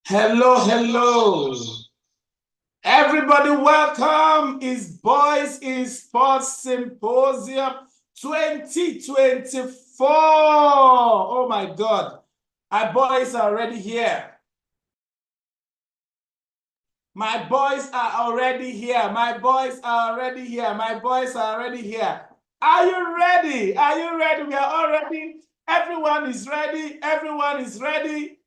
Hello, hello. Everybody, welcome. It's Boys in Sport Symposium 2024. Oh my God. Our boys are already here. My boys are already here. My boys are already here. My boys are already here. Are you ready? Are you ready? We are all ready. Everyone is ready. Everyone is ready.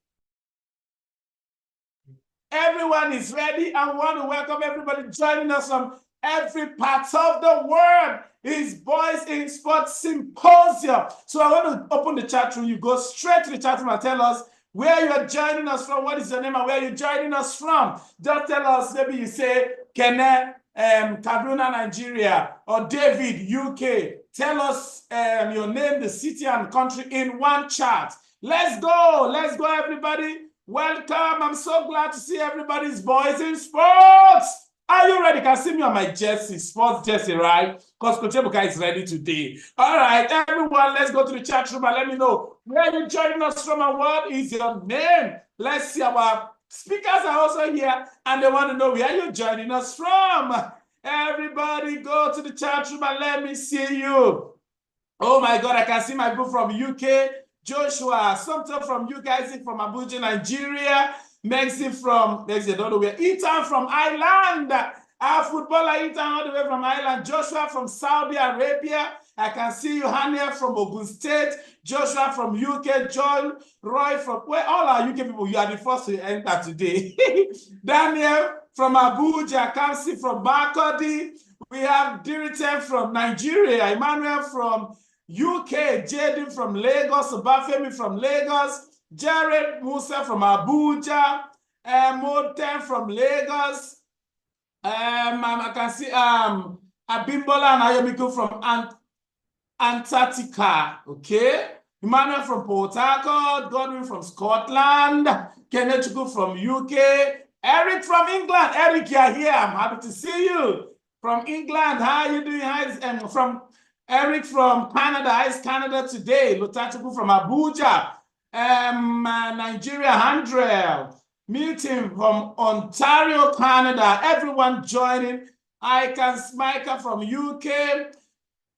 Everyone is ready. I want to welcome everybody joining us from every part of the world. It's Boys in Sport Symposium. So I want to open the chat room. You go straight to the chat room and tell us where you're joining us from, what is your name, and where you're joining us from. Just tell us, maybe you say Kene, Kaduna, Nigeria, or David, UK. Tell us your name, the city, and country in one chat. Let's go, everybody. Welcome. I'm so glad to see everybody's Boys in Sports. Are you ready? You can see me on my jersey, sports jersey, right? Because Coach Ebuka is ready today. All right, everyone, let's go to the chat room and let me know where you're joining us from and what is your name. Let's see. Our speakers are also here and they want to know where you're joining us from. Everybody go to the chat room and let me see you. Oh my God, I can see my people from UK. Joshua, something from UK, Isaac from Abuja, Nigeria. Maxi from, I don't know where. Ethan from Ireland. Our footballer Ethan all the way from Ireland. Joshua from Saudi Arabia. I can see you, Hania from Ogun State. Joshua from UK. John Roy from, where all our UK people, you are the first to enter today. Daniel from Abuja. Kamsi from Makodi. We have Diritem from Nigeria. Emmanuel from UK, Jaden from Lagos, Bafemi from Lagos, Jared Musa from Abuja, Moten from Lagos. I can see Abimbola and Ayomiko from Antarctica. Okay. Emmanuel from Port Harcourt, Godwin from Scotland, Kenneth Chuku from UK, Eric from England. Eric, you're here. I'm happy to see you. From England, how are you doing? Hi, from Eric from Canada. How's Canada today? Lutachuku from Abuja. Nigeria, Handrel. Milton from Ontario, Canada. Everyone joining. Micah from UK.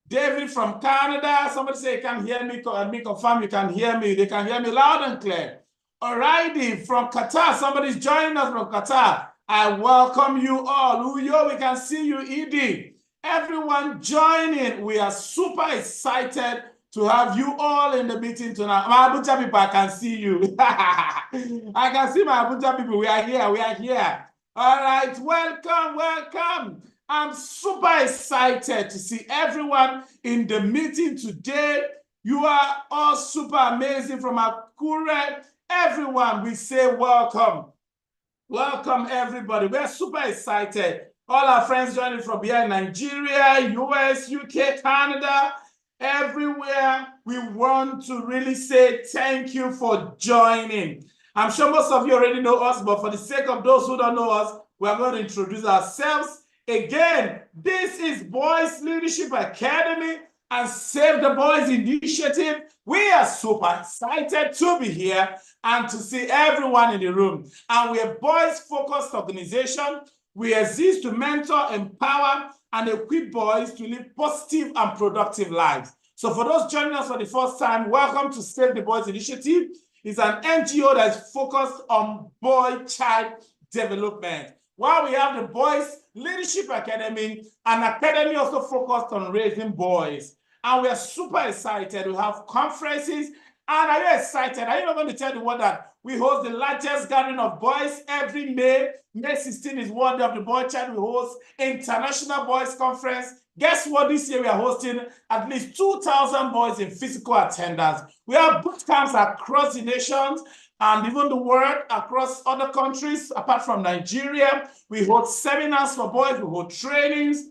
David from Canada. Somebody say you can hear me. Me confirm you can hear me. They can hear me loud and clear. Alrighty, from Qatar. Somebody's joining us from Qatar. I welcome you all. Uyo, we can see you, Edie. Everyone joining. We are super excited to have you all in the meeting tonight. My Abuja people, I can see you. I can see my Abuja people. We are here. We are here. All right. Welcome. Welcome. I'm super excited to see everyone in the meeting today. You are all super amazing from Akure. Everyone, we say welcome. Welcome, everybody. We're super excited. All our friends joining from here in Nigeria, US, UK, Canada, everywhere. We want to really say thank you for joining. I'm sure most of you already know us, but for the sake of those who don't know us, we're going to introduce ourselves. Again, this is Boys Leadership Academy and Save the Boys Initiative. We are super excited to be here and to see everyone in the room. And we're a boys-focused organization. We exist to mentor, empower, and equip boys to live positive and productive lives. So for those joining us for the first time, welcome to Save the Boys Initiative. It's an NGO that is focused on boy-child development. While we have the Boys Leadership Academy, an academy also focused on raising boys. And we are super excited. We have conferences. And are you excited? Are you not going to tell the world that we host the largest gathering of boys every May? May 16 is World Day of the Boy Child. We host International Boys Conference. Guess what? This year we are hosting at least 2,000 boys in physical attendance. We have boot camps across the nations and even the world, across other countries, apart from Nigeria. We hold seminars for boys, we hold trainings,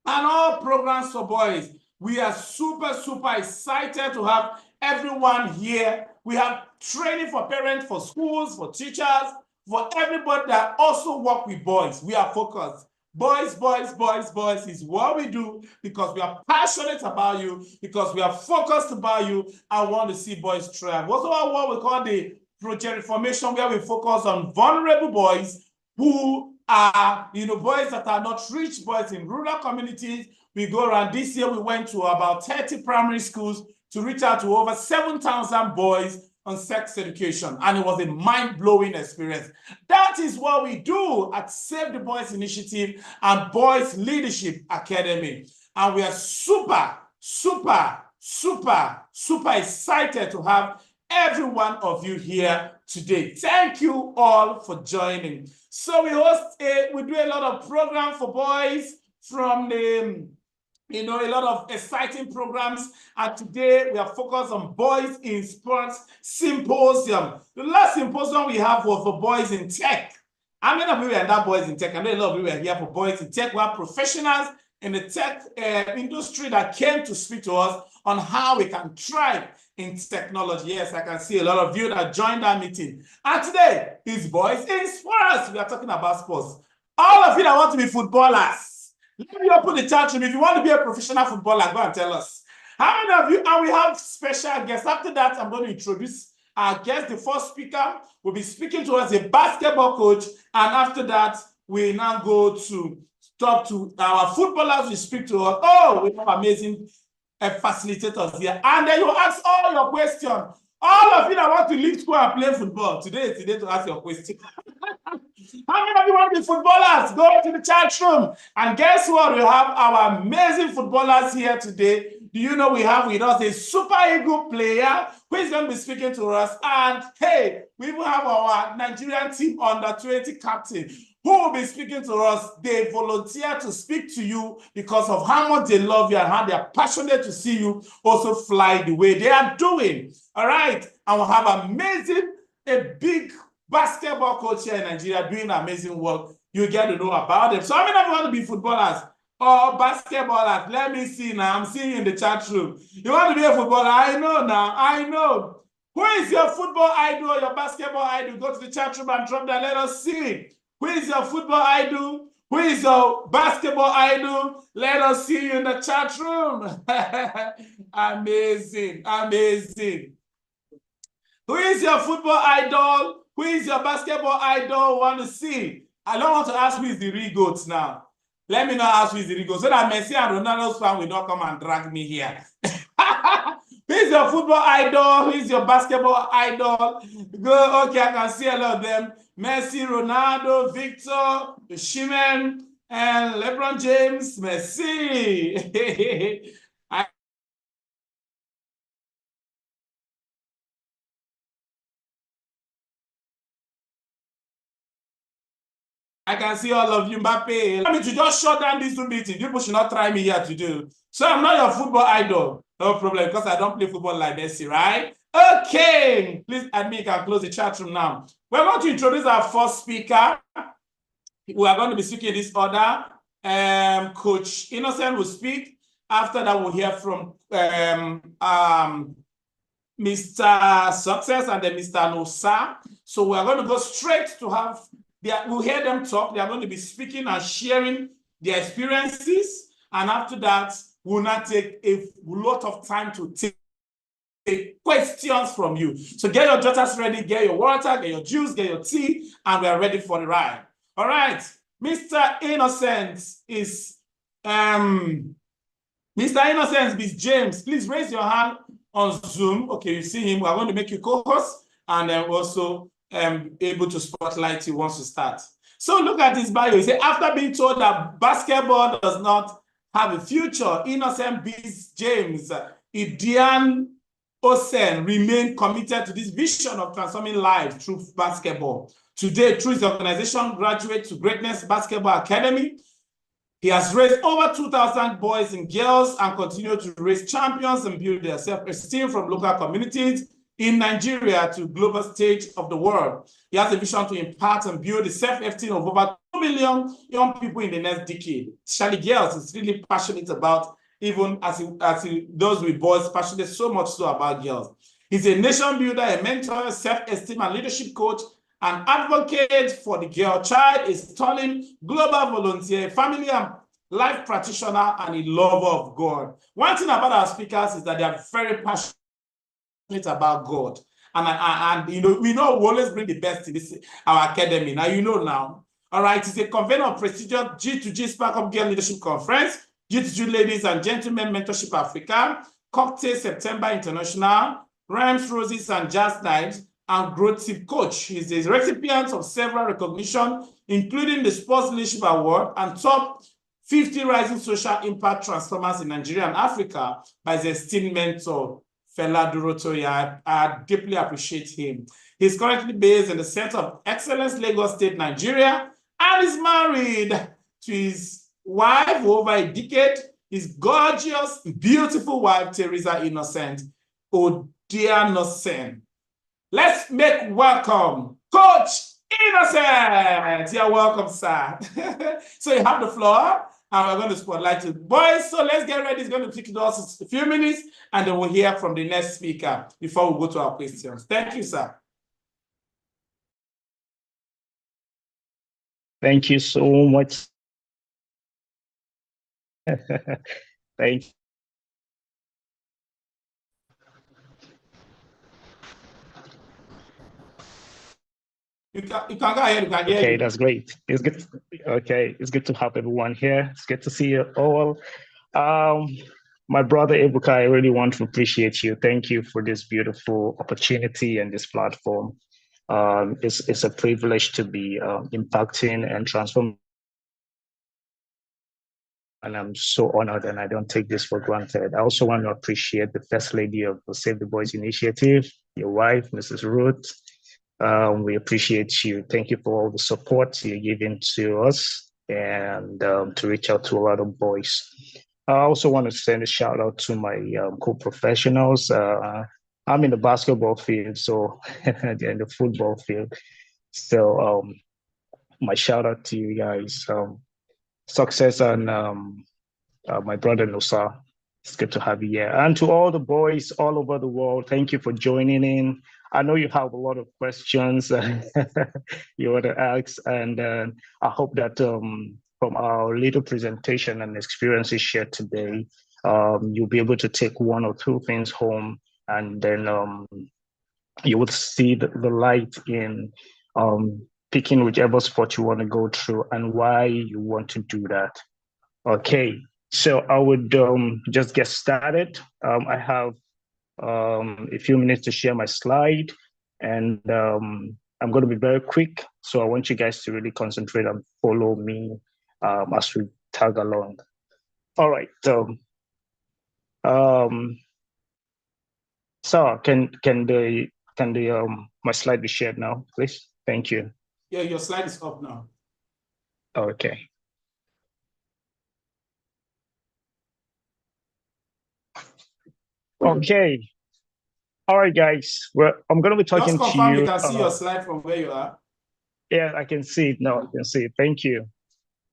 and all programs for boys. We are super, super excited to have everyone here. We have training for parents, for schools, for teachers, for everybody that also work with boys. We are focused. Boys, boys, boys, boys is what we do because we are passionate about you, because we are focused about you. I want to see boys thrive. Also, what we call the project reformation where we focus on vulnerable boys who are, boys that are not rich, boys in rural communities. We go around. This year, we went to about 30 primary schools to reach out to over 7,000 boys on sex education. And it was a mind-blowing experience. That is what we do at Save the Boys Initiative and Boys Leadership Academy. And we are super, super, super, super excited to have every one of you here today. Thank you all for joining. So we do a lot of program for boys from the, a lot of exciting programs. And today we are focused on Boys in Sport Symposium. The last symposium we have was for boys in tech. How many of you were that boys in tech? I know a lot of you were here for boys in tech. We have professionals in the tech industry that came to speak to us on how we can thrive in technology. Yes, I can see a lot of you that joined our meeting. And today is Boys in Sports. We are talking about sports. All of you that want to be footballers, let me open the chat room. If you want to be a professional footballer, go and tell us. How many of you? And we have special guests. After that, I'm going to introduce our guest. The first speaker will be speaking to us, a basketball coach. And after that, we now go to talk to our footballers who speak to us. Oh, we have amazing facilitators here. And then you ask all your questions. All of you that want to leave school and play football, today is the day to ask your question. How many of you want to be footballers? Go to the chat room. And guess what? We have our amazing footballers here today. Do you know we have with us a Super Eagle player who is going to be speaking to us? And hey, we even have our Nigerian team under 20 captain who will be speaking to us. They volunteer to speak to you because of how much they love you and how they are passionate to see you also fly the way they are doing. All right. And we'll have a big basketball coach here in Nigeria doing amazing work. You get to know about them. So how many of you want to be footballers or basketballers? Let me see now. I'm seeing you in the chat room. You want to be a footballer? I know now. I know. Who is your football idol, your basketball idol? Go to the chat room and drop that. Let us see. Who is your football idol? Who is your basketball idol? Let us see you in the chat room. Amazing. Amazing. Who is your football idol? Who is your basketball idol? Want to see? I don't want to ask who is the real goats now. Let me not ask who is the real goats so that Messi and Ronaldo's fan will not come and drag me here. Who is your football idol? Who is your basketball idol? Go, okay, I can see a lot of them. Messi, Ronaldo, Victor, Shimon, and LeBron James. Messi. I can see all of you, Mbappe. I mean, to just shut down this Zoom meeting. People should not try me here to do. So I'm not your football idol. No problem, because I don't play football like Messi, right? Okay. Please admit, can close the chat room now. We're going to introduce our first speaker. We are going to be speaking in this order. Coach Innocent will speak. After that, we'll hear from Mr. Success and then Mr. Nosa. So we're going to go straight to have... We'll hear them talk. They are going to be speaking and sharing their experiences. And after that, we'll not take a lot of time to take questions from you. So get your jotters ready, get your water, get your juice, get your tea, and we are ready for the ride. All right. Mr. Innocent is Mr. Innocent, Miss James. Please raise your hand on Zoom. Okay, you see him. We're going to make you co-host and then also able to spotlight you once you start. So look at his bio. He said, after being told that basketball does not have a future, Innocent beats James Idian Osen remained committed to this vision of transforming lives through basketball. Today, through his organization, Graduate to Greatness Basketball Academy, he has raised over 2,000 boys and girls and continued to raise champions and build their self-esteem from local communities in Nigeria to global stage of the world. He has a vision to impact and build the self-esteem of over 2 million young people in the next decade. Especially girls, he's really passionate about, even as he does with boys, passionate so much so about girls. He's a nation builder, a mentor, self-esteem and leadership coach, an advocate for the girl child, a stunning global volunteer, family and life practitioner, and a lover of God. One thing about our speakers is that they are very passionate about God. And you know, we know we always bring the best in this our academy. Now you know now. All right, it's a convener of prestigious G2G Spark Up Girl Leadership Conference, G2G Ladies and Gentlemen Mentorship Africa, Cocktail September International, Rhymes, Roses, and Jazz Night, and Growth Tip Coach. He's the recipient of several recognitions, including the Sports Leadership Award and Top 50 Rising Social Impact Transformers in Nigeria and Africa by his esteemed mentor, Fela Durotoya. I deeply appreciate him. He's currently based in the Center of Excellence, Lagos State, Nigeria, and is married to his wife for over a decade. His gorgeous, beautiful wife, Teresa Innocent Odianosen. Let's make welcome Coach Innocent. You're welcome, sir. So you have the floor, and we're going to spotlight you. Boys, so let's get ready. It's going to take us a few minutes, and then we'll hear from the next speaker before we go to our questions. Thank you, sir. Thank you so much. Thank you. You can go ahead. You can hear Okay, you. that's great. It's good. Okay, it's good to have everyone here. It's good to see you all. My brother Ebuka, I really want to appreciate you. Thank you for this beautiful opportunity and this platform. It's a privilege to be impacting and transforming. And I'm so honored, and I don't take this for granted. I also want to appreciate the First Lady of the Save the Boys Initiative, your wife, Mrs. Ruth. We appreciate you. Thank you for all the support you're giving to us and to reach out to a lot of boys. I also want to send a shout out to my co-professionals. I'm in the basketball field, so they're in the football field. So my shout out to you guys. Success and my brother Nusa. It's good to have you here. And to all the boys all over the world, thank you for joining in. I know you have a lot of questions you want to ask, and I hope that from our little presentation and experiences shared today, you'll be able to take one or two things home, and then you will see the light in picking whichever sport you want to go through and why you want to do that. Okay, so I would just get started. I have a few minutes to share my slide, and I'm going to be very quick. So I want you guys to really concentrate and follow me as we tag along. All right. So can my slide be shared now, please? Thank you. Yeah, your slide is up now. Okay. Okay. All right, guys. Well, I'm going to be talking Just confirm to you. You can see your slide from where you are. Yeah, I can see it now. I can see it. Thank you.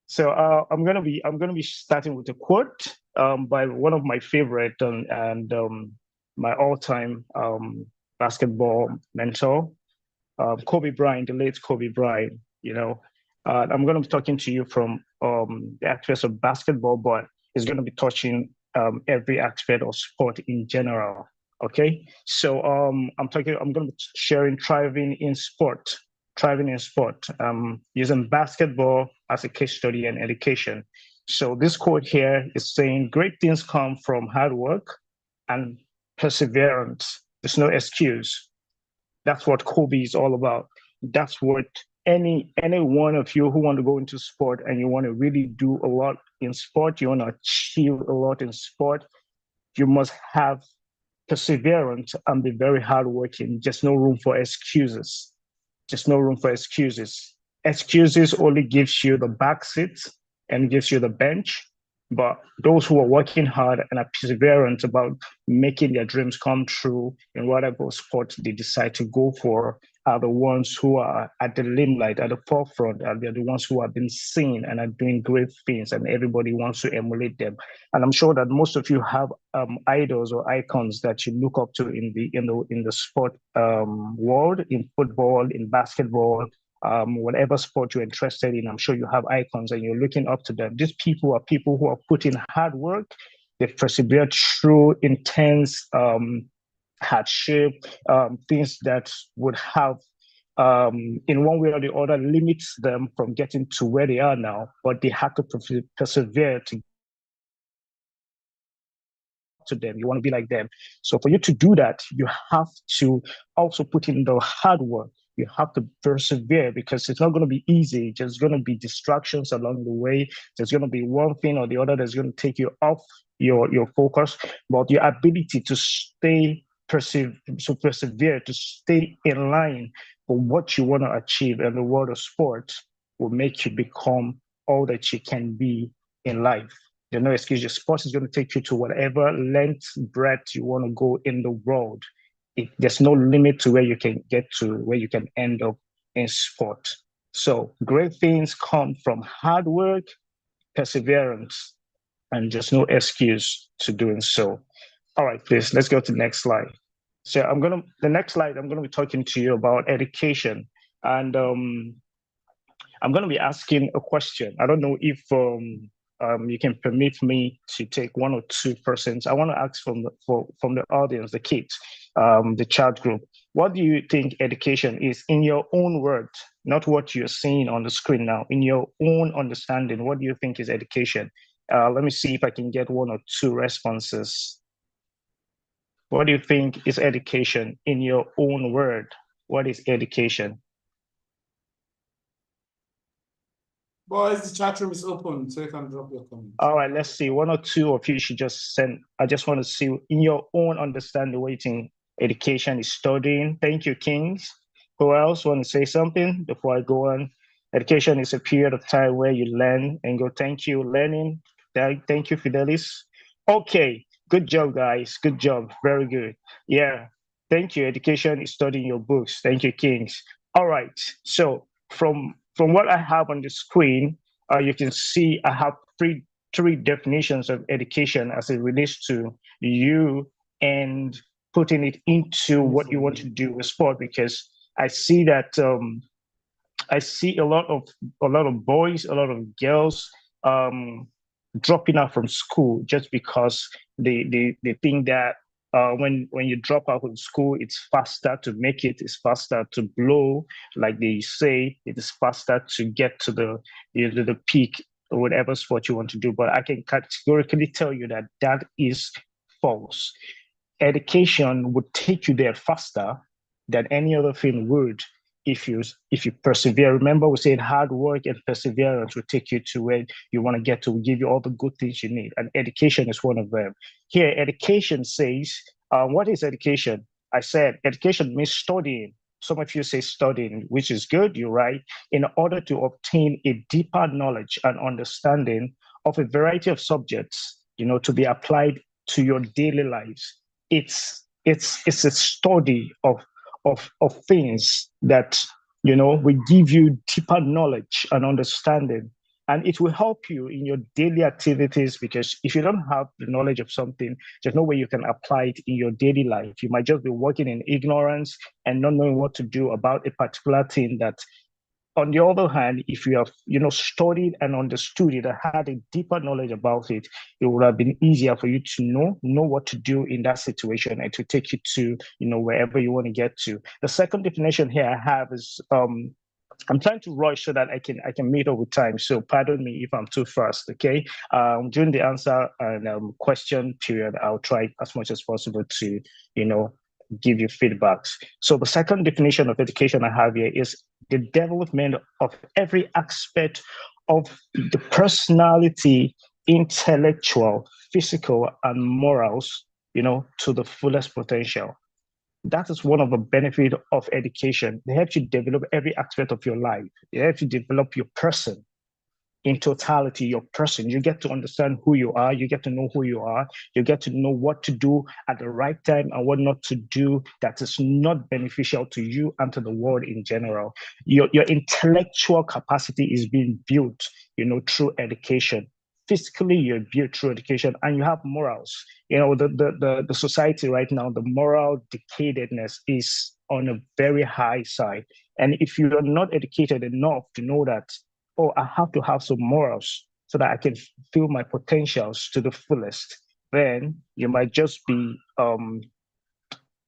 So I'm gonna be starting with a quote by one of my favorite and my all-time basketball mentor, Kobe Bryant, the late Kobe Bryant. You know, I'm gonna be talking to you from the aspects of basketball, but it's gonna be touching every aspect of sport in general. Okay, so I'm gonna be sharing thriving in sport. Using basketball as a case study and education. So this quote here is saying, great things come from hard work and perseverance. There's no excuse. That's what Kobe is all about. That's what any one of you who want to go into sport and you want to really do a lot in sport, you want to achieve a lot in sport, you must have perseverance and be very hardworking. Just no room for excuses. Just no room for excuses. Excuses only gives you the back seat and gives you the bench. But those who are working hard and are perseverant about making their dreams come true in whatever sport they decide to go for are the ones who are at the limelight, at the forefront, and they're the ones who have been seen and are doing great things, and everybody wants to emulate them. And I'm sure that most of you have idols or icons that you look up to in the sport world, in football, in basketball, whatever sport you're interested in. I'm sure you have icons and you're looking up to them. These people are people who are putting hard work. They've persevered through intense hardship, things that would have, in one way or the other, limits them from getting to where they are now, but they had to persevere to to them. You want to be like them. So for you to do that, you have to also put in the hard work. You have to persevere because it's not going to be easy. There's going to be distractions along the way. There's going to be one thing or the other that's going to take you off your focus. But your ability to persevere, to stay in line for what you want to achieve in the world of sports will make you become all that you can be in life. There's no excuse. Your sports is going to take you to whatever length, breadth you want to go in the world. There's no limit to where you can get to, where you can end up in sport. So great things come from hard work, perseverance, and just no excuse to doing so. All right, please, let's go to the next slide. So the next slide, I'm gonna be talking to you about education. And I'm going to be asking a question. I don't know if you can permit me to take one or two persons. I want to ask from the audience, the kids, the chat group. What do you think education is in your own words, not what you're seeing on the screen now? In your own understanding, what do you think is education? Let me see if I can get one or two responses. What do you think is education in your own word? What is education? Boys, the chat room is open, so you can drop your comments. All right, let's see. One or two of you should just send. I just want to see in your own understanding what you think education is studying. Thank you, Kings. Who else want to say something before I go on? Education is a period of time where you learn and go. Thank you, learning. Thank you, Fidelis. Okay, good job, guys. Good job. Very good. Yeah. Thank you. Education is studying your books. Thank you, Kings. All right. So from what I have on the screen, you can see I have three definitions of education as it relates to you and putting it into what you want to do with sport. Because I see that I see a lot of boys, a lot of girls dropping out from school just because they think that when you drop out of school, it's faster to make it, it's faster to blow, like they say, it is faster to get to the peak or whatever sport you want to do. But I can categorically tell you that that is false. Education would take you there faster than any other thing would if you persevere. Remember, we said hard work and perseverance will take you to where you want to get to, will give you all the good things you need. And education is one of them. Here, education says, what is education? I said education means studying. Some of you say studying, which is good, you're right, in order to obtain a deeper knowledge and understanding of a variety of subjects, to be applied to your daily lives. It's a study of things that will give you deeper knowledge and understanding, and it will help you in your daily activities. Because if you don't have the knowledge of something, there's no way you can apply it in your daily life. You might just be working in ignorance and not knowing what to do about a particular thing that, on the other hand, if you have studied and understood it and had a deeper knowledge about it, it would have been easier for you to know what to do in that situation and to take you to wherever you want to get to. The second definition here I have is I'm trying to rush so that I can meet up with time. So pardon me if I'm too fast. Okay. During the answer and question period, I'll try as much as possible to give you feedbacks. So the second definition of education I have here is the development of every aspect of the personality, intellectual, physical, and morals, to the fullest potential. That is one of the benefits of education. They help you develop every aspect of your life. They help you develop your person in totality, your person. You get to understand who you are. You get to know who you are. You get to know what to do at the right time and what not to do that is not beneficial to you and to the world in general. Your intellectual capacity is being built, through education. Physically, you're built through education, and you have morals. The society right now, the moral decayedness is on a very high side. And if you are not educated enough to know that, oh, I have to have some morals so that I can feel my potentials to the fullest, then you might just be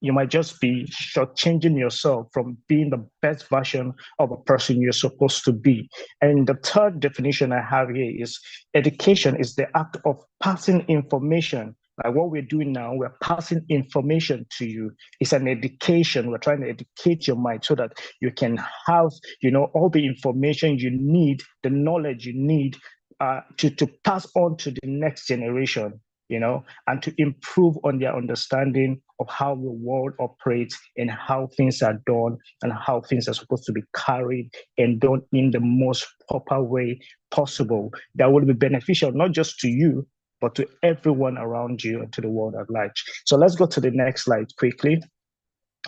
you might just be shortchanging yourself from being the best version of a person you're supposed to be. And the third definition I have here is education is the act of passing information. Like what we're doing now, we're passing information to you. It's an education. We're trying to educate your mind so that you can have, all the information you need, the knowledge you need to pass on to the next generation, and to improve on their understanding of how the world operates and how things are done and how things are supposed to be carried and done in the most proper way possible that will be beneficial not just to you, but to everyone around you and to the world at large. So let's go to the next slide quickly.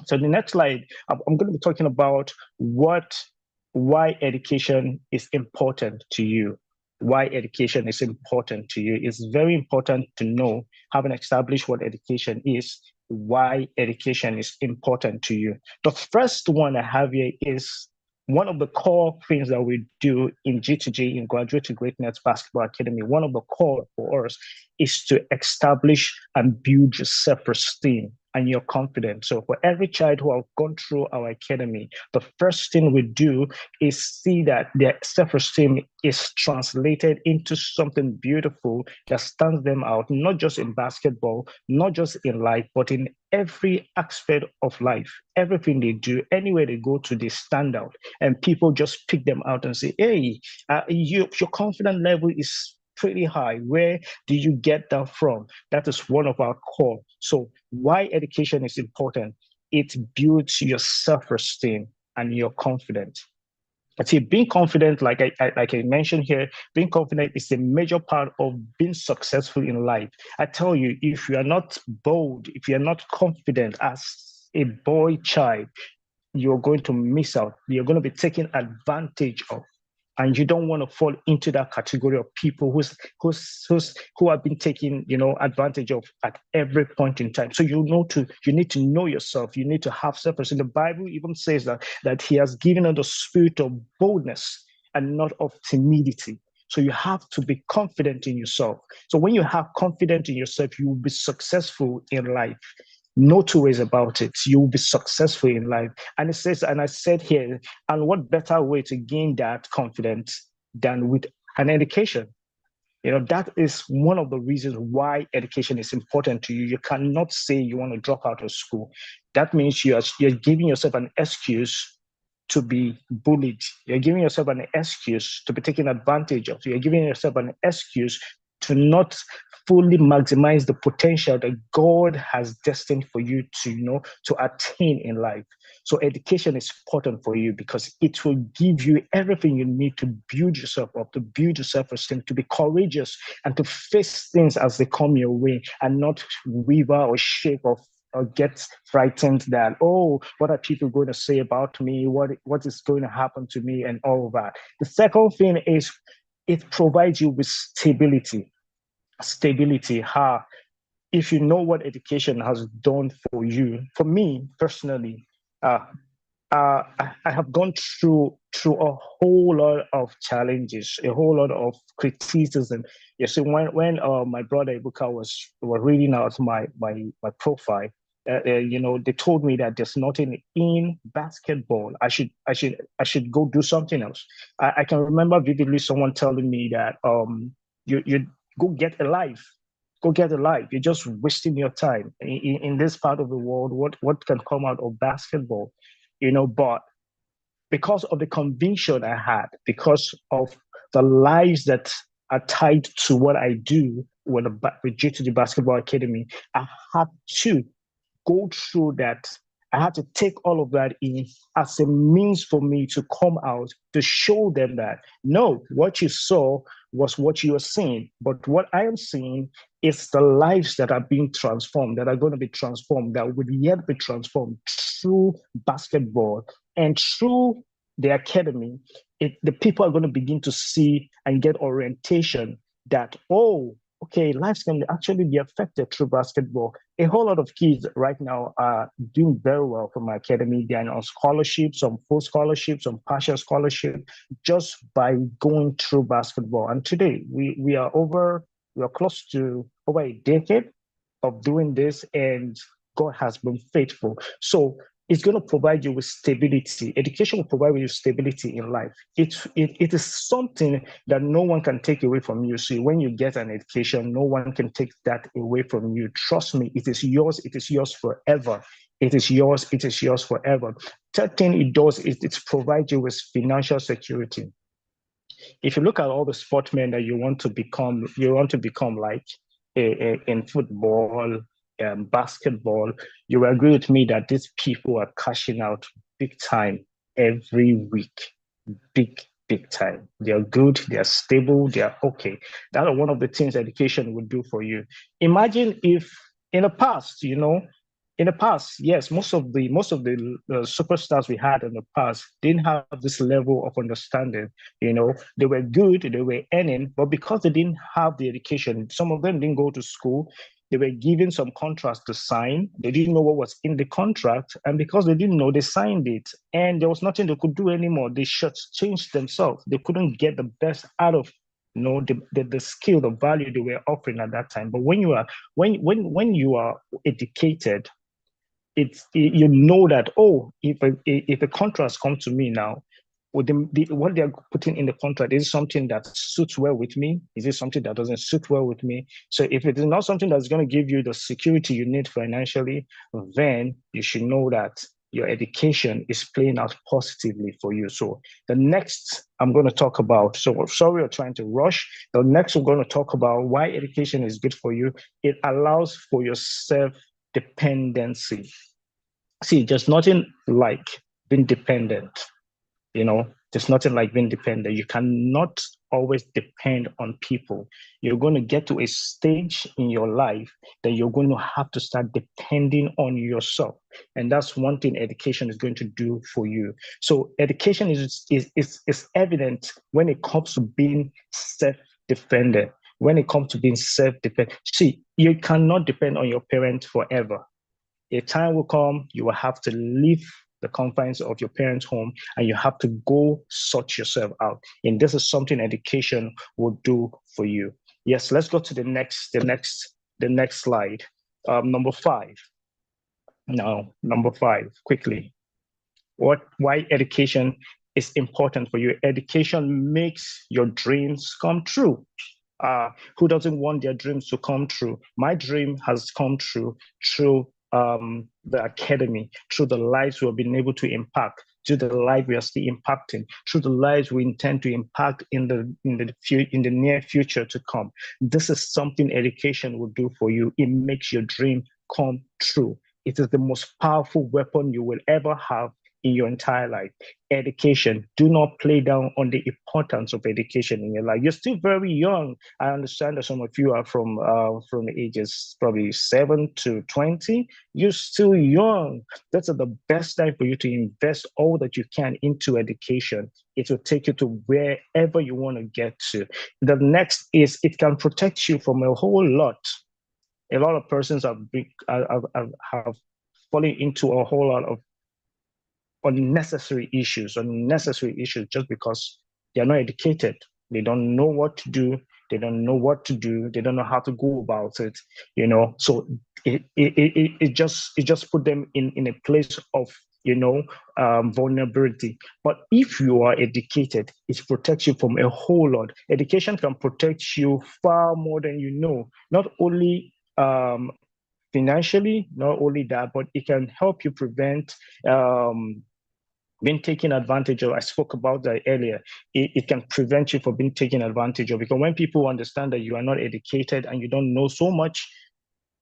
So the next slide, I'm going to be talking about why education is important to you. Why education is important to you. It's very important to know, having established what education is, why education is important to you. The first one I have here is one of the core things that we do in G2G, in Graduate to Greatness Basketball Academy. One of the core for us is to establish and build your self-esteem and your confidence. So for every child who have gone through our academy, the first thing we do is see that their self-esteem is translated into something beautiful that stands them out, not just in basketball, not just in life, but in every aspect of life. Everything they do, anywhere they go to, they stand out. And people just pick them out and say, hey, your confidence level is pretty high. Where do you get that from? That is one of our core. So why education is important? It builds your self-esteem and your confidence. I see being confident, like I mentioned here, being confident is a major part of being successful in life. I tell you, if you are not bold, if you are not confident as a boy child, you're going to miss out. You're going to be taken advantage of. And you don't want to fall into that category of people who have been taken, advantage of at every point in time. So you need to know yourself. You need to have self-esteem. The Bible even says that He has given us the spirit of boldness and not of timidity. So you have to be confident in yourself. So when you have confidence in yourself, you will be successful in life. No two ways about it. You will be successful in life. And it says, and I said here, and what better way to gain that confidence than with an education? That is one of the reasons why education is important to you. You cannot say you want to drop out of school. That means you're giving yourself an excuse to be bullied. You're giving yourself an excuse to be taken advantage of. You're giving yourself an excuse to not fully maximize the potential that God has destined for you to attain in life. So education is important for you because it will give you everything you need to build yourself up, to build your self-esteem, to be courageous and to face things as they come your way and not waver or shake off or get frightened that, oh, what are people going to say about me? What is going to happen to me and all of that. The second thing is it provides you with stability. If you know what education has done for you, for me personally, I have gone through a whole lot of challenges, a whole lot of criticism. You see, when my brother Ibuka was reading out my profile, they told me that there's nothing in basketball. I should go do something else. I can remember vividly someone telling me that you go get a life. Go get a life. You're just wasting your time in this part of the world. What can come out of basketball? But because of the conviction I had, because of the lives that are tied to what I do with G2G Basketball Academy, I had to go through that. I had to take all of that in as a means for me to come out to show them that no, what you saw was what you were seeing, but what I am seeing is the lives that are being transformed, that are going to be transformed, that will yet be transformed through basketball and through the academy. The people are going to begin to see and get orientation that, oh, okay, lives can actually be affected through basketball. A whole lot of kids right now are doing very well from my academy. They're on scholarships, some full scholarships, some partial scholarship, just by going through basketball. And today we are close to over a decade of doing this, and God has been faithful. So it's going to provide you with stability. Education will provide you with stability in life. It is something that no one can take away from you. So when you get an education, no one can take that away from you. Trust me, it is yours. It is yours forever. It is yours. It is yours forever. Third thing it does is it provides you with financial security. If you look at all the sportsmen that you want to become like in football, basketball, you will agree with me that these people are cashing out big time every week. Big time. They are good, they are stable, they are okay. That are one of the things education would do for you. Imagine if in the past, in the past, yes, most of the superstars we had in the past didn't have this level of understanding. They were good, they were earning, but because they didn't have the education, some of them didn't go to school. They were given some contracts to sign. They didn't know what was in the contract, and because they didn't know, they signed it, and there was nothing they could do anymore. They changed themselves. They couldn't get the best out of the skill, the value they were offering at that time. But when you are educated, you know that, oh, if a contract comes to me now, with what they're putting in the contract is something that suits well with me. Is it something that doesn't suit well with me? So if it is not something that's going to give you the security you need financially, then you should know that your education is playing out positively for you. So the next I'm going to talk about, so sorry, I'm trying to rush. The next we're going to talk about why education is good for you. It allows for your self-dependency. See, there's nothing like being dependent. There's nothing like being dependent. You cannot always depend on people. You're going to get to a stage in your life that you're going to have to start depending on yourself. And that's one thing education is going to do for you. So education is evident when it comes to being self-dependent. When it comes to being self-dependent, see, you cannot depend on your parents forever. A time will come, you will have to leave the confines of your parents' home and you have to go sort yourself out. And this is something education will do for you. Yes, let's go to the next slide. Number five. No, number five, quickly. Why education is important for you? Education makes your dreams come true. Who doesn't want their dreams to come true? My dream has come true through the academy, through the lives we've been able to impact, through the life we are still impacting, through the lives we intend to impact in the near future to come. This is something education will do for you. It makes your dream come true. It is the most powerful weapon you will ever have in your entire life. Education. Do not play down on the importance of education in your life. You're still very young. I understand that some of you are from ages probably 7 to 20. You're still young. That's the best time for you to invest all that you can into education. It will take you to wherever you want to get to. The next is it can protect you from a whole lot. A lot of persons have fallen into a whole lot of unnecessary issues just because they're not educated. They don't know what to do. They don't know what to do. They don't know how to go about it. So it just put them in a place of vulnerability. But if you are educated, it protects you from a whole lot. Education can protect you far more than you know. Not only financially, not only that, but it can help you prevent being taken advantage of. I spoke about that earlier. It can prevent you from being taken advantage of, because when people understand that you are not educated and you don't know so much,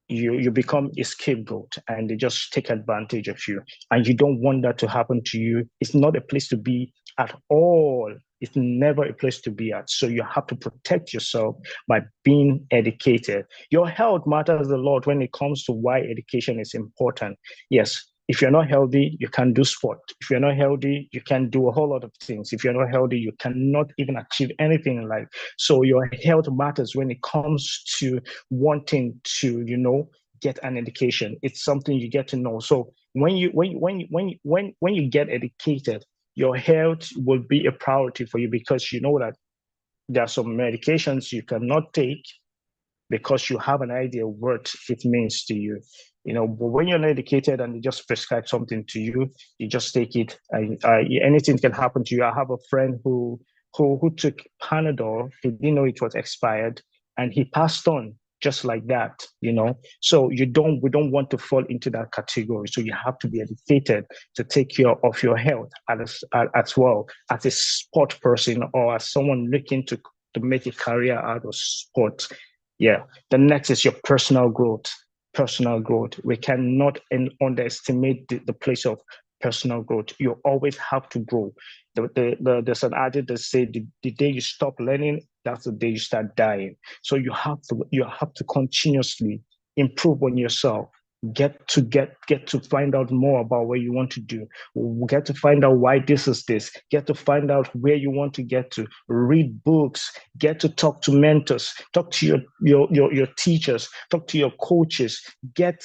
you become a scapegoat and they just take advantage of you. And you don't want that to happen to you. It's not a place to be at all. It's never a place to be at. So you have to protect yourself by being educated. Your health matters a lot when it comes to why education is important. Yes, if you're not healthy, you can't do sport. If you're not healthy, you can't do a whole lot of things. If you're not healthy, you cannot even achieve anything in life. So your health matters when it comes to wanting to, get an education. It's something you get to know. So when you get educated, your health will be a priority for you, because you know that there are some medications you cannot take because you have an idea of what it means to you. But when you're not educated and they just prescribe something to you, you just take it. Anything can happen to you. I have a friend who took Panadol. He didn't know it was expired, and he passed on just like that. So we don't want to fall into that category. So you have to be educated to take care of your health as well as a sport person or as someone looking to make a career out of sport. Yeah. The next is your personal growth. Personal growth. We cannot underestimate the place of personal growth. You always have to grow. There's an adage that says the day you stop learning, that's the day you start dying. So you have to continuously improve on yourself. Get to find out more about what you want to do. Get to find out why this is this. Get to find out where you want to get to. Read books. Get to talk to mentors. Talk to your teachers. Talk to your coaches. Get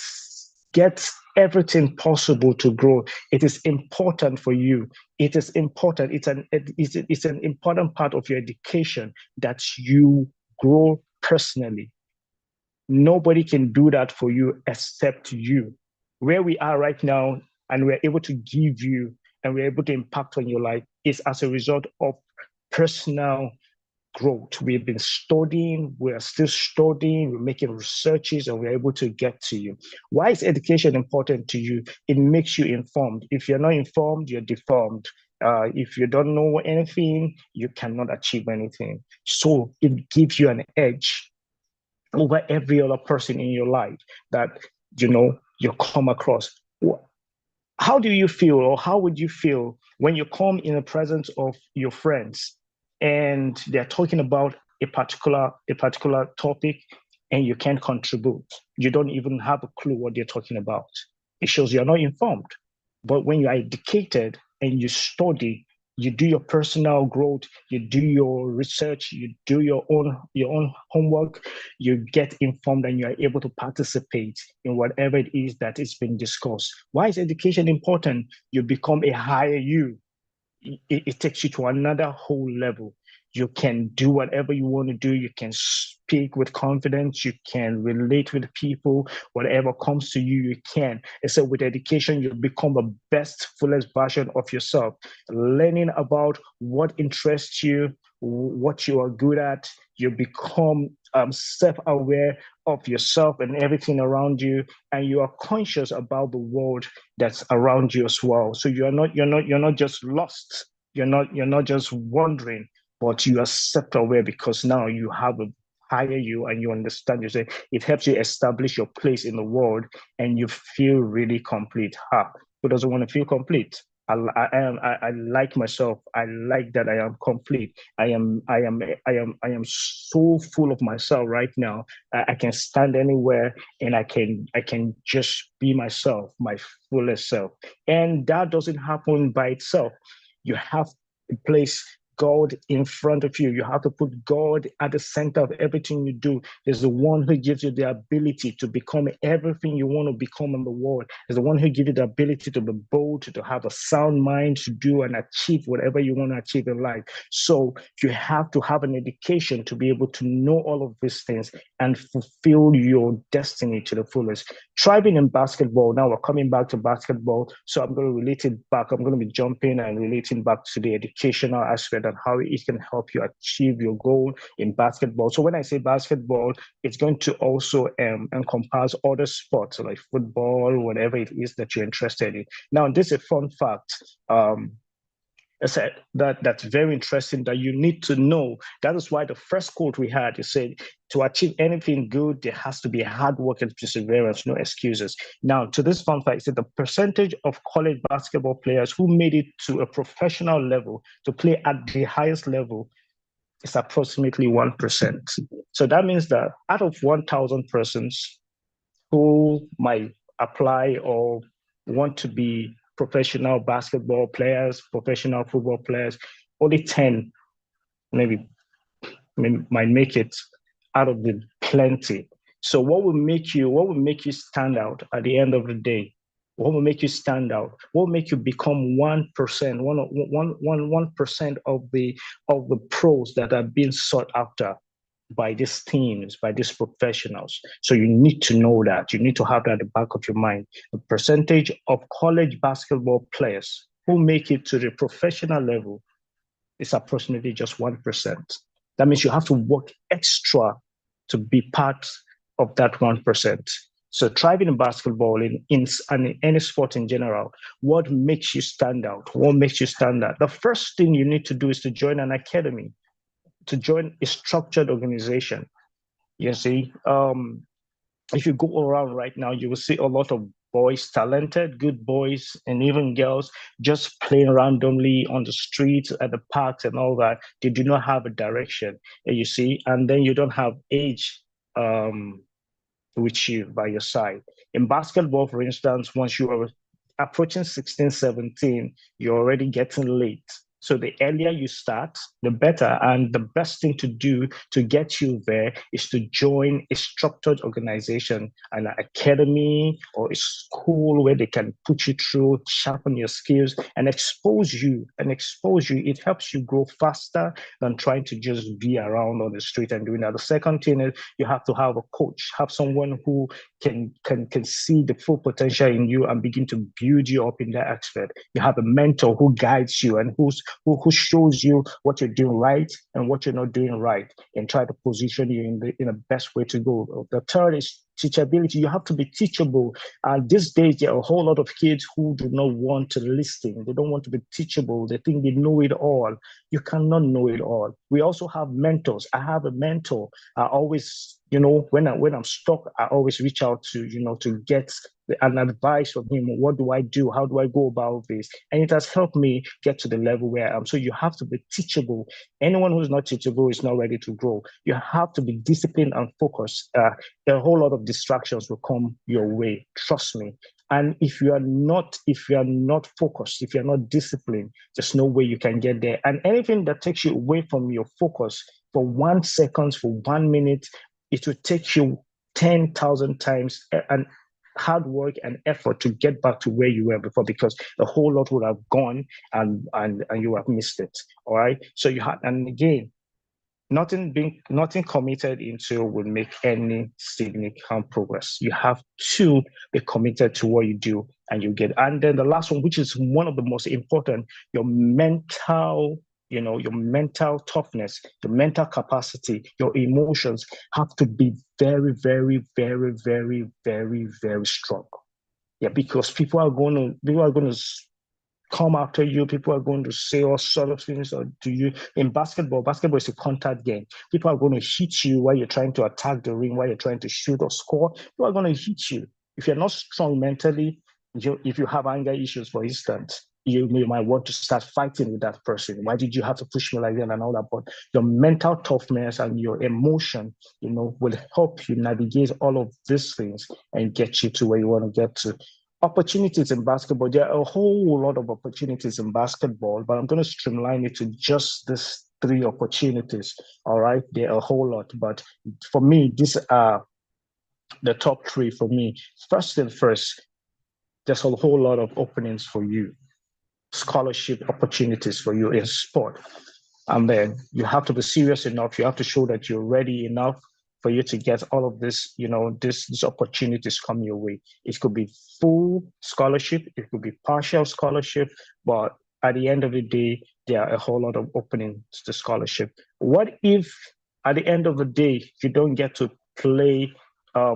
everything possible to grow. It is important for you. It is important. It's an important part of your education that you grow personally. Nobody can do that for you except you. Where we are right now, and we're able to give you, and we're able to impact on your life, is as a result of personal growth. We've been studying, we're still studying, we're making researches, and we're able to get to you. Why is education important to you? It makes you informed. If you're not informed, you're deformed. If you don't know anything, you cannot achieve anything. So it gives you an edge over every other person in your life that you come across. How do you feel, or how would you feel when you come in the presence of your friends and they're talking about a particular topic and you can't contribute? You don't even have a clue what they're talking about. It shows you're not informed. But when you are educated and you study, you do your personal growth, you do your research, you do your own homework, you get informed, and you are able to participate in whatever it is that is being discussed. Why is education important? You become a higher you. It takes you to another whole level. You can do whatever you want to do. You can speak with confidence. You can relate with people. Whatever comes to you, you can. And so with education, you become the best, fullest version of yourself. Learning about what interests you, what you are good at, you become self-aware of yourself and everything around you, and you are conscious about the world that's around you as well. So you're not just lost. You're not just wandering, but you are self-aware because now you have a higher you and you understand yourself. It helps you establish your place in the world, and you feel really complete. Who doesn't want to feel complete? I like myself. I like that I am complete. I am so full of myself right now. I can stand anywhere and I can just be myself, my fullest self. And that doesn't happen by itself. You have to place God in front of you. You have to put God at the center of everything you do. There's the one who gives you the ability to become everything you want to become in the world. There's the one who gives you the ability to be bold, to have a sound mind, to do and achieve whatever you want to achieve in life. So you have to have an education to be able to know all of these things and fulfill your destiny to the fullest. Thriving in basketball. Now we're coming back to basketball. So I'm going to relate it back. I'm going to be jumping and relating back to the educational aspect and how it can help you achieve your goal in basketball. So when I say basketball, it's going to also encompass other sports like football, whatever it is that you're interested in. Now, this is a fun fact. I said that's very interesting that you need to know. That is why the first quote we had, you said, to achieve anything good, there has to be hard work and perseverance, no excuses. Now, to this fun fact, the percentage of college basketball players who made it to a professional level to play at the highest level is approximately 1%. So that means that out of 1,000 persons who might apply or want to be professional basketball players, professional football players, only 10 maybe might make it out of the plenty. So what will make you stand out at the end of the day? What will make you stand out? What will make you become 1%, 1% of the pros that are being sought after? by these teams, by these professionals. So you need to know that. You need to have that at the back of your mind. The percentage of college basketball players who make it to the professional level is approximately just 1%. That means you have to work extra to be part of that 1%. So thriving in basketball, in any sport in general, what makes you stand out? What makes you stand out? The first thing you need to do is to join an academy, to join a structured organization. You see, if you go around right now, you will see a lot of boys, talented, good boys, and even girls just playing randomly on the streets, at the parks, and all that. They do not have a direction, you see, and then you don't have age with you by your side. In basketball, for instance, once you are approaching 16, 17, you're already getting late. So the earlier you start, the better. And the best thing to do to get you there is to join a structured organization, an academy or a school where they can put you through, sharpen your skills, and expose you. It helps you grow faster than trying to just be around on the street and doing that. The second thing is you have to have a coach, have someone who can see the full potential in you and begin to build you up in that aspect. You have a mentor who guides you and who shows you what you're doing right and what you're not doing right, and try to position you in the best way to go. The third is teachability. You have to be teachable. And these days, there are a whole lot of kids who do not want to listen. They don't want to be teachable. They think they know it all. You cannot know it all. We also have mentors. I have a mentor. I always, when I'm stuck, I always reach out to, to get an advice from him. What do I do? How do I go about this? And it has helped me get to the level where I am. So you have to be teachable. Anyone who's not teachable is not ready to grow. You have to be disciplined and focused. A whole lot of distractions will come your way. Trust me. And if you are not focused, if you're not disciplined, there's no way you can get there. And anything that takes you away from your focus for 1 second, for 1 minute, it will take you 10,000 times and hard work and effort to get back to where you were before, because a whole lot would have gone and you have missed it. All right. So and again, nothing committed into will make any significant progress. You have to be committed to what you do and you get. And then the last one, which is one of the most important, your mental toughness, your mental capacity, your emotions have to be very, very, very, very, very, very strong. Yeah, because people are going to come after you. People are going to say all sort of things to you. In basketball is a contact game. People are going to hit you while you're trying to attack the ring, while you're trying to shoot or score. People are going to hit you. If you're not strong mentally, if you have anger issues, for instance, you might want to start fighting with that person. Why did you have to push me like that and all that? But your mental toughness and your emotion, will help you navigate all of these things and get you to where you want to get to. Opportunities in basketball. There are a whole lot of opportunities in basketball, but I'm going to streamline it to just these 3 opportunities. All right. There are a whole lot, but for me, these are the top 3 for me. First and first, there's a whole lot of openings for you, scholarship opportunities for you in sport. And then you have to be serious enough. You have to show that you're ready enough for you to get all of this, these opportunities come your way. It could be full scholarship, it could be partial scholarship, but at the end of the day, there are a whole lot of openings to scholarship. What if at the end of the day, you don't get to play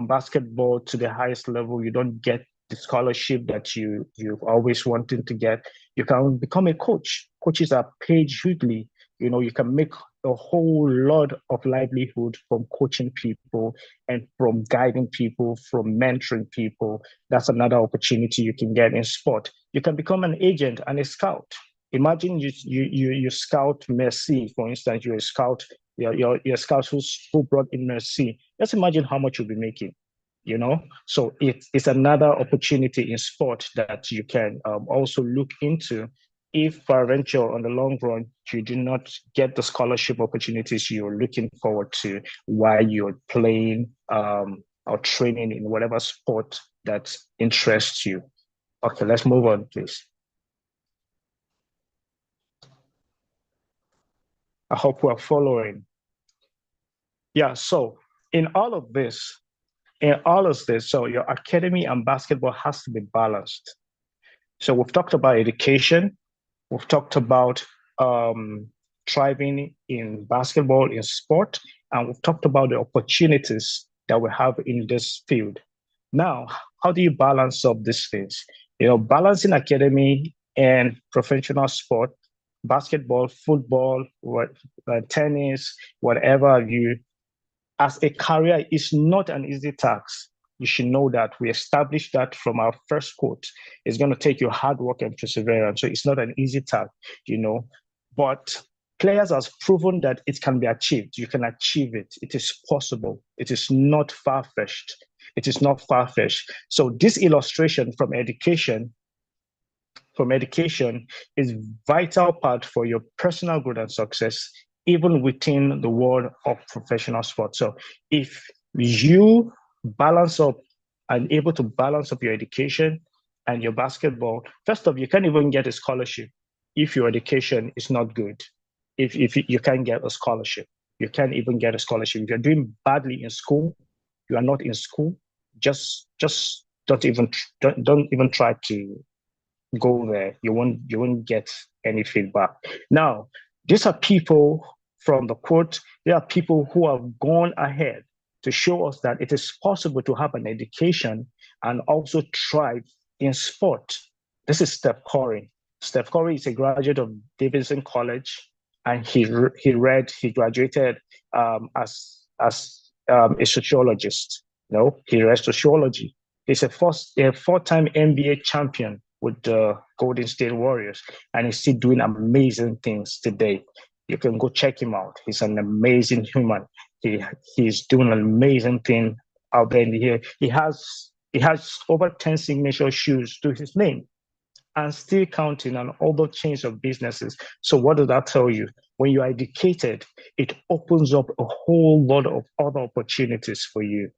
basketball to the highest level, you don't get the scholarship that you've always wanted to get? You can become a coach. Coaches are paid hugely. You can make a whole lot of livelihood from coaching people and from guiding people, from mentoring people. That's another opportunity you can get in sport. You can become an agent and a scout. Imagine you scout Merci, for instance. You're a scout. You're a scout who brought in Merci. Just imagine how much you'll be making. So it's another opportunity in sport that you can also look into. If peradventure on the long run you do not get the scholarship opportunities you're looking forward to while you're playing or training in whatever sport that interests you. Okay, let's move on, please. I hope we're following. Yeah. So so your academy and basketball has to be balanced. So we've talked about education. We've talked about um, thriving in basketball, in sport, and we've talked about the opportunities that we have in this field. Now, how do you balance up these things? Balancing academy and professional sport, basketball, football, tennis, whatever you, as a career, is not an easy task. You should know that. We established that from our first quote. It's going to take you hard work and perseverance. So it's not an easy task, you know. But players have proven that it can be achieved. You can achieve it. It is possible. It is not far-fetched. It is not far-fetched. So this illustration from education is vital part for your personal growth and success, even within the world of professional sports. So if you balance up and able to balance up your education and your basketball, first off, you can't even get a scholarship if your education is not good. If you can't get a scholarship, you can't even get a scholarship. If you're doing badly in school, you are not in school, just don't even try to go there. You won't get any feedback. Now, these are people from the court. There are people who have gone ahead to show us that it is possible to have an education and also thrive in sport. This is Steph Curry. Steph Curry is a graduate of Davidson College, and he graduated as a sociologist. No, he read sociology. He's a four-time NBA champion with the Golden State Warriors, and he's still doing amazing things today. You can go check him out. He's an amazing human. He's doing an amazing thing out there in the air. He has over 10 signature shoes to his name and still counting on other chains of businesses. So what does that tell you? When you're educated, it opens up a whole lot of other opportunities for you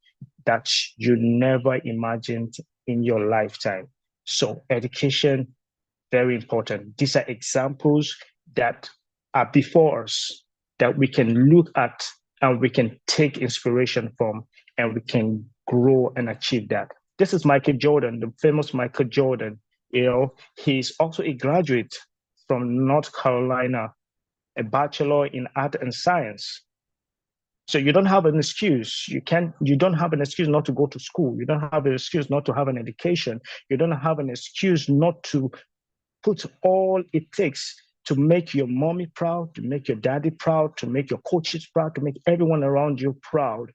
that you never imagined in your lifetime. So education, very important. These are examples that are before us that we can look at and we can take inspiration from, and we can grow and achieve that. This is Michael Jordan, the famous Michael Jordan. He's also a graduate from North Carolina, a bachelor in art and science. So you don't have an excuse. You don't have an excuse not to go to school. You don't have an excuse not to have an education. You don't have an excuse not to put all it takes to make your mommy proud, to make your daddy proud, to make your coaches proud, to make everyone around you proud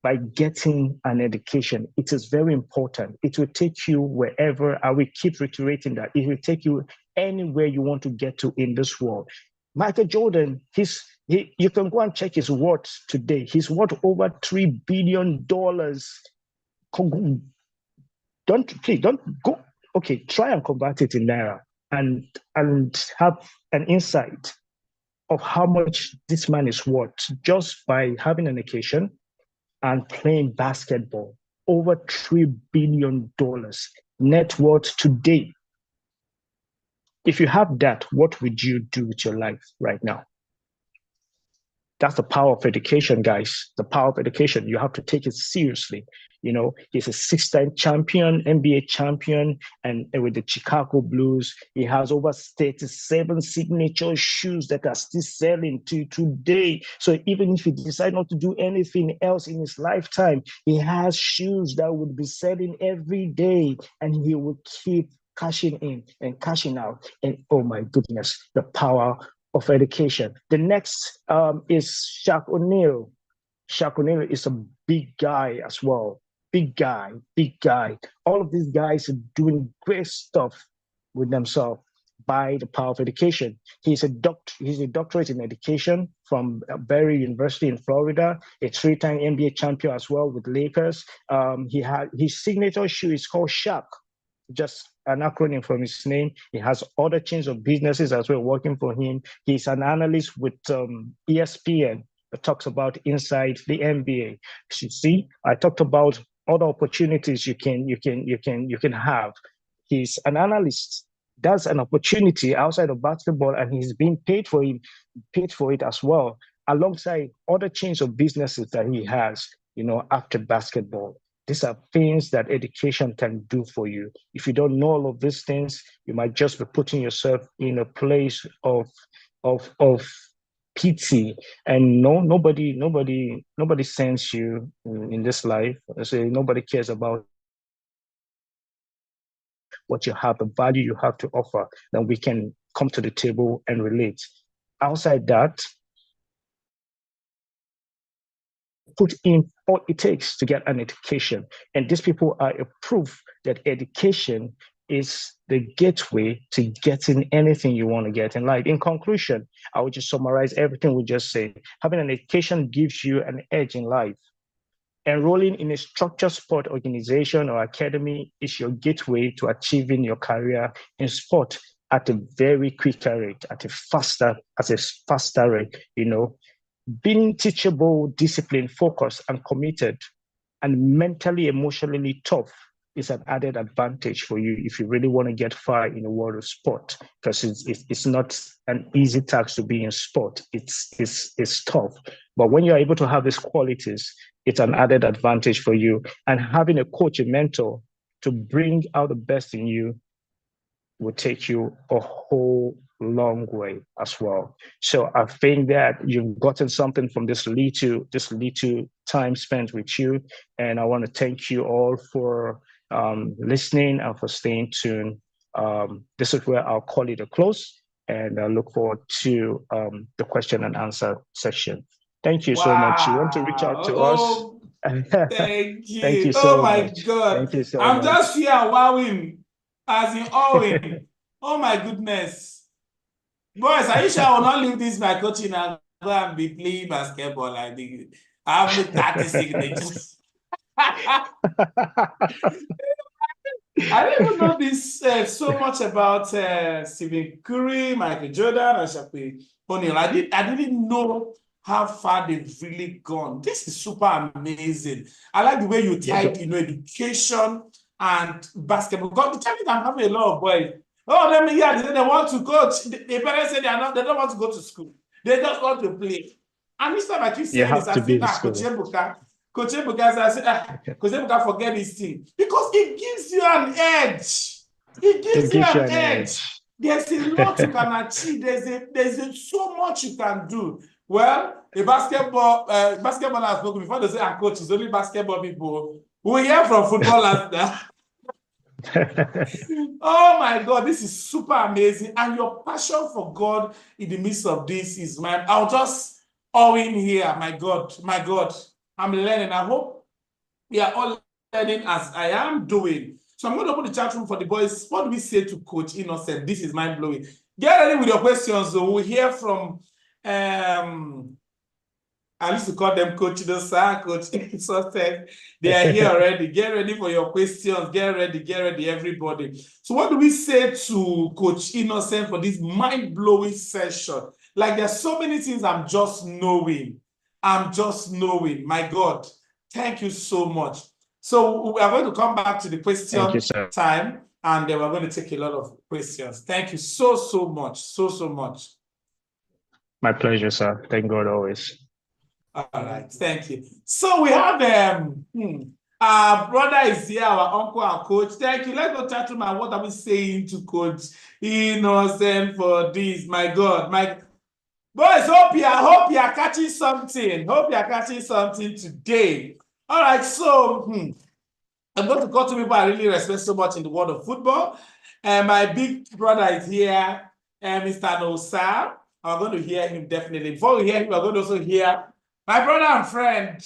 by getting an education. It is very important. It will take you wherever, I will keep reiterating that. It will take you anywhere you want to get to in this world. Michael Jordan, you can go and check his worth today. He's worth over $3 billion. Don't go. Okay, try and convert it in naira and have an insight of how much this man is worth just by having an education and playing basketball. Over $3 billion net worth today. If you have that, what would you do with your life right now? That's the power of education, guys. The power of education. You have to take it seriously. He's a six-time champion, NBA champion, and with the Chicago Bulls. He has over 37 signature shoes that are still selling to today. So even if he decides not to do anything else in his lifetime, he has shoes that would be selling every day, and he will keep cashing in and cashing out. And oh my goodness, the power of education. The next is Shaq O'Neal. Shaq O'Neal is a big guy as well. Big guy, big guy. All of these guys are doing great stuff with themselves by the power of education. He's a doctorate in education from Berry University in Florida, a three-time NBA champion as well with Lakers. His signature shoe is called Shaq, just an acronym from his name. He has other chains of businesses as well working for him. He's an analyst with ESPN that talks about inside the NBA. You see, I talked about other opportunities you can have. He's an analyst. That's an opportunity outside of basketball, and he's being paid for it as well. alongside other chains of businesses that he has, after basketball. These are things that education can do for you. If you don't know all of these things, you might just be putting yourself in a place of pity. And no, nobody sends you in this life. So nobody cares about what you have, the value you have to offer. Then we can come to the table and relate. Outside that, put in all it takes to get an education. And these people are a proof that education is the gateway to getting anything you want to get in life. In conclusion, I would just summarize everything we just said. Having an education gives you an edge in life. Enrolling in a structured sport organization or academy is your gateway to achieving your career in sport at a very quicker rate, at a faster rate, Being teachable, disciplined, focused, and committed, and mentally, emotionally tough is an added advantage for you if you really want to get far in the world of sport, because it's not an easy task to be in sport. It's tough. But when you're able to have these qualities, it's an added advantage for you. And having a coach, a mentor to bring out the best in you will take you a whole long way as well. So I think that you've gotten something from this little time spent with you. And I want to thank you all for listening and for staying tuned. This is where I'll call it a close, and I look forward to the question and answer section. Thank you so much. You want to reach out to us? Thank you. Thank you Oh so my much. God. Thank you so I'm much. just here wowing, as in owing. Oh my goodness. Boys, are you sure I will not leave this by coaching and go and be playing basketball? I have 30 signatures. I didn't even know this so much about Stephen Curry, Michael Jordan, and Shaquille O'Neal. I didn't know how far they've really gone. This is super amazing. I like the way you tied, education and basketball. God, tell me that I'm having a lot of boys. Oh, they want to coach. The parents say they don't want to go to school. They just want to play. And this time I keep saying this, I think, Coach Ebuka said, Coach Ebuka forget this thing. Because it gives you an edge. It gives you an edge. There's a lot you can achieve. There's so much you can do. Well, the basketball has spoken before they say, coach, it's only basketball people. We hear from footballers now. Oh my God, this is super amazing. And your passion for God in the midst of this is mine. I'll just all in here. My God, I'm learning. I hope we are all learning as I am doing. So I'm going to open the chat room for the boys. What do we say to Coach Innocent? This is mind blowing. Get ready with your questions. So we'll hear from I used to call them Coach Dosa, Coach Innocent. They are here already. Get ready for your questions. Get ready, everybody. So what do we say to Coach Innocent for this mind-blowing session? Like there's so many things I'm just knowing. My God. Thank you so much. So we are going to come back to the question time, and then we're going to take a lot of questions. Thank you so much. So much. My pleasure, sir. Thank God always. All right, thank you. So we have our brother is here, our uncle, our coach. Thank you. Let's go chat to my what are we saying to Coach Innocent for this? My God, my boys, hope you are catching something. Hope you are catching something today. All right, so I'm going to call two people I really respect so much in the world of football. And my big brother is here, Mr. Nosa. I'm going to hear him definitely. Before we hear him, we're going to also hear my brother and friend,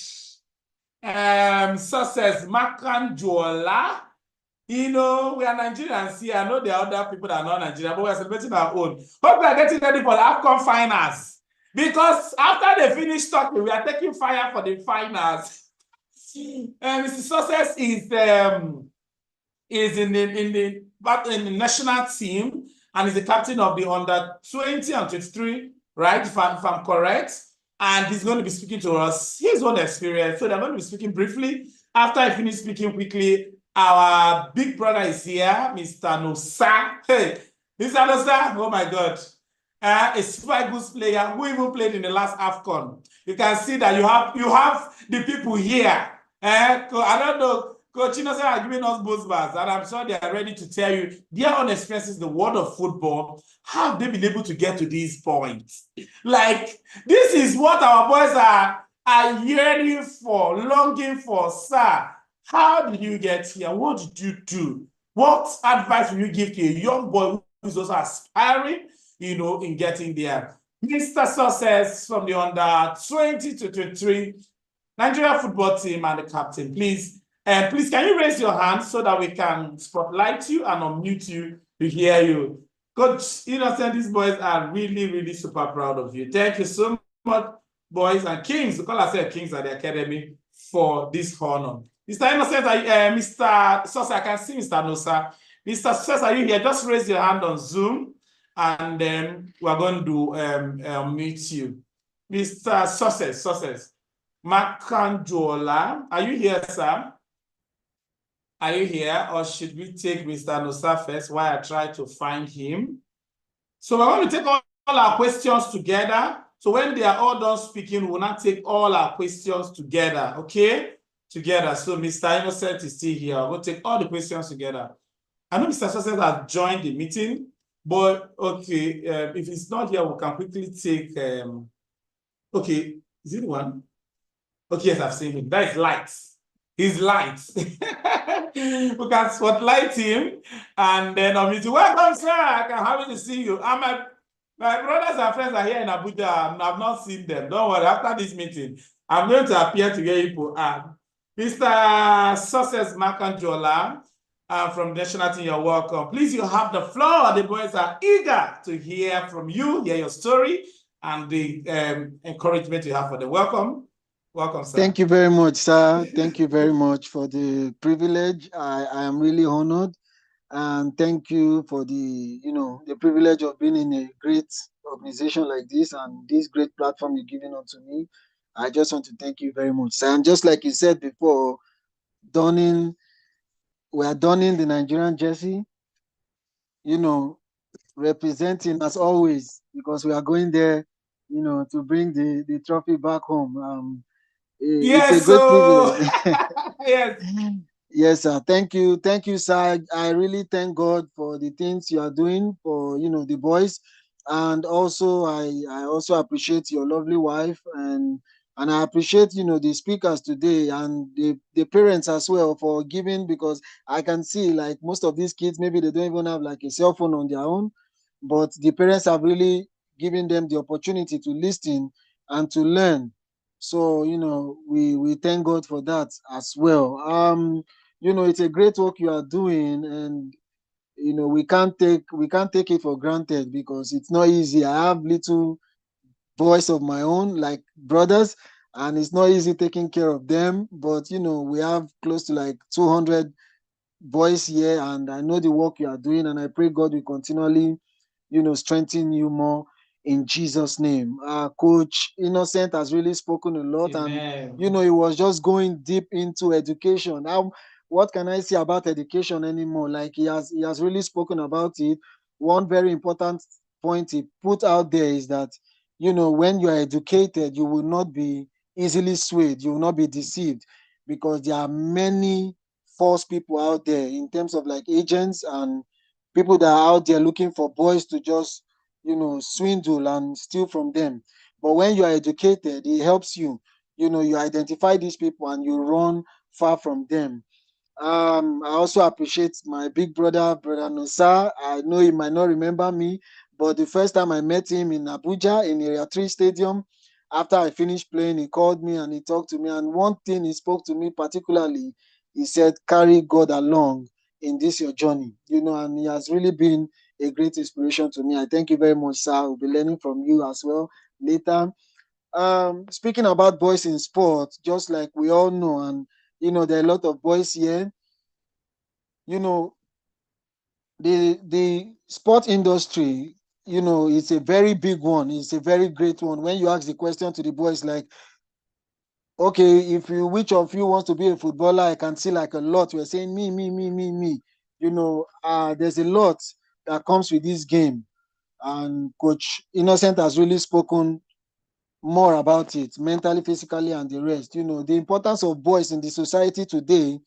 Success Makanjola. We are Nigerians here. I know there are other people that are not Nigerian, but we're celebrating our own. Hope we are getting ready for the AFCON finals. Because after they finish talking, we are taking fire for the finals. Mr. Success is in the national team and is the captain of the under-20 and 23, right? If I'm correct. And he's going to be speaking to us his own experience. So they're going to be speaking briefly. After I finish speaking quickly, our big brother is here, Mr. Nosa. Hey, Mr. Nosa, oh my God. a Super Eagles player who even played in the last AFCON. You can see that you have the people here. I don't know. Coach Innocent are giving us both bars, and I'm sure they are ready to tell you their own experiences in the world of football. How have they been able to get to these points? Like, this is what our boys are yearning for, longing for, sir. How did you get here? What did you do? What advice will you give to a young boy who is also aspiring, in getting there? Mr. Success from the under 20 to 23 Nigeria football team and the captain, please. Please, can you raise your hand so that we can spotlight you and unmute you to hear you? Coach Innocent, these boys are really, really super proud of you. Thank you so much, boys and kings. We call ourselves kings at the academy for this honor. Mr. Innocent, Mr. Sosa, I can see Mr. Nosa. Mr. Sosa, are you here? Just raise your hand on Zoom, and then we're going to meet you. Mr. Success. Makanjola, are you here, sir? Are you here, or should we take Mr. Nosa first while I try to find him? So we're going to take all our questions together. So when they are all done speaking, we'll not take all our questions together, okay? Together. So Mr. Innocent is still here. We'll take all the questions together. I know Mr. Success has joined the meeting, but okay, if he's not here, we can quickly take, okay, is it the one? Okay, yes, I've seen him. That is lights. He's lights. We can spotlight him, and then welcome, sir. I'm happy to see you. And my brothers and friends are here in Abuja. I've not seen them. Don't worry. After this meeting, I'm going to appear to get people. Mr. Success Makanjola from the National Team, you're welcome. Please, you have the floor. The boys are eager to hear from you, hear your story, and the encouragement you have for them. Welcome. Welcome, sir. Thank you very much, sir. Thank you very much for the privilege. I am really honored, and thank you for the privilege of being in a great organization like this and this great platform you're giving unto me. I just want to thank you very much, sir. And just like you said before, we are donning the Nigerian jersey, representing as always, because we are going there, to bring the trophy back home. Yes, it's a great privilege. Yes. Yes, sir. Thank you, sir. I really thank God for the things you are doing for the boys, and also I also appreciate your lovely wife, and I appreciate the speakers today and the parents as well for giving, because I can see like most of these kids, maybe they don't even have like a cell phone on their own, but the parents have really given them the opportunity to listen and to learn. So we thank God for that as well. It's a great work you are doing, and we can't take it for granted, because it's not easy. I have little boys of my own, like brothers, and it's not easy taking care of them. But we have close to like 200 boys here, and I know the work you are doing, and I pray God will continually strengthen you more in Jesus' name. Coach Innocent has really spoken a lot. Amen. And he was just going deep into education. Now, what can I say about education anymore? Like he has really spoken about it. One very important point he put out there is that when you are educated, you will not be easily swayed, you will not be deceived, because there are many false people out there in terms of like agents and people that are out there looking for boys to just swindle and steal from them. But when you are educated, it helps you. You identify these people and you run far from them. I also appreciate my big brother Nosa. I know he might not remember me, but the first time I met him in Abuja in Area 3 Stadium, after I finished playing, he called me and he talked to me. And one thing he spoke to me particularly, he said, carry God along in this your journey. And he has really been a great inspiration to me. I thank you very much, sir. I'll be learning from you as well later. Speaking about boys in sport, just like we all know, and there are a lot of boys here. The sport industry, it's a very big one. It's a very great one. When you ask the question to the boys, like, okay, which of you wants to be a footballer? I can see like a lot. We're saying me. There's a lot that comes with this game. And Coach Innocent has really spoken more about it, mentally, physically, and the rest. The importance of boys in the society today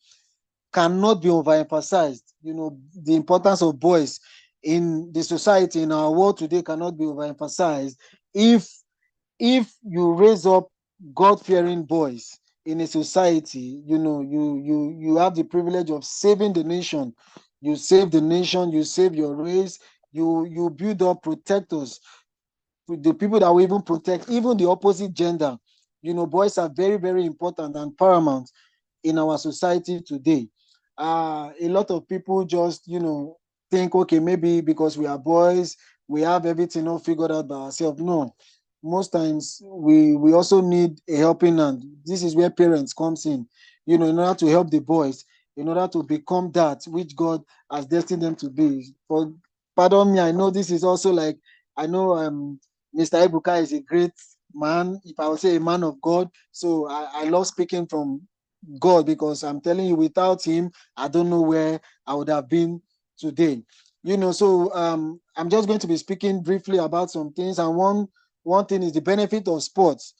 cannot be overemphasized. The importance of boys in the society, in our world today, cannot be overemphasized. If you raise up God-fearing boys in a society, you have the privilege of saving the nation. You save the nation, you save your race, you build up protectors, the people that will even protect even the opposite gender. Boys are very, very important and paramount in our society today. A lot of people just, think, okay, maybe because we are boys, we have everything all figured out by ourselves. No, most times we also need a helping hand. This is where parents comes in in order to help the boys, in order to become that which God has destined them to be. For pardon me, I know this is also like, I know Mr. Ebuka is a great man, if I would say a man of God. So I love speaking from God, because I'm telling you, without him, I don't know where I would have been today. So I'm just going to be speaking briefly about some things. And one thing is the benefit of sports.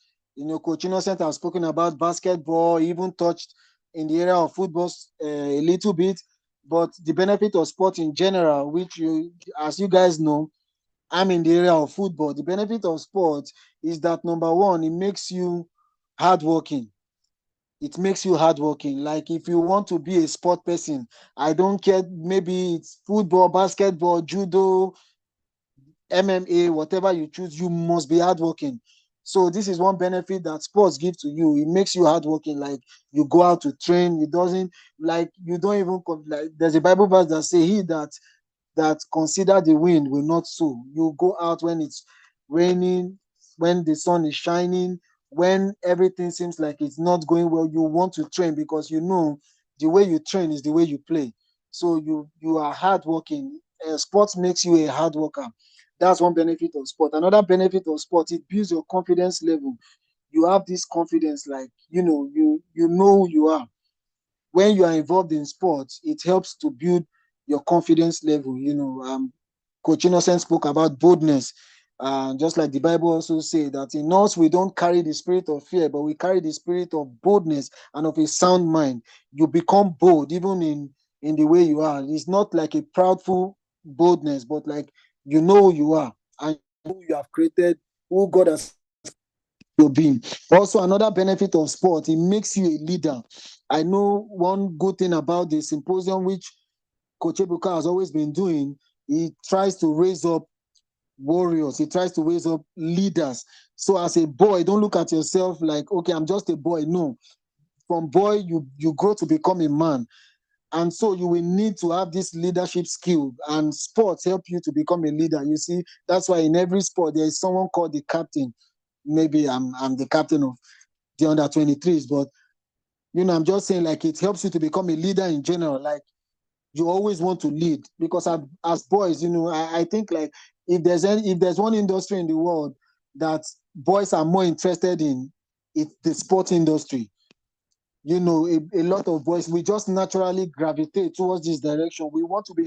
Coach Innocent has spoken about basketball, even touched in the area of football a little bit, but the benefit of sport in general, which as you guys know, I'm in the area of football. The benefit of sport is that, number one, it makes you hardworking. It makes you hardworking. Like, if you want to be a sport person, I don't care, maybe it's football, basketball, judo, MMA, whatever you choose, you must be hardworking. So this is one benefit that sports give to you. It makes you hardworking. Like, you go out to train. It doesn't, like, you don't even like, there's a Bible verse that say, he that consider the wind will not sow. You go out when it's raining, when the sun is shining, when everything seems like it's not going well. You want to train, because the way you train is the way you play. So you are hardworking. Sports makes you a hard worker. That's one benefit of sport. Another benefit of sport, it builds your confidence level. You have this confidence, like, you know who you are. When you are involved in sports, it helps to build your confidence level. Coach Innocent spoke about boldness. Just like the Bible also say that in us, we don't carry the spirit of fear, but we carry the spirit of boldness and of a sound mind. You become bold even in the way you are. It's not like a proudful boldness, but like, you know who you are, and who you have created, who God has to be. Also, another benefit of sport, it makes you a leader. I know one good thing about the symposium, which Coach Ebuka has always been doing, he tries to raise up warriors, he tries to raise up leaders. So as a boy, don't look at yourself like, okay, I'm just a boy. No, from boy, you grow to become a man. And so you will need to have this leadership skill, and sports help you to become a leader. You see, that's why in every sport, there is someone called the captain. Maybe I'm the captain of the under 23s, but I'm just saying, like, it helps you to become a leader in general. Like, you always want to lead, because as boys, I think, like, if there's one industry in the world that boys are more interested in, it's the sports industry. A lot of boys, we just naturally gravitate towards this direction. We want to be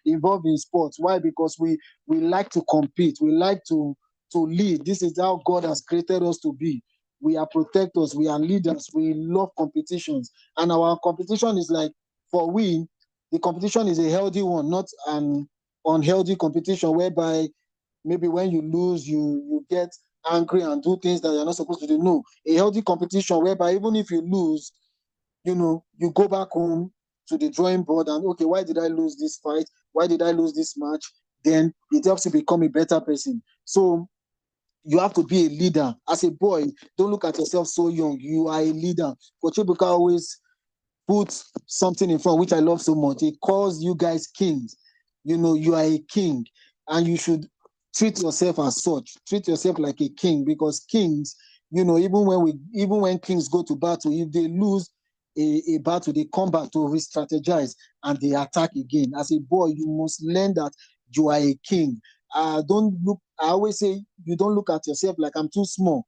involved in sports. Why? Because we like to compete. We like to lead. This is how God has created us to be. We are protectors. We are leaders. We love competitions. And our competition is like, the competition is a healthy one, not an unhealthy competition, whereby maybe when you lose, you get angry and do things that you're not supposed to do. No, a healthy competition whereby even if you lose, you go back home to the drawing board and, okay, why did I lose this fight? Why did I lose this match? Then it helps you become a better person. So you have to be a leader. As a boy, don't look at yourself so young. You are a leader. Coach Ebuka always puts something in front, which I love so much. He calls you guys kings. You are a king, and you should treat yourself as such. Treat yourself like a king, because kings, even when kings go to battle, if they lose a battle, they come back to re-strategize and they attack again. As a boy, you must learn that you are a king. Don't look. I always say, you don't look at yourself like, I'm too small.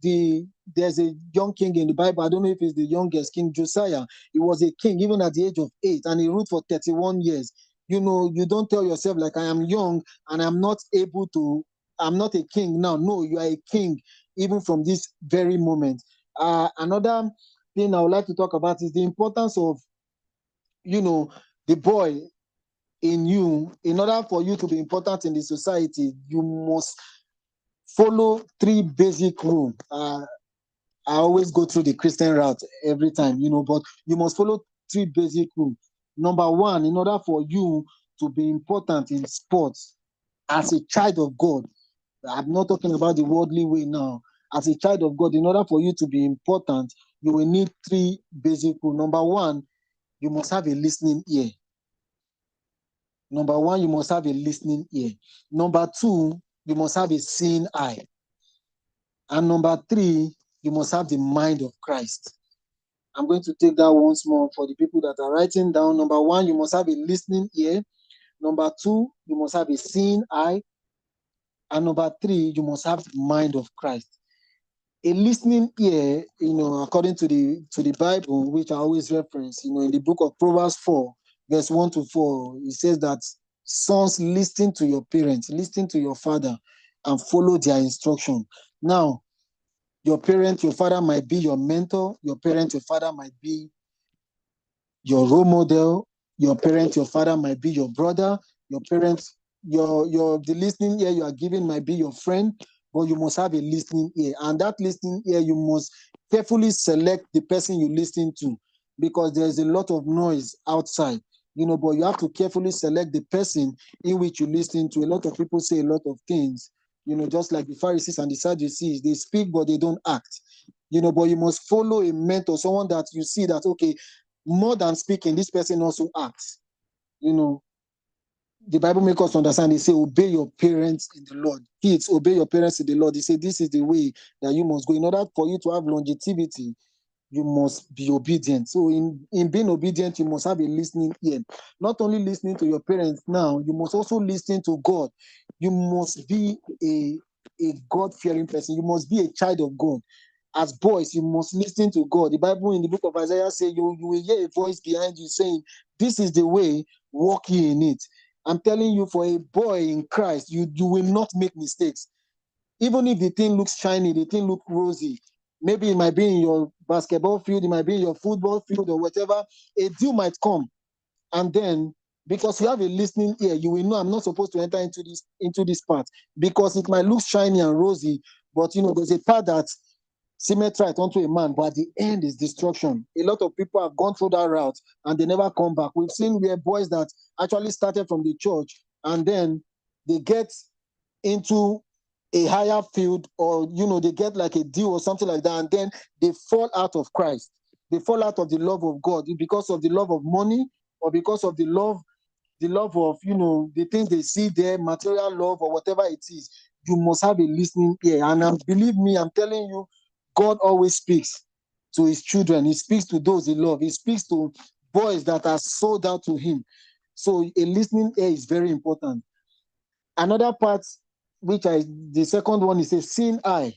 There's a young king in the Bible. I don't know if it's the youngest, King Josiah. He was a king even at the age of 8, and he ruled for 31 years. You don't tell yourself like, I am young and I'm not a king now. No, you are a king even from this very moment. Another thing I would like to talk about is the importance of, the boy in you. In order for you to be important in the society, you must follow 3 basic rules. I always go through the Christian route every time, but you must follow 3 basic rules. Number 1, in order for you to be important in sports as a child of God, I'm not talking about the worldly way now. As a child of God, in order for you to be important, you will need 3 basic rules. Number 1, you must have a listening ear. Number 1, you must have a listening ear. Number 2, you must have a seeing eye. And number 3, you must have the mind of Christ. I'm going to take that once more for the people that are writing down. Number 1, you must have a listening ear. Number 2, you must have a seeing eye. And number 3, you must have the mind of Christ. A listening ear, according to the Bible, which I always reference, in the book of Proverbs 4, verse 1 to 4, it says that sons, listen to your parents, listen to your father, and follow their instruction. Now, your parent, your father might be your mentor. Your parent, your father might be your role model. Your parent, your father might be your brother. Your parents, the listening ear you are giving might be your friend, but you must have a listening ear. And that listening ear, you must carefully select the person you listen to, because there's a lot of noise outside, but you have to carefully select the person in which you listen to. A lot of people say a lot of things, just like the Pharisees and the Sadducees. They speak, but they don't act. But you must follow a mentor, someone that you see that, okay, more than speaking, this person also acts. The Bible makes us understand. They say, obey your parents in the Lord. Kids, obey your parents in the Lord. They say, this is the way that you must go. In order for you to have longevity, you must be obedient. So in being obedient, you must have a listening ear. Not only listening to your parents now, you must also listen to God. You must be a God-fearing person. You must be a child of God. As boys, you must listen to God. The Bible in the book of Isaiah says, you will hear a voice behind you saying, this is the way, walk ye in it. I'm telling you, for a boy in Christ, you will not make mistakes. Even if the thing looks shiny, the thing looks rosy, maybe it might be in your basketball field, it might be in your football field or whatever, a deal might come. And then, because you have a listening ear, you will know I'm not supposed to enter into this part, because it might look shiny and rosy, but there's a part that seemeth right unto a man, but at the end is destruction. A lot of people have gone through that route and they never come back. We've seen where boys that actually started from the church and then they get into a higher field, or they get like a deal or something like that, and then they fall out of Christ. They fall out of the love of God because of the love of money, or because of the love of the things they see there, material love or whatever it is. You must have a listening ear. And believe me, I'm telling you, God always speaks to his children. He speaks to those he loves. He speaks to boys that are sold out to him. So a listening ear is very important. Another part, the second one is a seeing eye.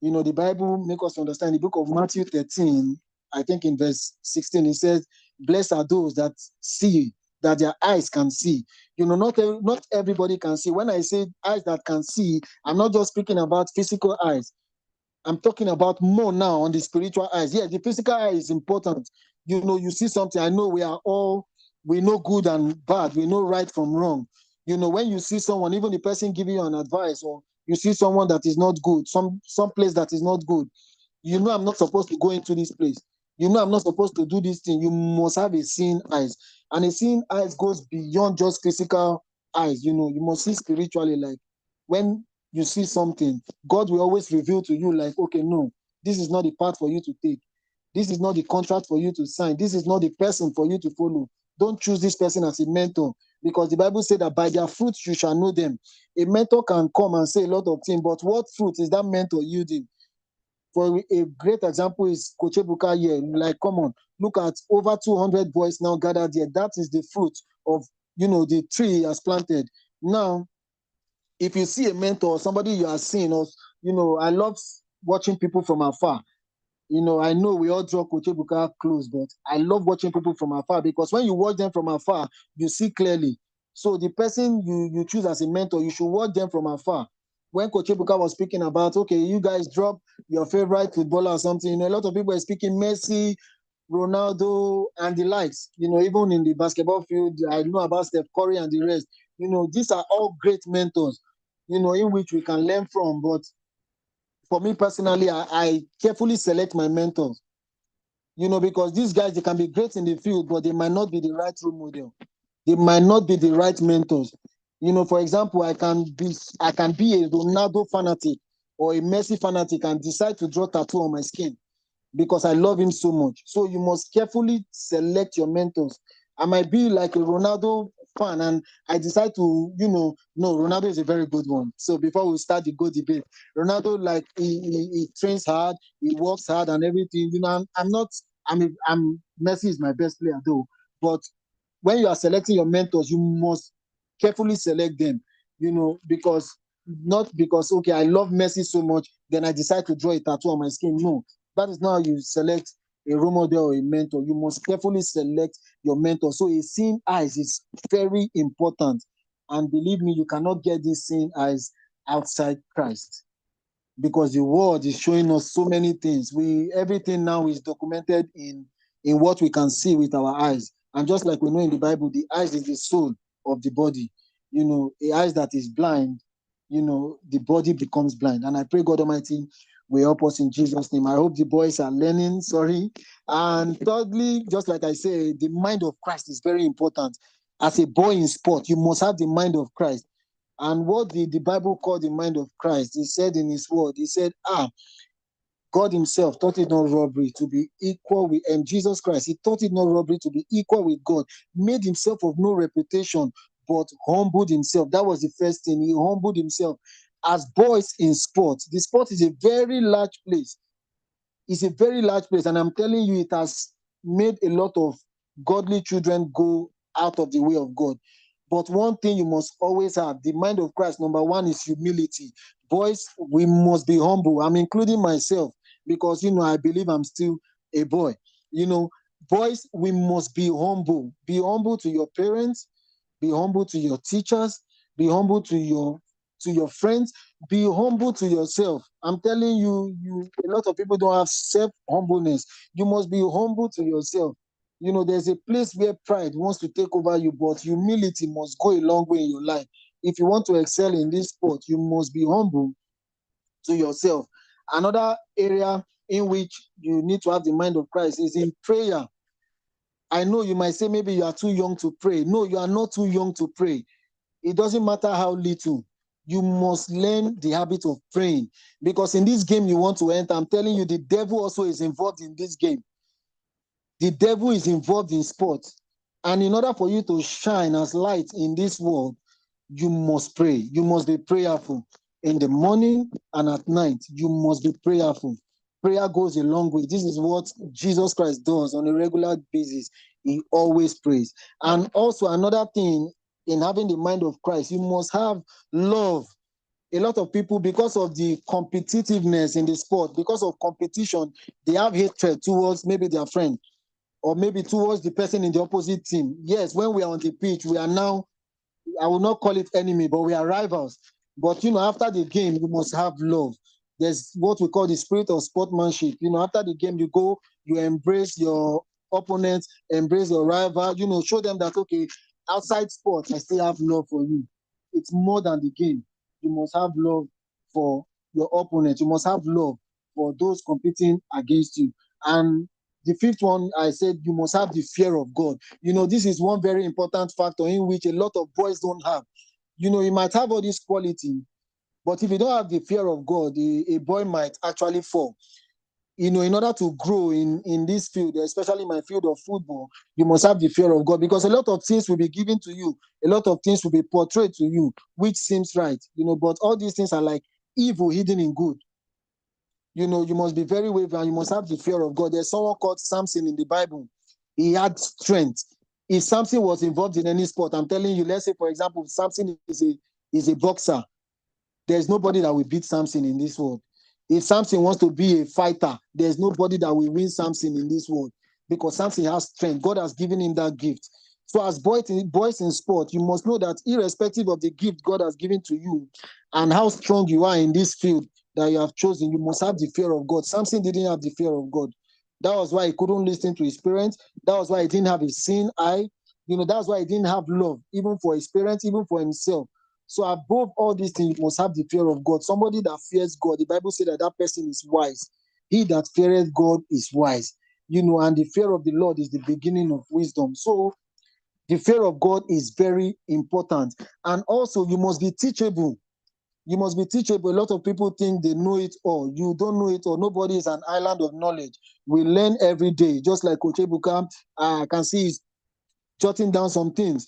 The Bible makes us understand. The book of Matthew 13, I think in verse 16, it says, blessed are those that see, that their eyes can see. Not everybody can see. When I say eyes that can see, I'm not just speaking about physical eyes. I'm talking about more now on the spiritual eyes. Yeah, the physical eye is important. You see something. I know we know good and bad. We know right from wrong. When you see someone, even the person giving you an advice, or you see someone that is not good, some place that is not good, I'm not supposed to go into this place. I'm not supposed to do this thing. You must have a seeing eyes. And a seeing eyes goes beyond just physical eyes. You must see spiritually. Like when you see something, God will always reveal to you like, okay, no, this is not the path for you to take. This is not the contract for you to sign. This is not the person for you to follow. Don't choose this person as a mentor, because the Bible said that by their fruits you shall know them. A mentor can come and say a lot of things, but what fruit is that mentor yielding? For a great example is Coach Ebuka here. Like, come on, look at over 200 boys now gathered here. That is the fruit of, the tree he has planted. Now, if you see a mentor, somebody you are seeing, or, I love watching people from afar. I know we all draw Coach Ebuka close, but I love watching people from afar, because when you watch them from afar, you see clearly. So the person you choose as a mentor, you should watch them from afar. When Coach Ebuka was speaking about, okay, you guys drop your favorite footballer or something, a lot of people are speaking Messi, Ronaldo, and the likes. Even in the basketball field, I know about Steph Curry and the rest. These are all great mentors, in which we can learn from. But for me personally, I carefully select my mentors, because these guys, they can be great in the field, but they might not be the right role model. They might not be the right mentors. For example, I can be a Ronaldo fanatic or a Messi fanatic and decide to draw tattoo on my skin because I love him so much. So you must carefully select your mentors. I might be like a Ronaldo fan and I decide to, no, Ronaldo is a very good one. So before we start the good debate, Ronaldo, like he trains hard, he works hard and everything. I'm Messi is my best player though, but when you are selecting your mentors, you must carefully select them, because not because, okay, I love Messi so much, then I decide to draw a tattoo on my skin. No, that is not how you select a role model or a mentor. You must carefully select your mentor. So a seeing eyes is very important. And believe me, you cannot get this seeing eyes outside Christ because the world is showing us so many things. Everything now is documented in what we can see with our eyes. And just like we know in the Bible, the eyes is the soul of the body. A eyes that is blind, the body becomes blind. And I pray God Almighty will help us in Jesus' name. I hope the boys are learning. Sorry. And thirdly, just like I say, the mind of Christ is very important. As a boy in sport, you must have the mind of Christ. And what the Bible called the mind of Christ, he said in his word, he said, God himself thought it not robbery to be equal with, and Jesus Christ, he thought it not robbery to be equal with God, made himself of no reputation, but humbled himself. That was the first thing. He humbled himself. As boys in sports, the sport is a very large place. It's a very large place. And I'm telling you, it has made a lot of godly children go out of the way of God. But one thing you must always have, the mind of Christ, number one, is humility. Boys, we must be humble. I'm including myself because, I believe I'm still a boy. Boys, we must be humble. Be humble to your parents. Be humble to your teachers. Be humble to your friends. Be humble to yourself. I'm telling you, a lot of people don't have self-humbleness. You must be humble to yourself. There's a place where pride wants to take over you, but humility must go a long way in your life. If you want to excel in this sport, you must be humble to yourself. Another area in which you need to have the mind of Christ is in prayer. I know you might say maybe you are too young to pray. No, you are not too young to pray. It doesn't matter how little. You must learn the habit of praying because in this game you want to enter, I'm telling you, the devil also is involved in this game. The devil is involved in sports. And in order for you to shine as light in this world, you must pray. You must be prayerful. In the morning and at night, you must be prayerful. Prayer goes a long way. This is what Jesus Christ does on a regular basis. He always prays. And also another thing, in having the mind of Christ, you must have love. A lot of people, because of the competitiveness in the sport, because of competition, they have hatred towards maybe their friend or maybe towards the person in the opposite team. Yes, when we are on the pitch, we are now, I will not call it enemy, but we are rivals. But, after the game, you must have love. There's what we call the spirit of sportsmanship. After the game, you go, you embrace your opponent, embrace your rival, show them that, okay, outside sports, I still have love for you. It's more than the game. You must have love for your opponent. You must have love for those competing against you. And the fifth one, I said, you must have the fear of God. This is one very important factor in which a lot of boys don't have. You might have all this quality, but if you don't have the fear of God, a boy might actually fall. In order to grow in this field, especially my field of football, you must have the fear of God because a lot of things will be given to you. A lot of things will be portrayed to you, which seems right, but all these things are like evil hidden in good. You must be very brave and you must have the fear of God. There's someone called Samson in the Bible. He had strength. If Samson was involved in any sport, I'm telling you, let's say, for example, Samson is a boxer. There's nobody that will beat Samson in this world. If Samson wants to be a fighter, there's nobody that will win Samson in this world because Samson has strength. God has given him that gift. So as boys in sport, you must know that irrespective of the gift God has given to you and how strong you are in this field that you have chosen, you must have the fear of God. Samson didn't have the fear of God. That was why he couldn't listen to his parents. That was why he didn't have a sin eye. That's why he didn't have love, even for his parents, even for himself. So above all these things, you must have the fear of God. Somebody that fears God, the Bible says that that person is wise. He that feareth God is wise. And the fear of the Lord is the beginning of wisdom. So the fear of God is very important. And also, you must be teachable. You must be teachable. A lot of people think they know it all. You don't know it all. Nobody is an island of knowledge. We learn every day. Just like Coach Ebuka, I can see he's jotting down some things.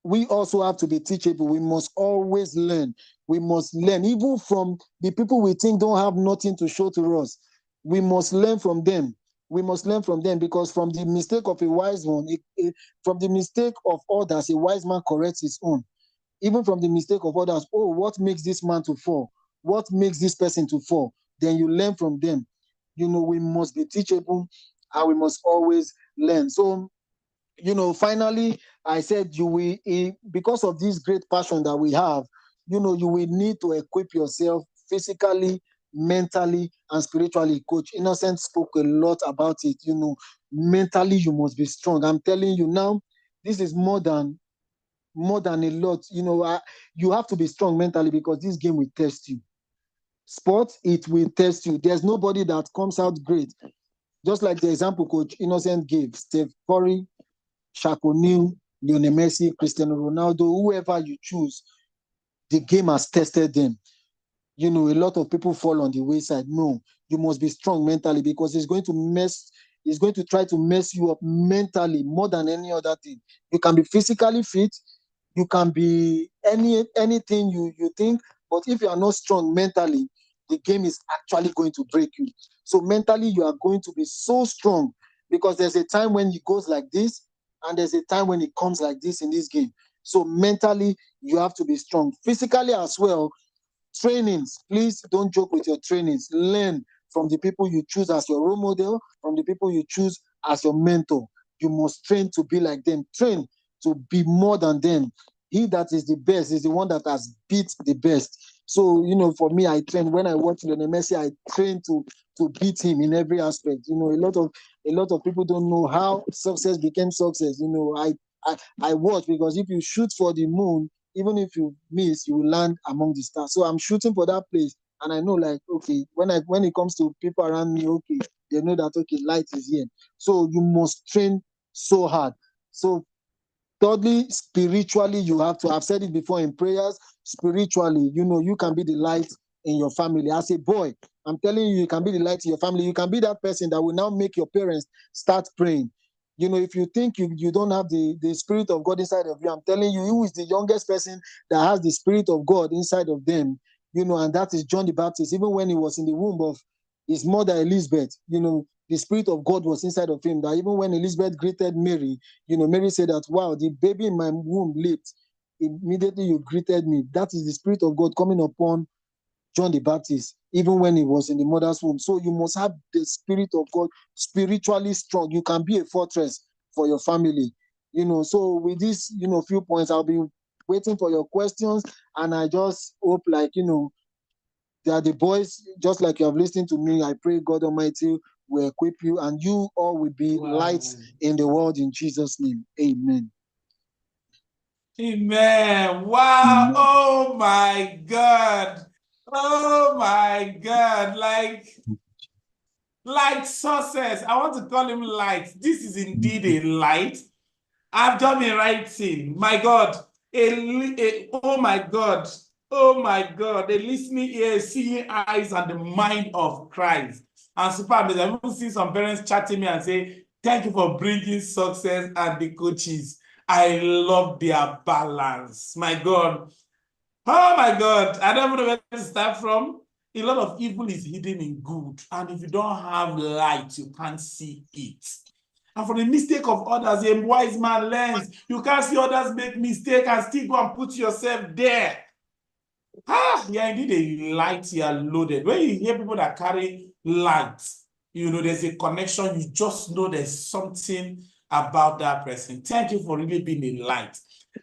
We also have to be teachable. We must always learn. We must learn, even from the people we think don't have nothing to show to us. We must learn from them. We must learn from them, because from the mistake of a wise one, from the mistake of others, a wise man corrects his own. Even from the mistake of others, what makes this man to fall? What makes this person to fall? Then you learn from them. We must be teachable, and we must always learn. So, finally, I said you will, because of this great passion that we have, you will need to equip yourself physically, mentally, and spiritually. Coach Innocent spoke a lot about it. Mentally, you must be strong. I'm telling you now, this is more than a lot. You have to be strong mentally, because this game will test you. Sports, it will test you. There's nobody that comes out great. Just like the example Coach Innocent gave, Steph Curry, Shaq O'Neal, Lionel Messi, Cristiano Ronaldo, whoever you choose, the game has tested them. A lot of people fall on the wayside. No, you must be strong mentally, because it's going to try to mess you up mentally more than any other thing. You can be physically fit, you can be anything you think, but if you are not strong mentally, the game is actually going to break you. So mentally, you are going to be so strong, because there's a time when it goes like this, and there's a time when it comes like this in this game. So mentally, you have to be strong. Physically as well, trainings, please don't joke with your trainings. Learn from the people you choose as your role model, from the people you choose as your mentor. You must train to be like them. Train to be more than them. He that is the best is the one that has beat the best. So, for me, I train. When I watch Lionel Messi, I train to beat him in every aspect. A lot of people don't know how success became success. I watch, because if you shoot for the moon, even if you miss, you will land among the stars. So I'm shooting for that place, and I know, like, okay, when it comes to people around me, okay, they know that, okay, light is here. So you must train so hard. So thirdly, spiritually, you have to. I've said it before in prayers. Spiritually, you can be the light in your family. As a boy, I'm telling you, you can be the light in your family. You can be that person that will now make your parents start praying. If you think you don't have the Spirit of God inside of you, I'm telling you, who is the youngest person that has the Spirit of God inside of them, and that is John the Baptist. Even when he was in the womb of his mother Elizabeth, the Spirit of God was inside of him, that even when Elizabeth greeted Mary, Mary said that, wow, the baby in my womb leaped. Immediately you greeted me. That is the Spirit of God coming upon John the Baptist, even when he was in the mother's womb. So you must have the Spirit of God spiritually strong. You can be a fortress for your family. So with this, few points, I'll be waiting for your questions. And I just hope, like, that the boys, just like you have listened to me, I pray God Almighty will equip you, and you all will be lights in the world, in Jesus' name. Amen. Amen. Wow. Amen. Oh my God. Oh my God. Like success. I want to call him light. This is indeed a light. I've just been writing. My God. Oh my God. Oh my God. A listening ear, seeing eyes, and the mind of Christ. And super amazing. I've even seen some parents chatting me and say, thank you for bringing success and the coaches. I love their balance. My God. Oh my God. I don't know where to start from. A lot of evil is hidden in good. And if you don't have light, you can't see it. And for the mistake of others, a wise man learns. You can't see others make mistakes and still go and put yourself there. Yeah, indeed, a light, you are loaded. When you hear people that carry light, there's a connection. You just know there's something about that person. Thank you for really being a light.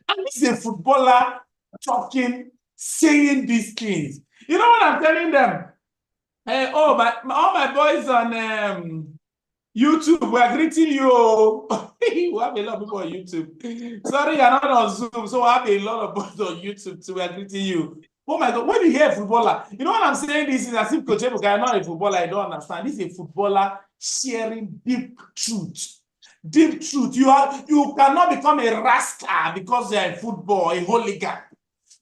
And this is a footballer talking, saying these things. You know what I'm telling them? Hey, all my boys on YouTube, we're greeting you. We have a lot of people on YouTube. Sorry, you're not on Zoom, so we have a lot of boys on YouTube, so we're greeting you. Oh my God, when you hear a footballer, you know what I'm saying? This is as if Coach Ebuka is not a footballer, I don't understand. This is a footballer sharing deep truth. Deep truth. You cannot become a rascal because you're in football, a hooligan.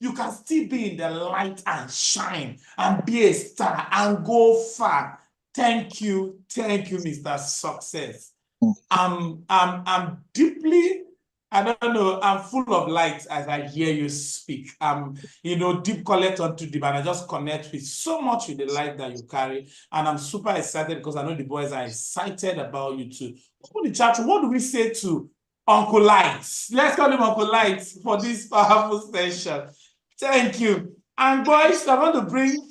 You can still be in the light and shine and be a star and go far. Thank you, Mr. Success. I'm deeply, I don't know, I'm full of light as I hear you speak. Deep collect onto deep, and I just connect with so much with the light that you carry. And I'm super excited because I know the boys are excited about you too. Open the chat room. What do we say to Uncle Lights? Let's call him Uncle Lights for this powerful session. Thank you. And boys, I want to bring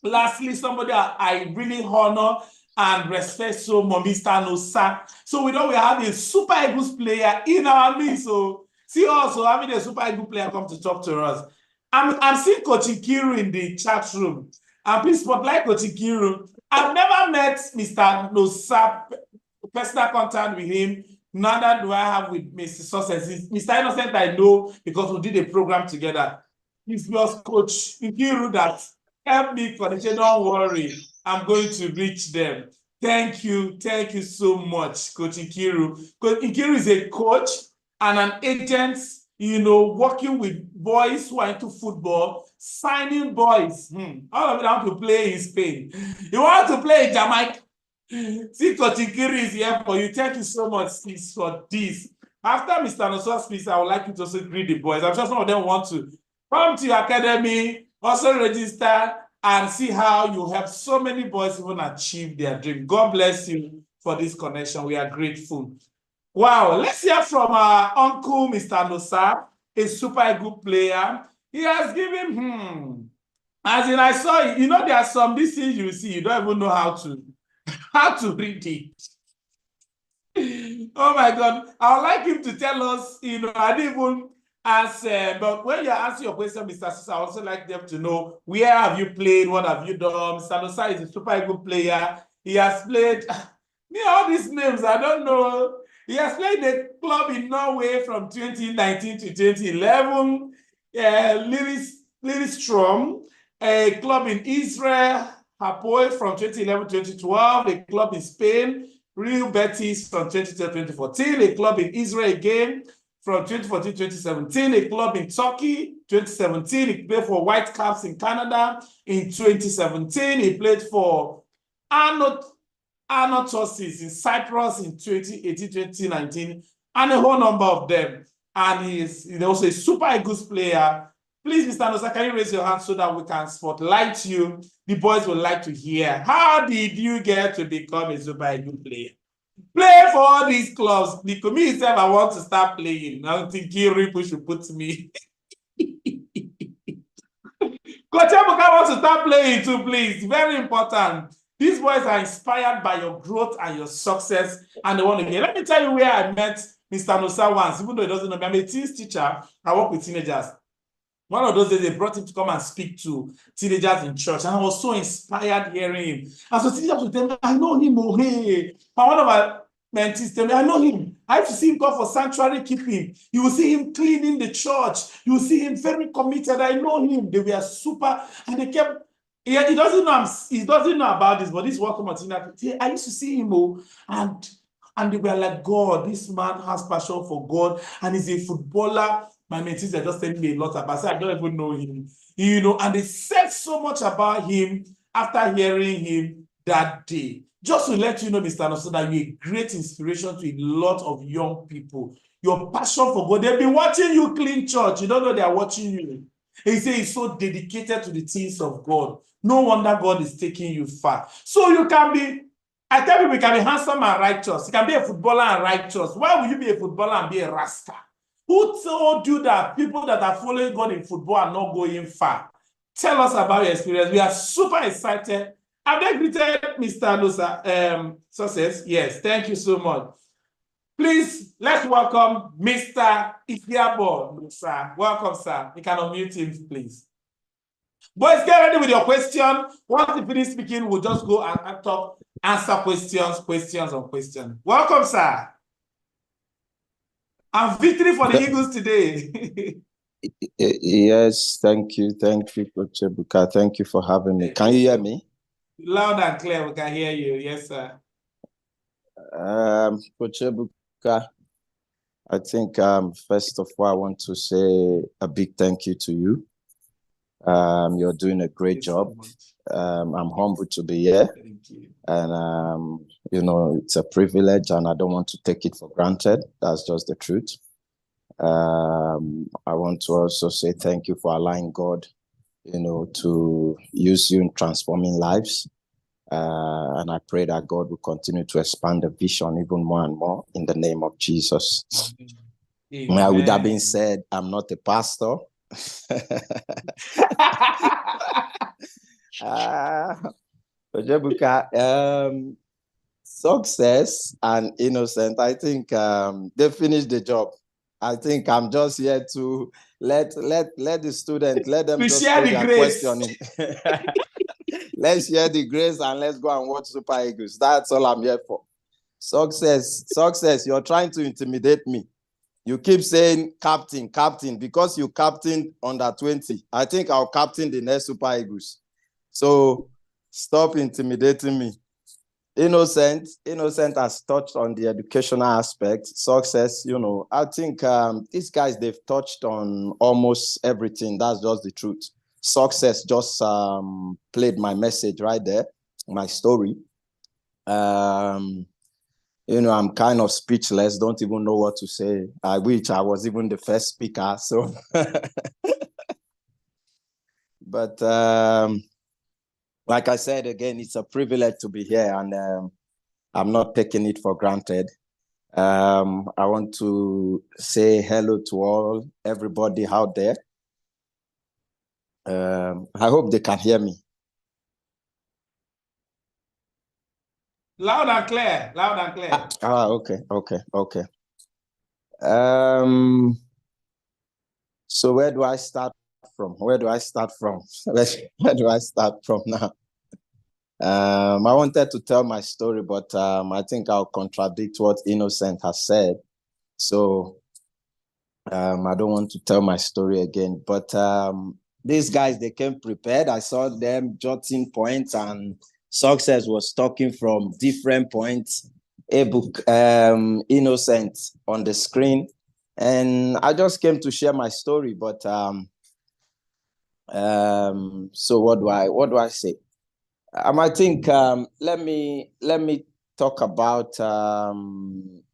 lastly somebody I really honor and respect so much, Mr. Nosa. So we know we have a Super Eagles player in our midst. So see also having a Super Eagles player come to talk to us. I'm seeing Coach Nkiru in the chat room. And please spotlight Coach Nkiru. I've never met Mr. Nosa, personal contact with him. Neither do I have with Mr. Success. Mr. Innocent I know because we did a program together. It was Coach Nkiru that helped me connect. Don't worry, I'm going to reach them. Thank you so much, Coach Nkiru. Coach Nkiru is a coach and an agent, working with boys who are into football, signing boys. All of them want to play in Spain. You want to play in Jamaica? See, Coach Nkiru is here for you. Thank you so much, sis, for this. After Mr. Nosa speaks, I would like you to also greet the boys. I'm sure some of them want to come to your academy, also register, and see how you help so many boys even achieve their dream. God bless you for this connection. We are grateful. Wow, let's hear from our uncle, Mr. Nosa, a super good player. He has given, as in I saw it, there are some these things you see, you don't even know how to read it. Oh my God, I would like him to tell us, I didn't even answer, but when you answer your question, Mr. Sosa, I also like them to know where have you played, what have you done. Mr. Nosa is a super good player. He has played, all these names, I don't know. He has played a club in Norway from 2019 to 2011, Lillestrøm, a club in Israel, Hapoel from 2011 to 2012, a club in Spain, Real Betis from 2012 to 2014, a club in Israel again from 2014 to 2017, a club in Turkey, 2017. He played for Whitecaps in Canada in 2017. He played for Anorthosis in Cyprus in 2018, 2019, and a whole number of them. And he's also a Super Eagles player. Please, Mr. Nosa, can you raise your hand so that we can spotlight you? The boys would like to hear. How did you get to become a Super Eagles player? Play for all these clubs. Me itself, I want to start playing. I don't think Kiripu should put me. Coach Ebuka wants to start playing too, please. Very important. These boys are inspired by your growth and your success, and they want to hear. Let me tell you where I met Mr. Nosa once, even though he doesn't know me. I'm a teens teacher. I work with teenagers. One of those days, they brought him to come and speak to teenagers in church, and I was so inspired hearing him. And so teenagers would tell me, I know him, oh, hey. And one of my mentees tell me, I know him. I have to see him go for sanctuary keeping. You will see him cleaning the church. You will see him very committed. I know him. They were super, and they kept, he doesn't know about this, but this welcome continued. I used to see him, and they were like, God, this man has passion for God, and he's a footballer. My mentees are just telling me a lot about it. I don't even know him, and they said so much about him after hearing him that day. Just to let you know, Mr. Nosa, that you're a great inspiration to a lot of young people. Your passion for God, they've been watching you clean church. You don't know they're watching you. He says he's so dedicated to the things of God. No wonder God is taking you far. So you can be, I tell you, we can be handsome and righteous. You can be a footballer and righteous. Why would you be a footballer and be a rascal? Who told you that people that are following God in football are not going far? Tell us about your experience. We are super excited. Have they greeted Mr. Nosa, Success? Yes, thank you so much. Please, let's welcome Mr. Ifiabo, sir. Welcome, sir. You can unmute him, please. Boys, get ready with your question. Once you finish speaking, we'll just go and talk, answer questions on questions. Welcome, sir. And victory for the Eagles today. Yes, thank you, Coach Ebuka. Thank you for having me. Can you hear me? Loud and clear, we can hear you. Yes, sir. Coach Ebuka, I think first of all, I want to say a big thank you to you. You're doing a great job. I'm humbled to be here. Thank you. And, you know, it's a privilege and I don't want to take it for granted. That's just the truth. I want to also say thank you for allowing God, you know, to use you in transforming lives. And I pray that God will continue to expand the vision even more and more in the name of Jesus. Now, with that being said, I'm not a pastor. Success and Innocent, I think they finished the job. I think I'm just here to let the student, let them just share put the their grace. question in. Let's share the grace and let's go and watch Super Eagles. That's all I'm here for. Success, you're trying to intimidate me. You keep saying captain, because you captain under 20. I think I'll captain the next Super Eagles. So stop intimidating me. Innocent has touched on the educational aspect. Success, you know, I think these guys, they've touched on almost everything. That's just the truth. Success just played my message right there, my story. You know, I'm kind of speechless, don't even know what to say. I wish I was even the first speaker, so. But like I said, again, it's a privilege to be here and I'm not taking it for granted. I want to say hello to everybody out there. I hope they can hear me. Loud and clear, loud and clear. Okay. So where do I start from? Where do I start from now? I wanted to tell my story, but I think I'll contradict what Innocent has said. So I don't want to tell my story again. But these guys, they came prepared. I saw them jotting points and Success was talking from different points. Innocent on the screen. And I just came to share my story. But so what do I say? I think let me talk about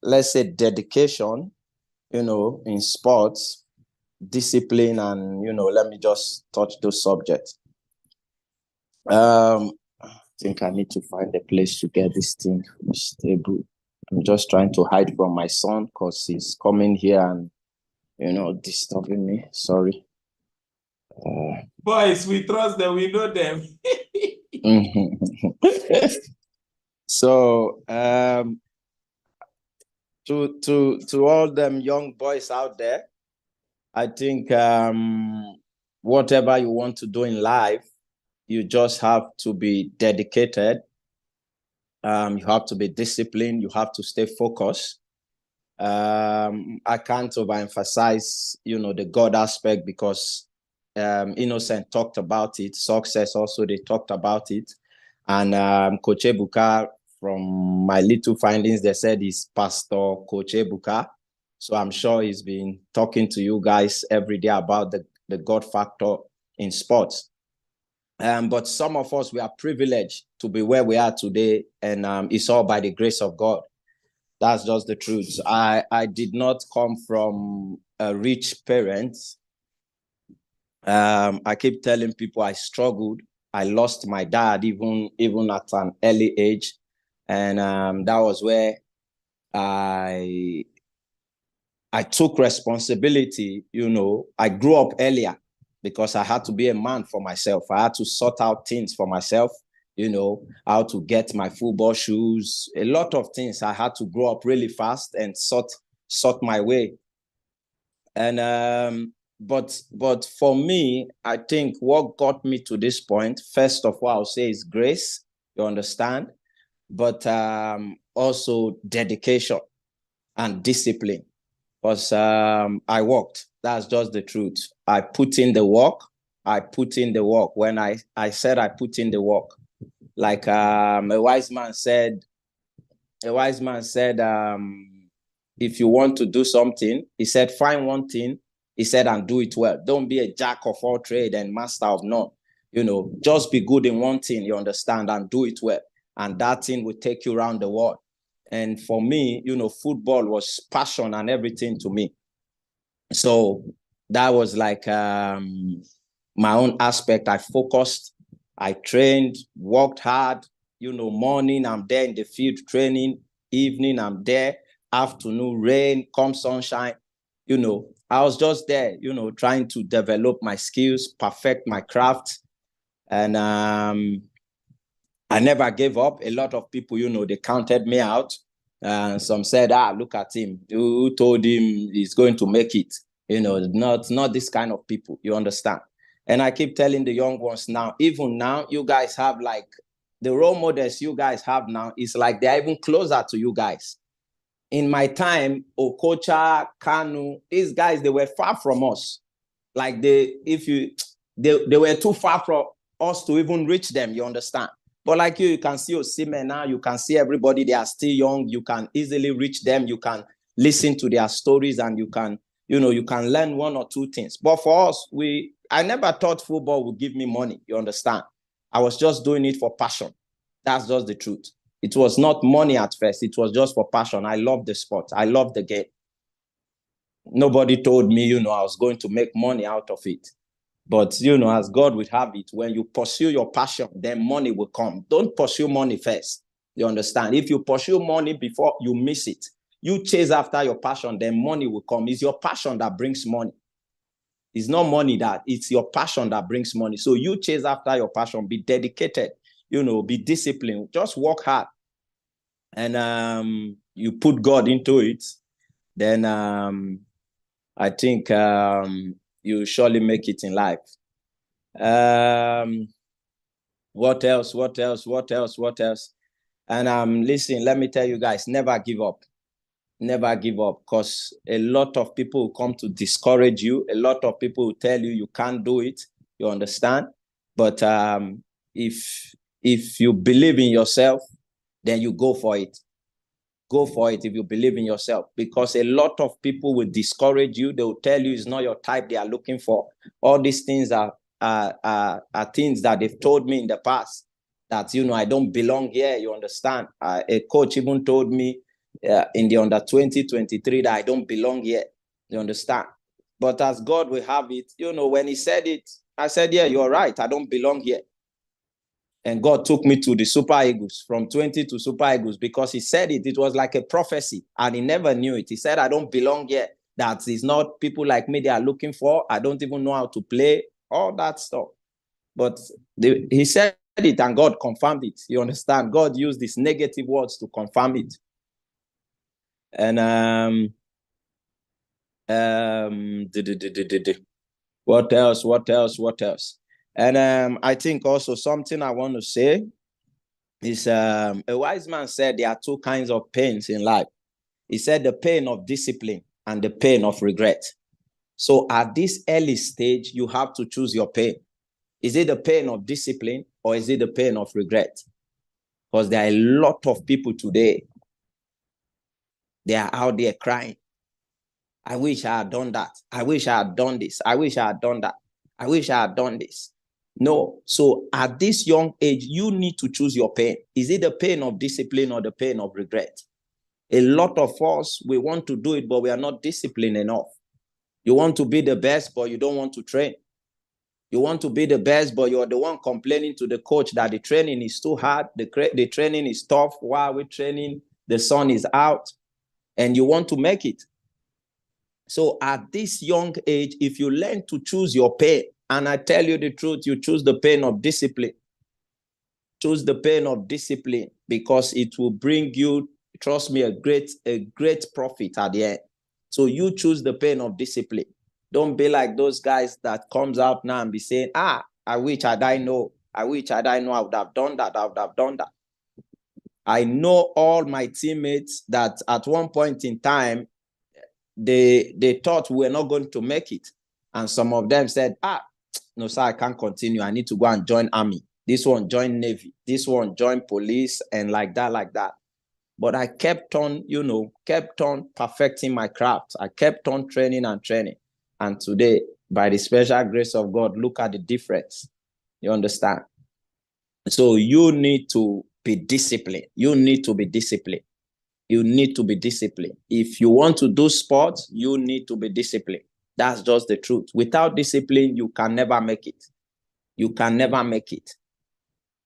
let's say dedication, you know, in sports, discipline, and you know, let me just touch those subjects. I think I need to find a place to get this thing stable. I'm just trying to hide from my son because he's coming here and you know disturbing me. Sorry. Boys, we trust them, we know them. So to all them young boys out there, I think whatever you want to do in life, you just have to be dedicated. You have to be disciplined. You have to stay focused. I can't overemphasize, you know, the God aspect because Innocent talked about it. Success also, they talked about it. And Coach Ebuka, from my little findings, they said he's Pastor Coach Ebuka. So I'm sure he's been talking to you guys every day about the God factor in sports. But some of us, we are privileged to be where we are today, and it's all by the grace of God. That's just the truth. I did not come from a rich parent. I keep telling people I struggled. I lost my dad even at an early age. And that was where I took responsibility. You know, I grew up earlier because I had to be a man for myself. I had to sort out things for myself. how to get my football shoes, a lot of things. I had to grow up really fast and sort my way. And but for me, I think what got me to this point, first of all, I'll say is grace, you understand, but also dedication and discipline. Because I worked. That's just the truth. I put in the work. When I said I put in the work, like a wise man said, if you want to do something, he said, find one thing, he said, and do it well. Don't be a jack of all trade and master of none. Just be good in one thing, you understand, and do it well. And that thing will take you around the world. And for me, football was passion and everything to me. So that was like my own aspect. I focused, I trained, worked hard. Morning, I'm there in the field training. Evening, I'm there. Afternoon, rain, come sunshine. I was just there, trying to develop my skills, perfect my craft. And I never gave up. A lot of people, they counted me out. Some said, look at him. Who told him he's going to make it? Not this kind of people, you understand? And I keep telling the young ones now, even now, you guys have like the role models you guys have now, it's like they're even closer to you guys. In my time, Okocha, Kanu, these guys, they were far from us. Like they were too far from us to even reach them, you understand? But like you can see Osimhen now, you can see everybody, they are still young, you can easily reach them, you can listen to their stories, and you can learn one or two things. But for us, I never thought football would give me money, you understand? I was just doing it for passion. That's just the truth. It was not money at first, it was just for passion. I love the sport, I love the game. Nobody told me, I was going to make money out of it. But, as God would have it, when you pursue your passion, then money will come. Don't pursue money first. You understand? If you pursue money before, you miss it. You chase after your passion, then money will come. It's your passion that brings money. It's not money it's your passion that brings money. So you chase after your passion, be dedicated, be disciplined, just work hard. And you put God into it, then I think you surely make it in life. What else? And listen, let me tell you guys, never give up. Never give up, because a lot of people will come to discourage you. A lot of people will tell you you can't do it. You understand? But if you believe in yourself, then you go for it. Go for it if you believe in yourself, because a lot of people will discourage you. They will tell you it's not your type they are looking for. All these things are things that they've told me in the past, that, I don't belong here, you understand? A coach even told me in the under 2023 that I don't belong here, you understand? But as God will have it, when he said it, I said, yeah, you're right, I don't belong here. And God took me to the Super Eagles, from 20 to Super Eagles, because he said it. It was like a prophecy, and he never knew it. He said, I don't belong here. That is not people like me they are looking for. I don't even know how to play, all that stuff. But he said it, and God confirmed it. You understand? God used these negative words to confirm it. And what else? And I think also something I want to say is a wise man said there are two kinds of pains in life. He said the pain of discipline and the pain of regret. So at this early stage, you have to choose your pain. Is it the pain of discipline, or is it the pain of regret? Because there are a lot of people today, they are out there crying. I wish I had done that. I wish I had done this. I wish I had done that. I wish I had done this. No. So at this young age, you need to choose your pain. Is it the pain of discipline or the pain of regret? A lot of us, we want to do it, but we are not disciplined enough. You want to be the best, but you don't want to train. You want to be the best, but you're the one complaining to the coach that the training is too hard, the training is tough. While we're training, the sun is out, and you want to make it. So at this young age, if you learn to choose your pain, and I tell you the truth, you choose the pain of discipline. Choose the pain of discipline because it will bring you, trust me, a great profit at the end. So you choose the pain of discipline. Don't be like those guys that comes out now and be saying, I wish I know. I wish I know I would have done that. I would have done that. I know all my teammates that at one point in time, they thought we were not going to make it. And some of them said, no, sir, I can't continue. I need to go and join army. This one join Navy. This one join police and like that. But I kept on, kept on perfecting my craft. I kept on training. And today, by the special grace of God, look at the difference. You understand? So you need to be disciplined. You need to be disciplined. You need to be disciplined. If you want to do sports, you need to be disciplined. That's just the truth. Without discipline, you can never make it. You can never make it.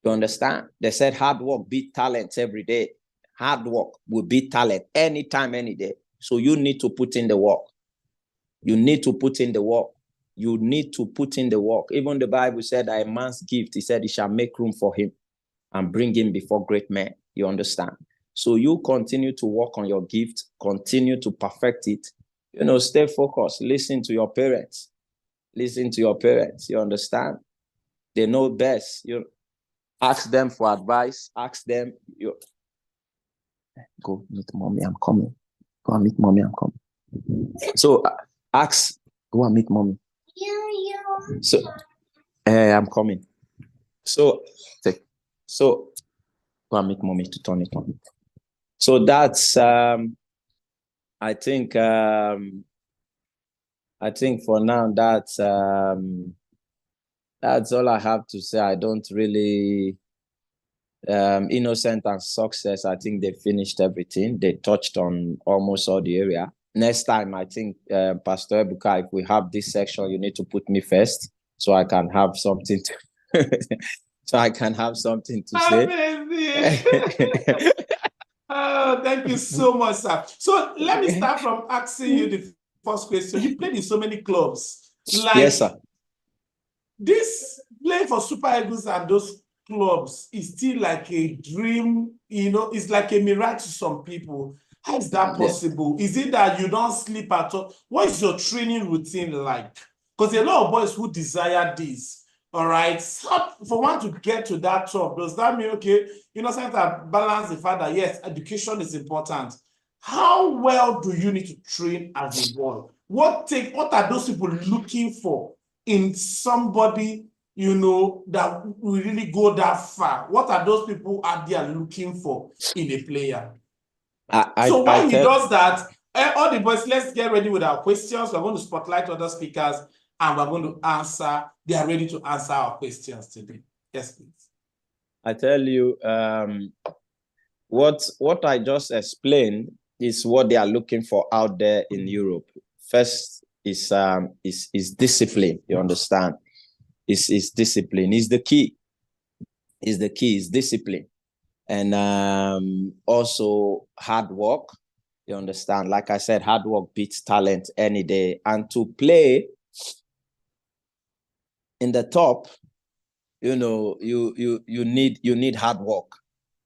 You understand? They said hard work beat talent every day. Hard work will beat talent anytime, any day. So you need to put in the work. You need to put in the work. You need to put in the work. Even the Bible said that a man's gift, he said he shall make room for him and bring him before great men. You understand? So you continue to work on your gift, continue to perfect it. Stay focused. Listen to your parents. Listen to your parents. You understand? They know best. You ask them for advice. Ask them. Go meet mommy. I'm coming. Go and meet mommy. I'm coming. So go and meet mommy. So I'm coming. So go and meet mommy to turn it on. So that's I think for now that's all I have to say. I don't really Innocent and Success. I think they finished everything. They touched on almost all the area. Next time, I think Pastor Ebuka, if we have this section, you need to put me first so I can have something to say. Oh, thank you so much, sir. So let me start from asking you the first question. You played in so many clubs. Yes, sir. This play for Super Eagles and those clubs is still like a dream, it's like a miracle to some people. How is that possible? Yeah. Is it that you don't sleep at all? What is your training routine like? Because there are a lot of boys who desire this. All right. So for one to get to that top, does that mean, okay, sometimes I balance the fact that, yes, education is important. How well do you need to train as a boy? What are those people looking for in somebody, that will really go that far? What are those people out there looking for in a player? So while he does that, all the boys, let's get ready with our questions. We're going to spotlight other speakers and we're going to answer. They are ready to answer our questions today. Yes, please. I tell you, what I just explained is what they are looking for out there in Europe. First is discipline. You understand? Is discipline. Is the key. Is discipline. And also hard work. You understand? Like I said, hard work beats talent any day. And to play in the top, you need hard work.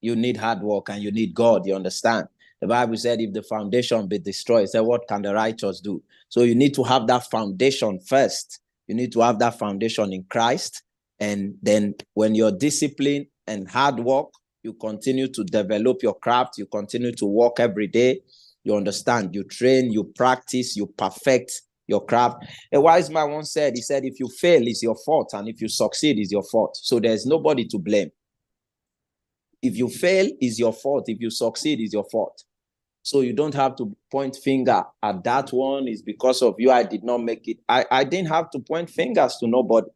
You need hard work and you need God. You understand? The Bible said, if the foundation be destroyed, say, what can the righteous do? So you need to have that foundation first. You need to have that foundation in Christ. And then when you're disciplined and hard work, you continue to develop your craft. You continue to work every day. You understand? You train, you practice, you perfect your craft. A wise man once said, he said, if you fail, it's your fault. And if you succeed, it's your fault. So there's nobody to blame. If you fail, it's your fault. If you succeed, it's your fault. So you don't have to point finger at that one. It's because of you, I did not make it. I didn't have to point fingers to nobody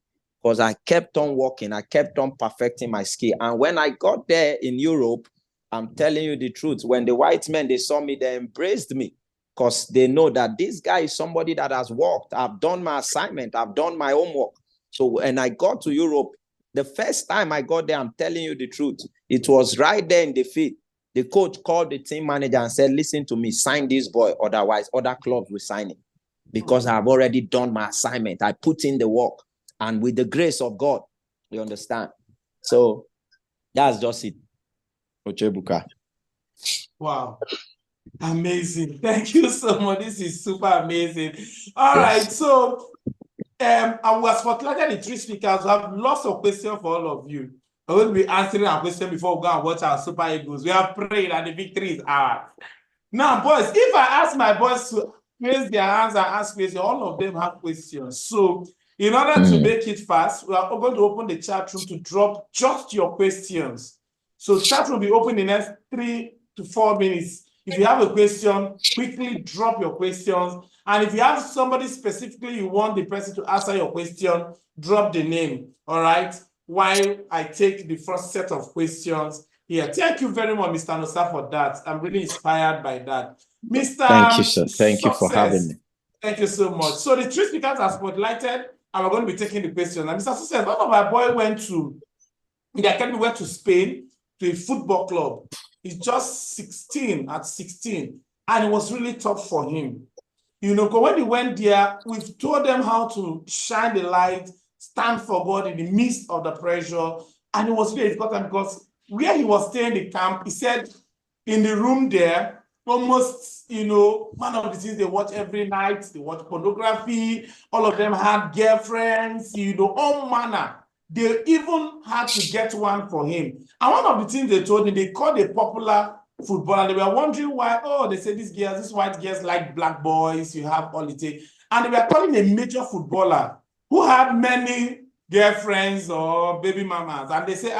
because I kept on working. I kept on perfecting my skill. And when I got there in Europe, I'm telling you the truth. When the white men, they saw me, they embraced me because they know that this guy is somebody that has worked. I've done my assignment. I've done my homework. So when I got to Europe, the first time I got there, I'm telling you the truth, it was right there in the field. The coach called the team manager and said, listen to me, sign this boy. Otherwise, other clubs will sign him because I've already done my assignment. I put in the work and with the grace of God, you understand? So That's just it. Ochebuka. Wow. Amazing. Thank you so much. This is super amazing. All right. So I was spotlighted the 3 speakers. We have lots of questions for all of you. I will be answering our question before we go and watch our Super Eagles. We have prayed and the victory is ours. Now, boys, if I ask my boys to raise their hands and ask questions, all of them have questions. So in order to make it fast, we are going to open the chat room to drop just your questions. So chat room will be open in the next 3 to 4 minutes. If you have a question, quickly drop your questions. And if you have somebody specifically you want the person to answer your question, drop the name, all right? While I take the first set of questions here. Thank you very much, Mr. Nosa, for that. I'm really inspired by that. Mr. Thank you, sir. Thank you for having me. Thank you so much. So the 3 speakers are spotlighted, and we're going to be taking the questions. And Mr. Success, one of my boys went to Spain to a football club. He's just 16 at 16, and it was really tough for him. You know, because when he went there, we've told them how to shine the light, stand for God in the midst of the pressure, and it was really difficult because where he was staying in the camp, he said in the room there, almost, you know, one of the things they watch every night, they watch pornography, all of them had girlfriends, you know, all manner. They even had to get one for him. And one of the things they told him, they called a popular footballer. They were wondering why, oh, they said these white girls like black boys, you have all it takes. And they were calling a major footballer who had many girlfriends or baby mamas. And they say,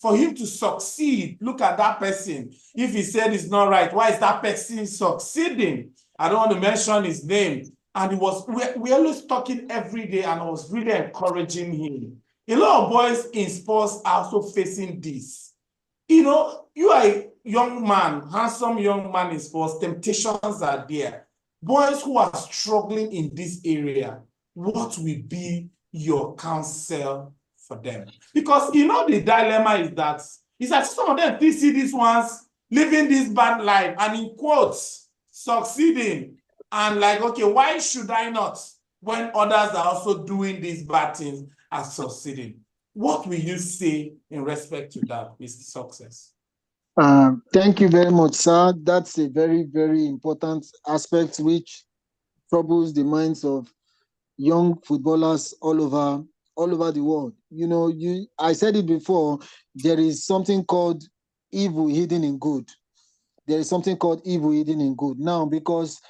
for him to succeed, look at that person. If he said it's not right, why is that person succeeding? I don't want to mention his name. And we're always talking every day, and I was really encouraging him. A lot of boys in sports are also facing this. You know, you are a young man, handsome young man in sports, temptations are there. Boys who are struggling in this area, what will be your counsel for them? Because you know the dilemma is that some of them still see these ones living this bad life and in quotes succeeding, and like, okay, why should I not when others are also doing these bad things and succeeding? What will you say in respect to that, Mr. Success? Thank you very much, sir. That's a very, very important aspect which troubles the minds of young footballers all over the world. You know, I said it before, there is something called evil hidden in good. There is something called evil hidden in good. Now, because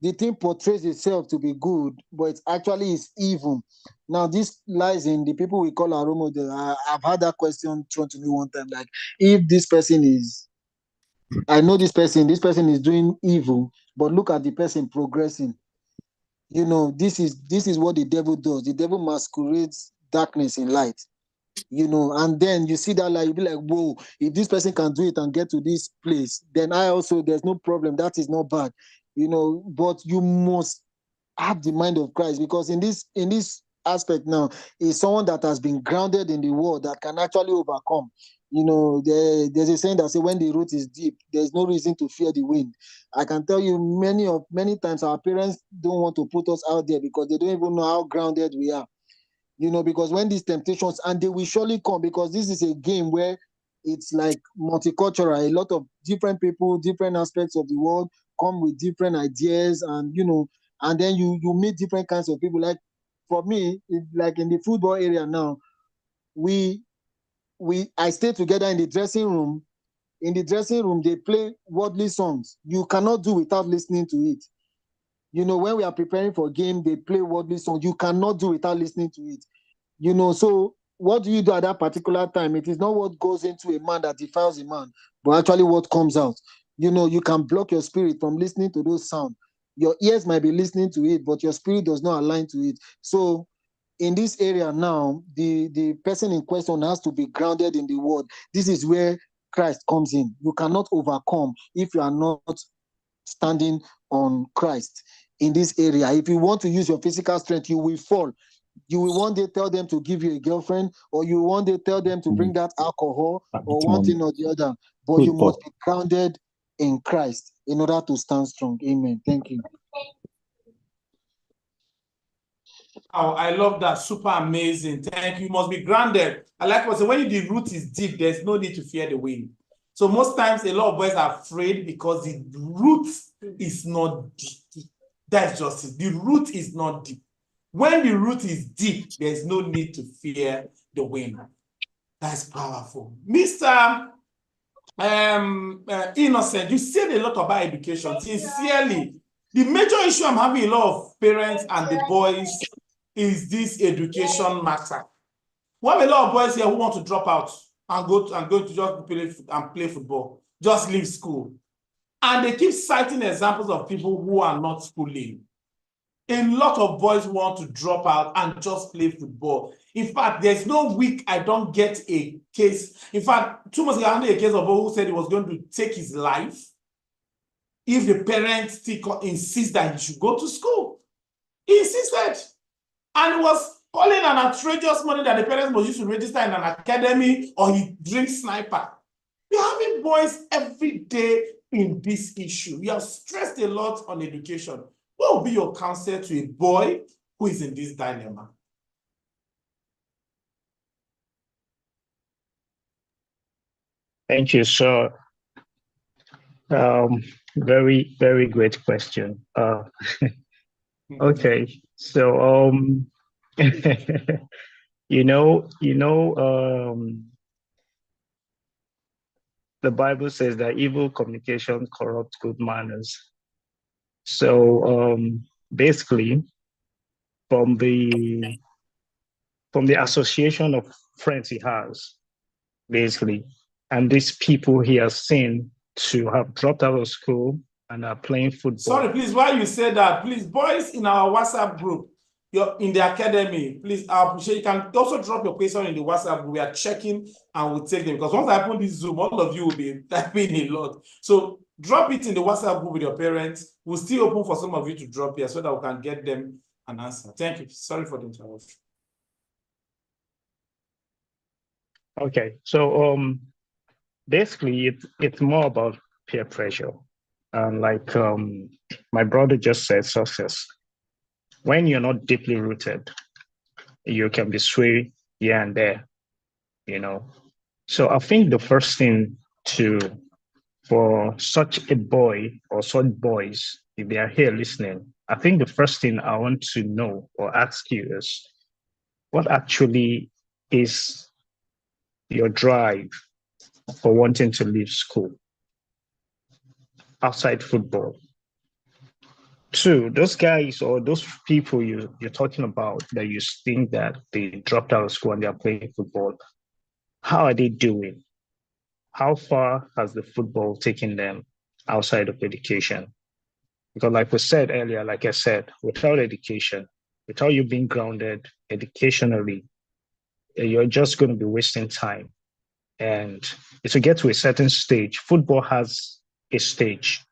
the thing portrays itself to be good, but it actually is evil. Now, this lies in the people we call our role model. I've had that question thrown to me one time, like, if this person is, I know this person is doing evil, but look at the person progressing. You know, this is what the devil does. The devil masquerades darkness in light. You know, and then you see that light, you'll be like, whoa, if this person can do it and get to this place, then I also, there's no problem. That is not bad. You know, but you must have the mind of Christ, because in this aspect now is someone that has been grounded in the word that can actually overcome. You know, there's a saying that says when the root is deep, there's no reason to fear the wind. I can tell you many times our parents don't want to put us out there because they don't even know how grounded we are. You know, because when these temptations, and they will surely come, because this is a game where it's like multicultural, a lot of different people, different aspects of the world come with different ideas, and you know, and then you meet different kinds of people. Like for me, like in the football area now, I stay together in the dressing room. In the dressing room, they play worldly songs. You cannot do without listening to it. You know, when we are preparing for a game, they play worldly songs. You cannot do without listening to it. You know, so what do you do at that particular time? It is not what goes into a man that defiles a man, but actually what comes out. You know, you can block your spirit from listening to those sounds. Your ears might be listening to it, but your spirit does not align to it. So in this area now, the person in question has to be grounded in the word. This is where Christ comes in. You cannot overcome if you are not standing on Christ in this area. If you want to use your physical strength, you will fall. You will one day tell them to give you a girlfriend, or you will one day tell them to bring that alcohol, or one thing or the other. But you must be grounded in Christ in order to stand strong. Amen. Thank you. Oh, I love that. Super amazing. Thank you. You must be grounded. I like what I said. When the root is deep, there's no need to fear the wind. So most times a lot of boys are afraid because the root is not deep. That's just it. The root is not deep. When the root is deep, there's no need to fear the wind. That's powerful. Mr. Innocent, you said a lot about education. Sincerely, the major issue I'm having a lot of parents and the boys is this education matter. We have a lot of boys here who want to drop out and go to just play football, just leave school. And they keep citing examples of people who are not schooling. A lot of boys want to drop out and just play football. In fact, there's no week I don't get a case. In fact, 2 months ago, I had a case of who said he was going to take his life if the parents still insist that he should go to school. He insisted. And he was calling an outrageous money that the parents must use to register in an academy, or he drinks sniper. We're having boys every day in this issue. We have stressed a lot on education. What will be your counsel to a boy who is in this dilemma? Thank you. So, very, very great question. Okay, so the Bible says that evil communication corrupts good manners. So basically, from the association of friends he has, basically, and these people he has seen to have dropped out of school and are playing football. Sorry, please, while you say that, please, boys in our WhatsApp group, you're in the academy, please, I appreciate you can also drop your question in the WhatsApp group. We are checking and we'll take them, because once I open this Zoom, all of you will be typing a lot. So drop it in the WhatsApp group with your parents. We'll still open for some of you to drop here so that we can get them an answer. Thank you. Sorry for the interruption. Okay, so basically it's more about peer pressure. Like my brother just said, success. When you're not deeply rooted, you can be swayed here and there, So I think the first thing for such a boy or such boys, if they are here listening, I think the first thing I want to know or ask you is, what actually is your drive for wanting to leave school outside football? Two, those guys or those people you're talking about that you think that they dropped out of school and they're playing football, how are they doing? How far has the football taken them outside of education? Because like we said earlier, like I said, without education, without you being grounded educationally, you're just going to be wasting time. And to get to a certain stage, football has a stage,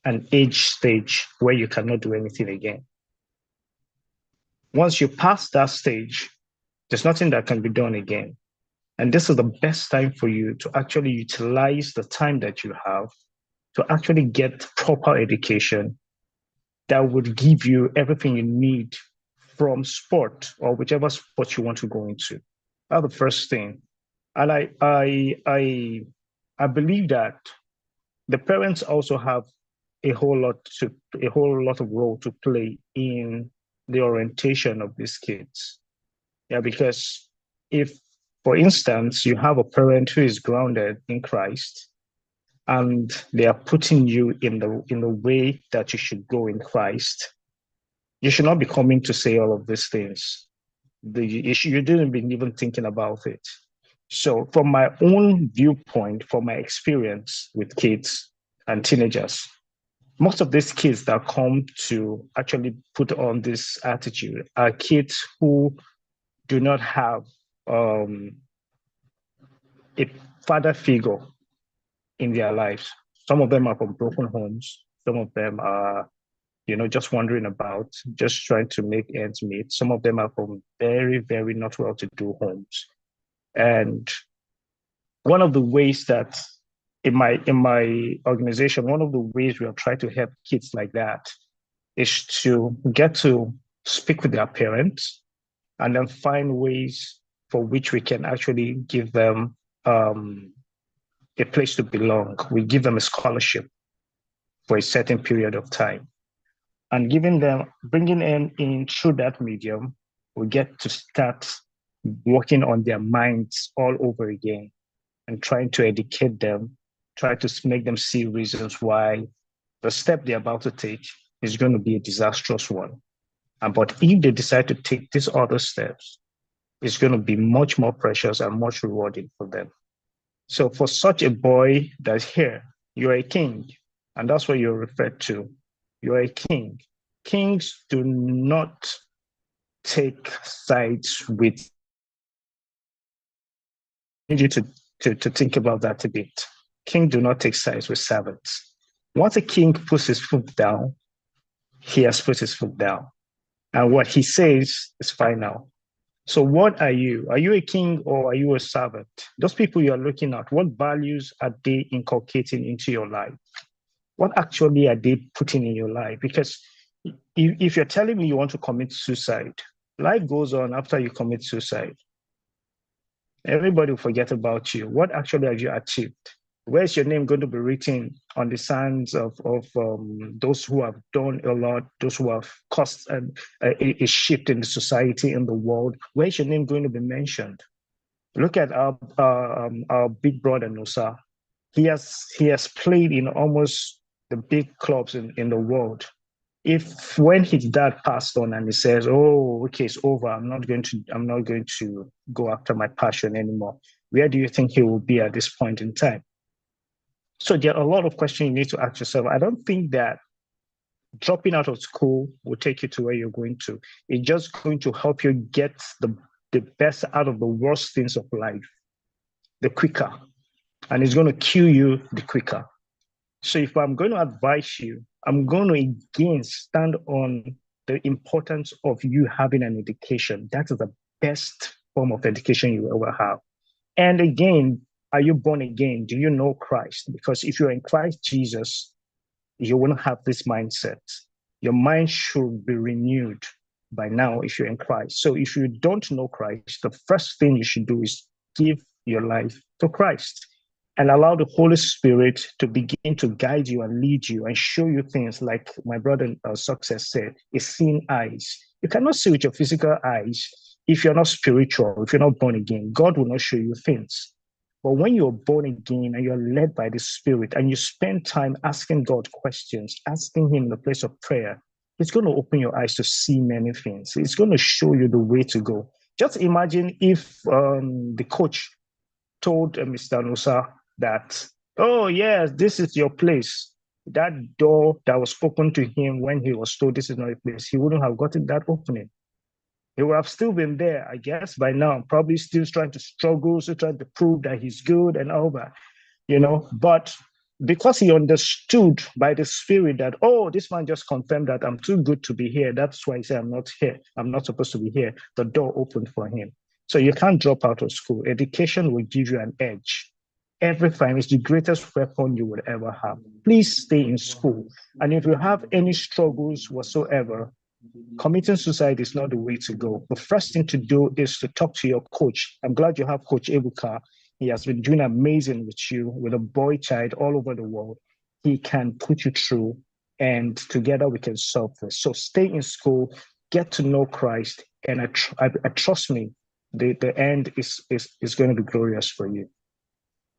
an age stage where you cannot do anything again. Once you pass that stage, there's nothing that can be done again. And this is the best time for you to actually utilize the time that you have to actually get proper education that would give you everything you need from sport or whichever sport you want to go into. That's the first thing. And I believe that the parents also have a whole lot of role to play in the orientation of these kids. Yeah, because if, for instance, you have a parent who is grounded in Christ and they are putting you in the way that you should go in Christ, you should not be coming to say all of these things. You didn't been even thinking about it. So from my own viewpoint, from my experience with kids and teenagers, most of these kids that come to actually put on this attitude are kids who do not have a father figure in their lives. Some of them are from broken homes. Some of them are, just wandering about, just trying to make ends meet. Some of them are from very, very not well-to-do homes. And one of the ways that in my organization, one of the ways we are trying to help kids like that is to get to speak with their parents, and then find ways for which we can actually give them a place to belong. We give them a scholarship for a certain period of time. And bringing them in through that medium, we get to start working on their minds all over again and trying to educate them, try to make them see reasons why the step they're about to take is going to be a disastrous one. But if they decide to take these other steps, it's going to be much more precious and much rewarding for them. So for such a boy that's here, you're a king, and that's what you're referred to. You're a king. Kings do not take sides with. I need you to think about that a bit. King do not take sides with servants. Once a king puts his foot down, he has put his foot down. And what he says is final. So what are you? Are you a king or are you a servant? Those people you're looking at, what values are they inculcating into your life? What actually are they putting in your life? Because if you're telling me you want to commit suicide, life goes on after you commit suicide. Everybody will forget about you. What actually have you achieved? Where's your name going to be written on the sands of those who have done a lot, those who have caused a shift in the society, in the world? Where's your name going to be mentioned? Look at our big brother Nusa. He has played in almost the big clubs in the world. If when his dad passed on and he says, "Oh, okay, it's over. I'm not going to go after my passion anymore," where do you think he will be at this point in time? So there are a lot of questions you need to ask yourself. I don't think that dropping out of school will take you to where you're going to. It's just going to help you get the best out of the worst things of life, the quicker. And it's going to kill you the quicker. So if I'm going to advise you, I'm going to again stand on the importance of you having an education. That is the best form of education you ever have. And again, are you born again? Do you know Christ? Because if you're in Christ Jesus, you won't have this mindset. Your mind should be renewed by now if you're in Christ. So if you don't know Christ, the first thing you should do is give your life to Christ and allow the Holy Spirit to begin to guide you and lead you and show you things like my brother Success said, is seeing eyes. You cannot see with your physical eyes if you're not spiritual, if you're not born again. God will not show you things. But when you're born again and you're led by the Spirit and you spend time asking God questions, asking Him in the place of prayer, it's going to open your eyes to see many things. It's going to show you the way to go. Just imagine if the coach told Mr. Nusa that, "Oh, yes, this is your place." That door that was open to him when he was told this is not a place, he wouldn't have gotten that opening. He would have still been there, I guess, by now, probably still trying to struggle, still trying to prove that he's good and all that, But because he understood by the Spirit that, oh, this man just confirmed that I'm too good to be here. That's why he said I'm not here. I'm not supposed to be here. The door opened for him. So you can't drop out of school. Education will give you an edge. Every time it's the greatest weapon you would ever have. Please stay in school. And if you have any struggles whatsoever, committing suicide is not the way to go. The first thing to do is to talk to your coach. I'm glad you have Coach Ebuka. He has been doing amazing with you, with a boy child all over the world. He can put you through, and together we can solve this. So stay in school, get to know Christ, and I trust me, the end is going to be glorious for you.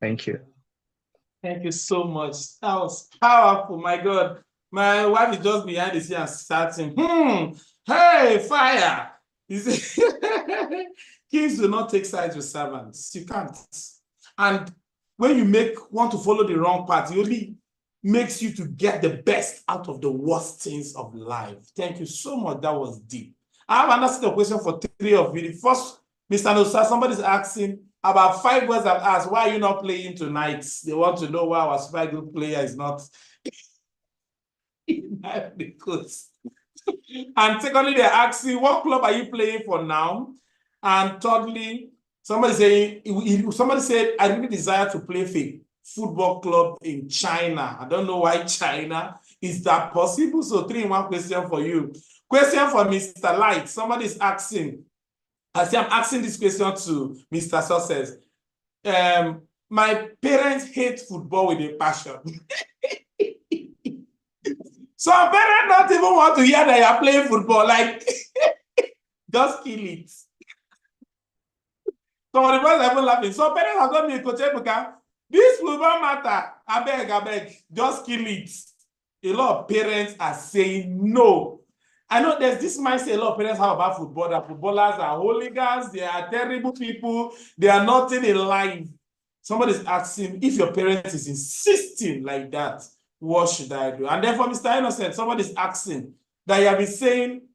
Thank you. Thank you so much. That was powerful, my God. My wife is just behind the scene and starting, hey, fire. Kings do not take sides with servants. You can't. And when you want to follow the wrong path, it only makes you to get the best out of the worst things of life. Thank you so much. That was deep. I have another set of questions for three of you. The first, Mr. Nusa, somebody's asking, about 5 boys have asked, why are you not playing tonight? They want to know why our super good player is not in the coast. And secondly, they're asking, what club are you playing for now? And thirdly, somebody said, I really desire to play for a football club in China. I don't know why China. Is that possible? So 3 in 1 question for you. Question for Mr. Light. Somebody is asking. I say I'm asking this question to Mr. Success. My parents hate football with a passion. Some parents don't even want to hear that you're playing football. Like, just kill it. Some of the boys are even laughing. Some parents have got me Coach Ebuka. This football matter. I beg, just kill it. A lot of parents are saying no. I know there's this mindset a lot of parents have about football, that footballers are hooligans, they are terrible people, they are nothing in life. Somebody's asking, if your parents is insisting like that, what should I do? And then for Mr. Innocent, somebody's asking that you have been saying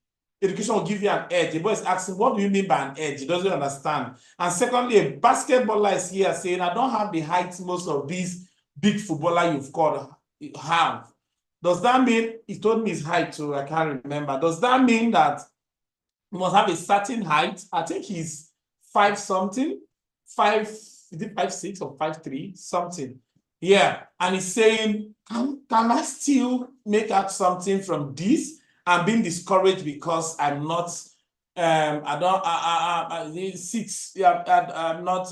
education will give you an edge. The boy is asking, what do you mean by an edge? He doesn't understand. And secondly, a basketballer is here saying, I don't have the height most of these big footballers you've called have. Does that mean, he told me his height too, I can't remember. Does that mean that he must have a certain height? I think he's 5 something, 5, is it 5'6" or 5'3", something. Yeah, and he's saying, can I still make out something from this? I'm being discouraged because I'm not, I'm not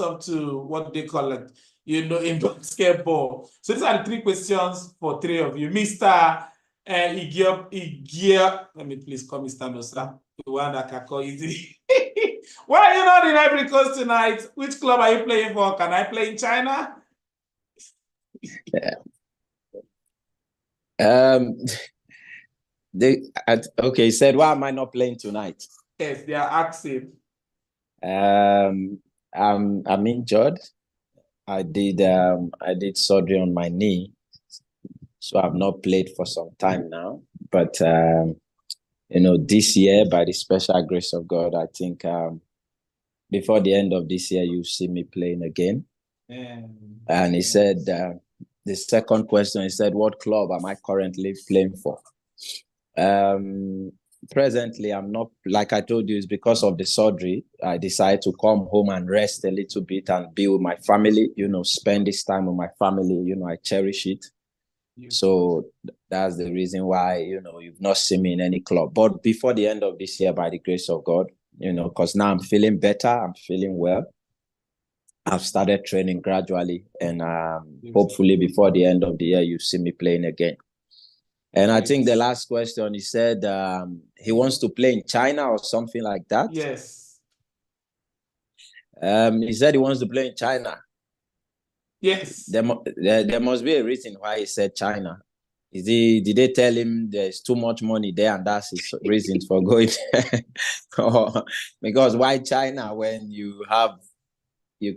up to what they call it, in basketball. So these are the 3 questions for 3 of you. Mr. Igia, let me please call Mr. Nosa, the one that can call easy. Why are you not in Ivory Coast tonight? Which club are you playing for? Can I play in China? Okay, he said, why am I not playing tonight? Yes, they are asking. I'm injured. I did surgery on my knee, so I've not played for some time now. But this year, by the special grace of God, I think before the end of this year, you see me playing again. And he said, the second question, he said, what club am I currently playing for? Presently, I'm not, like I told you, it's because of the surgery. I decided to come home and rest a little bit and be with my family, spend this time with my family. I cherish it. So that's the reason why, you've not seen me in any club. But before the end of this year, by the grace of God, because now I'm feeling better, I'm feeling well. I've started training gradually, and hopefully before the end of the year, you see me playing again. And I think the last question, he said he wants to play in China or something like that. Yes. He said he wants to play in China. Yes. There must be a reason why he said China. Did they tell him there's too much money there and that's his reason for going? Because why China when you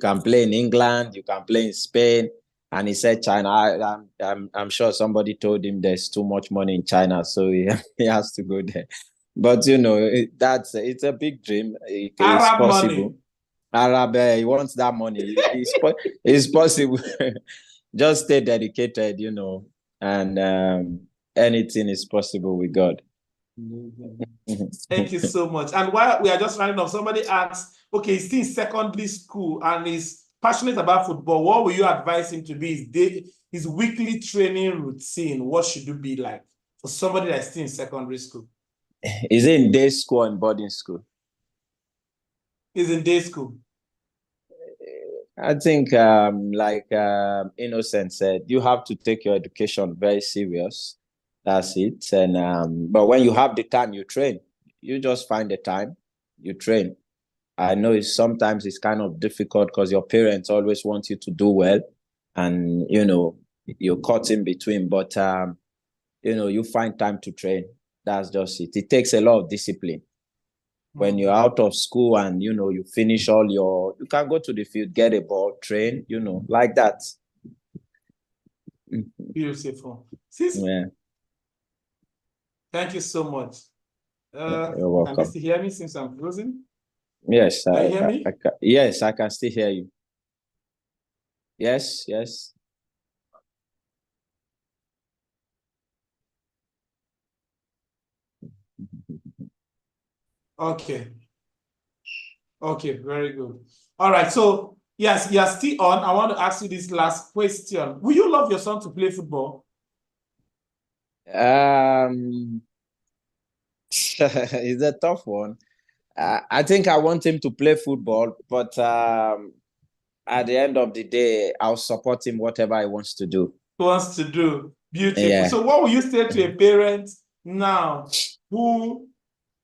can play in England, you can play in Spain, and he said China. I'm sure somebody told him there's too much money in China, so he has to go there. But it's a big dream. It's possible. Money. Arab, he wants that money. It's possible. Just stay dedicated, and anything is possible with God. Thank you so much. And while we are just running off, somebody asked, okay, he's still in secondary school and he's passionate about football. What will you advise him to be? His weekly training routine, what should it be like for somebody that's still in secondary school? Is it in day school and boarding school? He's in day school. I think, like Innocent said, you have to take your education very serious. That's it. And but when you have the time, you train. You just find the time, you train. I know sometimes it's kind of difficult because your parents always want you to do well, and you're caught in between. But you find time to train. That's just it. It takes a lot of discipline. When you're out of school and you finish you can go to the field, get a ball, train, like that. Beautiful. Yeah. Thank you so much. You're welcome. Can you still hear me since I'm closing? Yes. Can you hear me? Yes, I can still hear you. Yes. Okay, very good. All right, so yes, you're still on. I want to ask you this last question. Will you love your son to play football? It's a tough one. I think I want him to play football, but at the end of the day, I'll support him whatever he wants to do. Beautiful. Yeah. So what will you say to a parent now who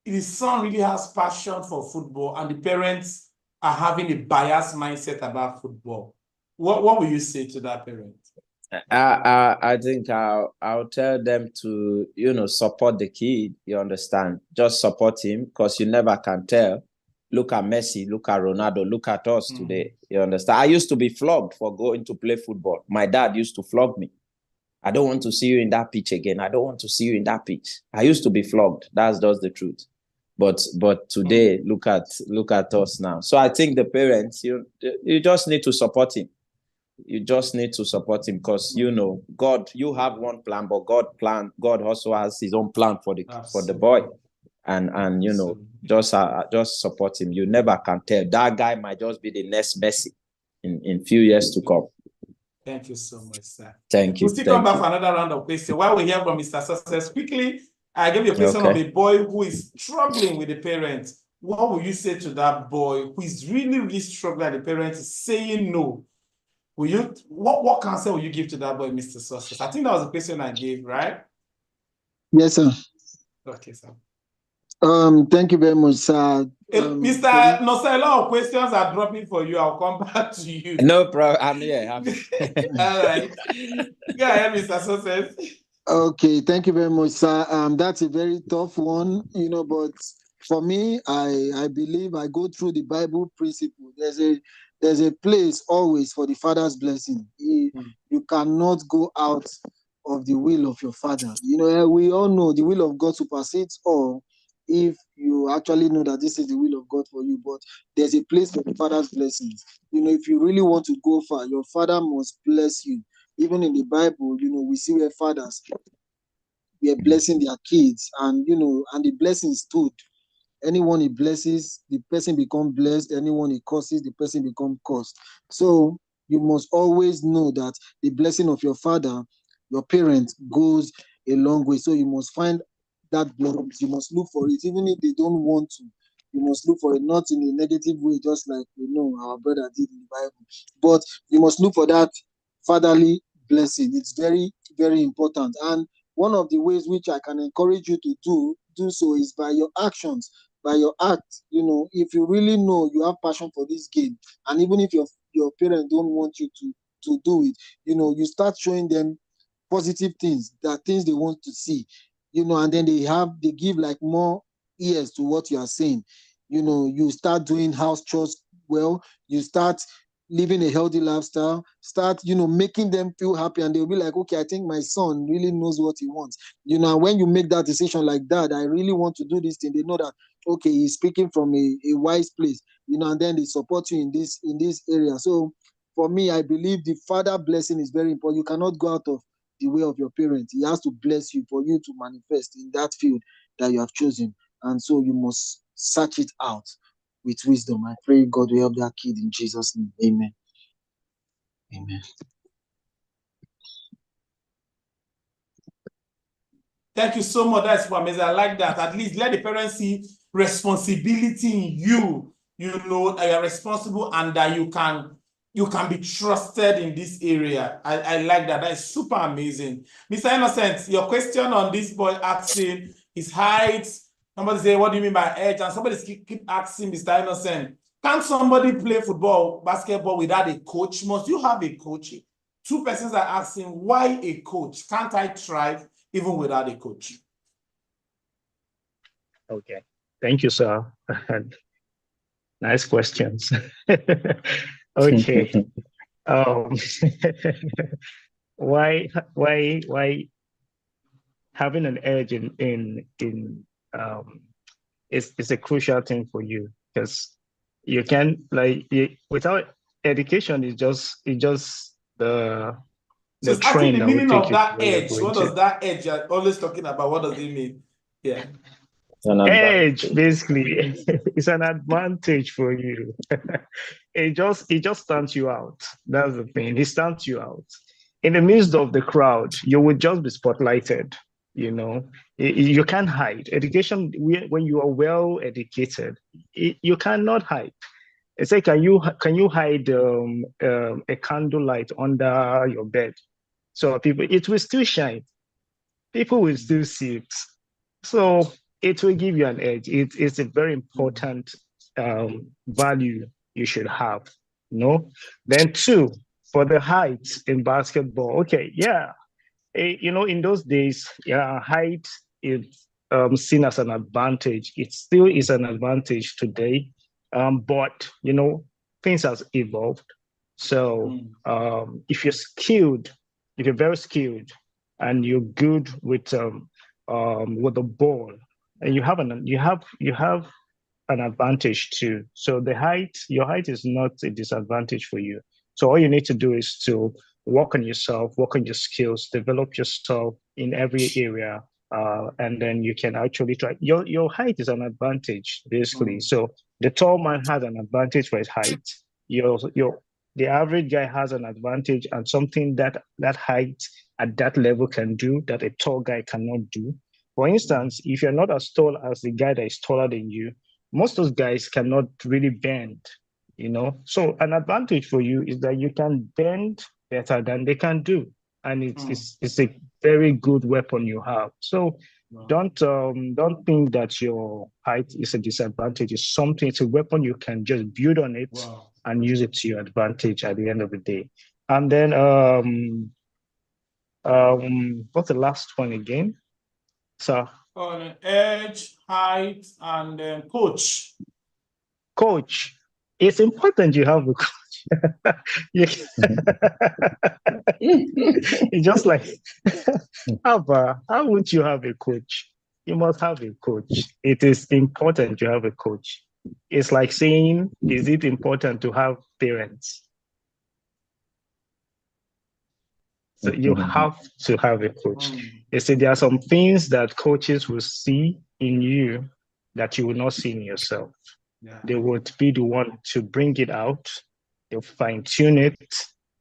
his son really has passion for football and the parents are having a biased mindset about football? What will you say to that parent? I think I'll tell them to, support the kid. You understand? Just support him, because you never can tell. Look at Messi, look at Ronaldo, look at us today. You understand? I used to be flogged for going to play football. My dad used to flog me. I don't want to see you in that pitch again. I don't want to see you in that pitch. I used to be flogged. That's just the truth. But today, look at us now. So I think the parents, you just need to support him. You just need to support him, because God, you have one plan, but God also has his own plan for the boy. And just support him. You never can tell. That guy might just be the next Messi in few years to come. Thank you so much, sir. Thank you. We'll still come back for another round of questions. While we hear from Mr. Success, quickly, I give you a question of a boy who is struggling with the parents. What will you say to that boy who is really, really struggling and the parents is saying no? What counsel will you give to that boy, Mr. Success? I think that was the question I gave, right? Yes, sir. Okay, sir. Thank you very much, sir. Mr. Nosa, a lot of questions are dropping for you. I'll come back to you. No problem. I'm here. All right. Go ahead, Mr. Success. Okay, thank you very much, sir. That's a very tough one, but for me, I believe I go through the Bible principle. There's a place always for the Father's blessing. You cannot go out of the will of your Father. We all know the will of God supersedes all, if you actually know that this is the will of God for you. But there's a place for the Father's blessings. If you really want to go far, your Father must bless you. Even in the Bible, we see where fathers were blessing their kids, and and the blessing stood. Anyone he blesses, the person become blessed. Anyone he curses, the person become cursed. So you must always know that the blessing of your father, your parent, goes a long way. So you must find that blessing. You must look for it, even if they don't want to. You must look for it, not in a negative way, just like our brother did in the Bible. But you must look for that fatherly blessing. It's very, very important. And one of the ways which I can encourage you to do so is by your actions, by your act. If you really know you have passion for this game, and even if your parents don't want you to do it, you start showing them positive things, that things they want to see, and then they give like more ears to what you are saying. You start doing house chores well, you start living a healthy lifestyle, start, making them feel happy, and they'll be like, okay, I think my son really knows what he wants. When you make that decision like that, I really want to do this thing, they know that, okay, he's speaking from a wise place, and then they support you in this area. So for me, I believe the father blessing is very important. You cannot go out of the way of your parents. He has to bless you for you to manifest in that field that you have chosen. And so you must search it out with wisdom. I pray God will help that kid in Jesus' name. Amen. Amen. Thank you so much. That's amazing. I like that. At least let the parents see responsibility in you. That you're responsible and that you can be trusted in this area. I like that. That is super amazing. Mr. Innocent, your question on this boy asking his height. Somebody say, what do you mean by age? And somebody keep asking Mr. Innocent, can somebody play football, basketball without a coach? Must you have a coach? Two persons are asking, why a coach? Can't I thrive even without a coach? Okay. Thank you, sir. Nice questions. Okay. Why having an edge in is a crucial thing for you, because you can without education, it's just the So train actually the that will meaning take of you that where you're edge, going what to. does that edge you're always talking about, what does it mean? Yeah. Edge, basically, it's an advantage for you. It just stands you out. That's the thing. It stands you out. In the midst of the crowd, you would just be spotlighted. You can't hide. Education, when you are well educated, you cannot hide. It's like, can you hide a candlelight under your bed? So it will still shine. People will still see it. So it will give you an edge. It's a very important value you should have. Then two, for the height in basketball. Okay, yeah. In those days, yeah, height is seen as an advantage. It still is an advantage today, but things has evolved. So if you're skilled, if you're very skilled, and you're good with the ball, and you have an advantage too. So your height is not a disadvantage for you. So all you need to do is to work on yourself, work on your skills, develop yourself in every area, and then you can actually try. Your height is an advantage, basically. So the tall man has an advantage for his height. The average guy has an advantage and something that height at that level can do that a tall guy cannot do. For instance, if you're not as tall as the guy that is taller than you, most of those guys cannot really bend, So an advantage for you is that you can bend better than they can do. And it's a very good weapon you have. So don't think that your height is a disadvantage. It's a weapon you can just build on it and use it to your advantage at the end of the day. And then what's the last one again? So on edge, height, and coach. Coach, it's important you have a coach. It's just like, how would you have a coach? You must have a coach. It is important you have a coach. It's like saying, is it important to have parents? So you have to have a coach. You see, there are some things that coaches will see in you that you will not see in yourself. Yeah. They would be the one to bring it out. They'll fine-tune it,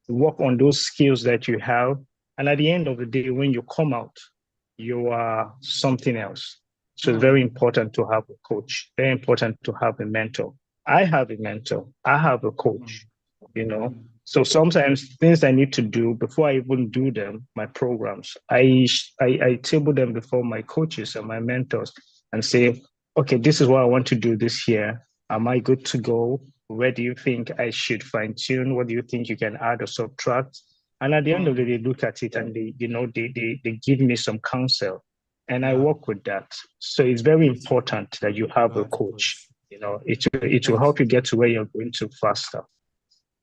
work on those skills that you have. And at the end of the day, when you come out, you are something else. So it's very important to have a coach, very important to have a mentor. I have a mentor. I have a coach, So sometimes things I need to do before I even do them, my programs, I table them before my coaches and my mentors and say, okay, this is what I want to do this year. Am I good to go? Where do you think I should fine tune? What do you think you can add or subtract? And at the end of the day, they look at it and they give me some counsel, and I work with that. So it's very important that you have a coach. It will help you get to where you're going to faster.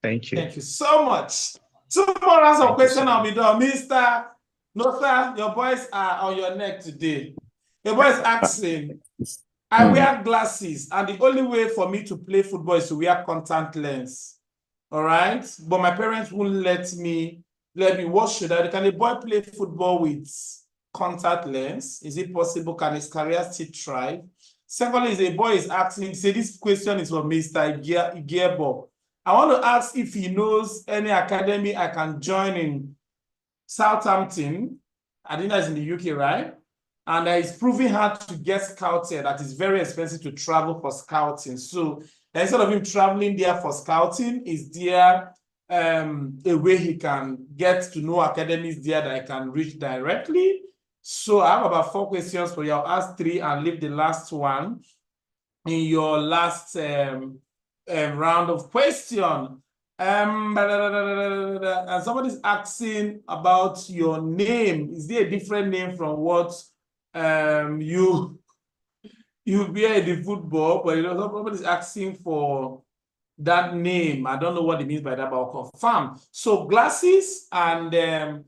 Thank you. Thank you so much. Two more rounds of questions I'll be done. Mr. No, sir, your boys are on your neck today. Your boys asking, I wear glasses, and the only way for me to play football is to wear contact lens. All right? But my parents won't let me. What should I do? Can a boy play football with contact lens? Is it possible? Can his career still thrive? Secondly, a boy is asking, say this question is from Mr. Igierbo. I want to ask if he knows any academy I can join in Southampton. I think that's in the UK, right? And it's proving hard to get scouted. That is very expensive to travel for scouting. So instead of him traveling there for scouting, is there a way he can get to know academies there that I can reach directly? So I have about 4 questions for you. I'll ask 3 and leave the last one in your last round of question. And somebody's asking about your name. Is there a different name from what you wear in the football? But somebody's asking for that name. I don't know what it means by that, but I'll confirm. So glasses, and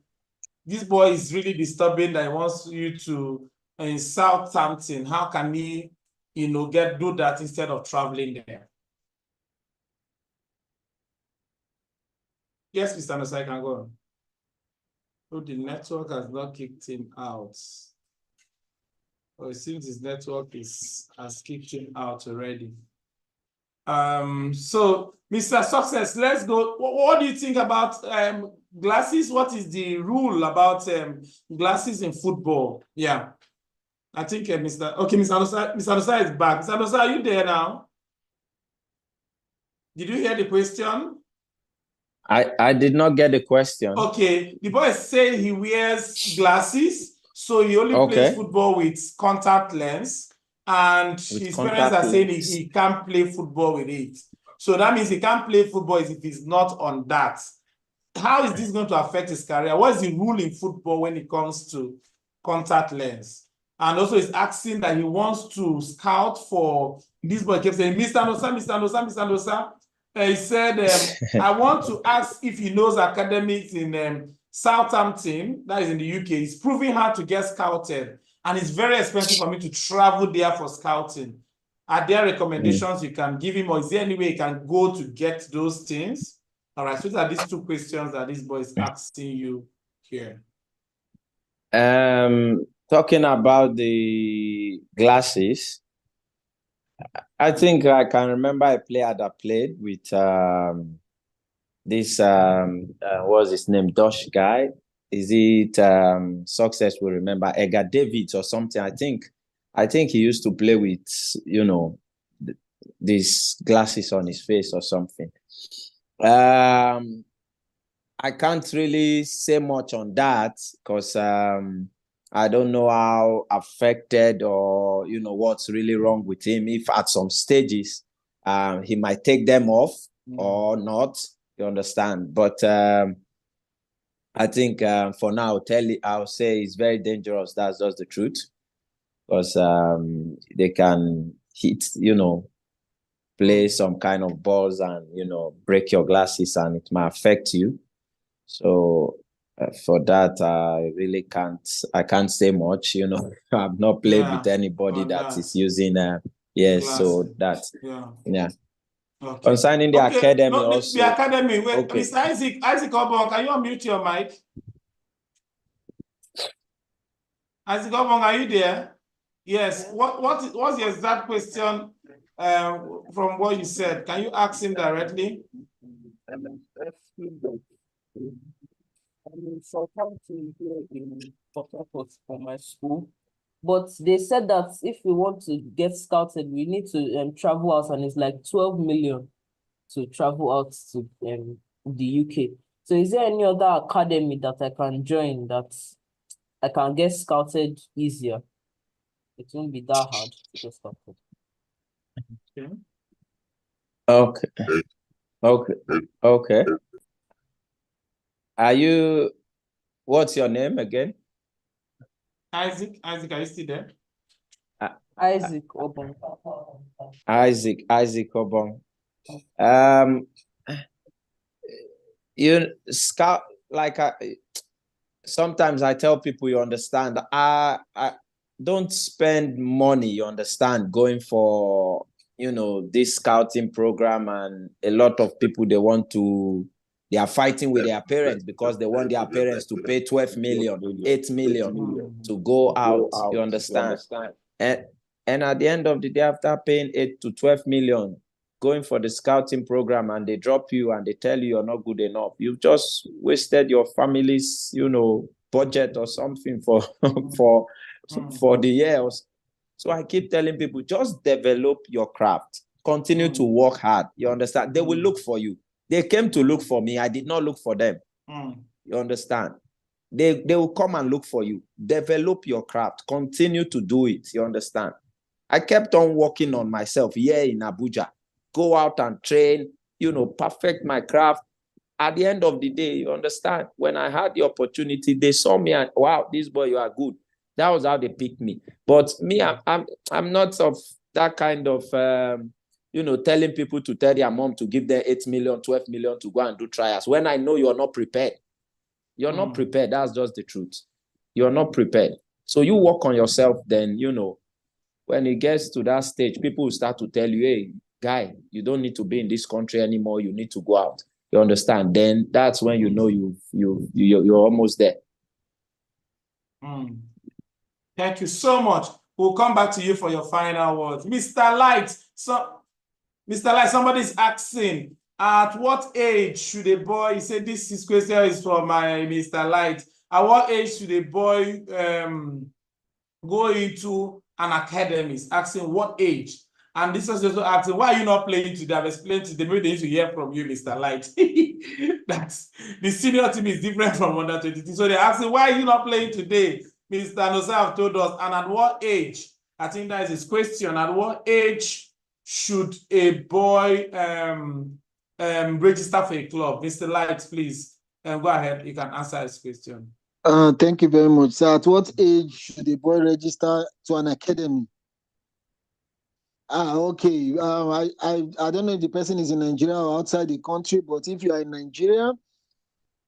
this boy is really disturbing that he wants you to in Southampton. How can he, do that instead of traveling there? Yes, Mr. Nosai, can go on. So the network has not kicked him out. Oh, it seems his network has kicked him out already. So, Mr. Success, let's go. What do you think about glasses? What is the rule about glasses in football? Yeah, I think Mr. Adosa is back. Mr. Adosa, are you there now? Did you hear the question? I did not get the question. Okay, the boy say he wears glasses, so he only plays football with contact lens, and his parents are saying he can't play football with it. So that means he can't play football if he's not on that. How is this going to affect his career? What is the rule in football when it comes to contact lens? And also he's asking that he wants to scout for this boy kept saying, Mr. Nosa, Mr. Nosa, Mr. Nosa. He said, I want to ask if he knows academics in Southampton, that is in the UK. It's proving hard to get scouted, and it's very expensive for me to travel there for scouting. Are there recommendations you can give him, or is there any way he can go to get those things? All right, so these are these two questions that this boy is asking you here. Talking about the glasses, I think I can remember a player that played with this what's his name, Dutch guy. Is it Success will remember Edgar Davids or something? I think he used to play with, you know, these glasses on his face or something. I can't really say much on that because I don't know how affected or, you know, what's really wrong with him. If at some stages he might take them off or not, you understand. But I think for now, I'll say it's very dangerous. That's just the truth, because they can hit, you know, play some kind of balls and, you know, break your glasses, and it might affect you. So for that, I can't say much, you know. I've not played with anybody that is using so that Okay. Concerning the academy also. The academy, wait, Mr. Isaac Obong, can you unmute your mic? Isaac Obong, are you there? Yes. What's the exact question from what you said? Can you ask him directly? I'm in Southampton here in Port Harcourt for my school, but they said that if we want to get scouted, we need to travel out, and it's like 12 million to travel out to the UK. So is there any other academy that I can join that I can get scouted easier? It won't be that hard to get scouted. Okay. What's your name again? Isaac, are you still there? Isaac Obong. Isaac Obong. You scout, like sometimes I tell people, you understand, I don't spend money, you understand, going for, you know, this scouting program, and a lot of people, they are fighting with their parents because they want their parents to pay 12 million, 8 million to go out, you understand? And at the end of the day, after paying 8 to 12 million, going for the scouting program, and they drop you and they tell you you're not good enough, you've just wasted your family's, you know, budget or something for the years. So I keep telling people, just develop your craft, continue to work hard, you understand? They will look for you. They came to look for me. I did not look for them. You understand? They will come and look for you. Develop your craft. Continue to do it. You understand? I kept on working on myself here in Abuja. Go out and train, you know, perfect my craft. At the end of the day, you understand? When I had the opportunity, they saw me and, wow, this boy, you are good. That was how they picked me. But me, I'm not of that kind of you know, telling people to tell their mom to give them 8 million, 12 million to go and do trials when I know you're not prepared. You're not prepared. That's just the truth. You're not prepared. So you work on yourself, then, you know, when it gets to that stage, people will start to tell you, hey, guy, you don't need to be in this country anymore. You need to go out. You understand? Then that's when you know you're almost there. Thank you so much. We'll come back to you for your final words. Mr. Light, so Mr. Light, somebody is asking, at what age should a boy, he said this question is from Mr. Light, at what age should a boy go into an academy? He's asking what age. And this is also asking, why are you not playing today? I've explained to them, maybe they need to hear from you, Mr. Light. That's the senior team is different from under 22. So they're asking, why are you not playing today? Mr. Nosa have told us, and at what age? I think that is his question. At what age should a boy register for a club? Mr. Light, please go ahead. You can answer his question. Thank you very much. So at what age should a boy register to an academy? Okay. I don't know if the person is in Nigeria or outside the country, but if you are in Nigeria,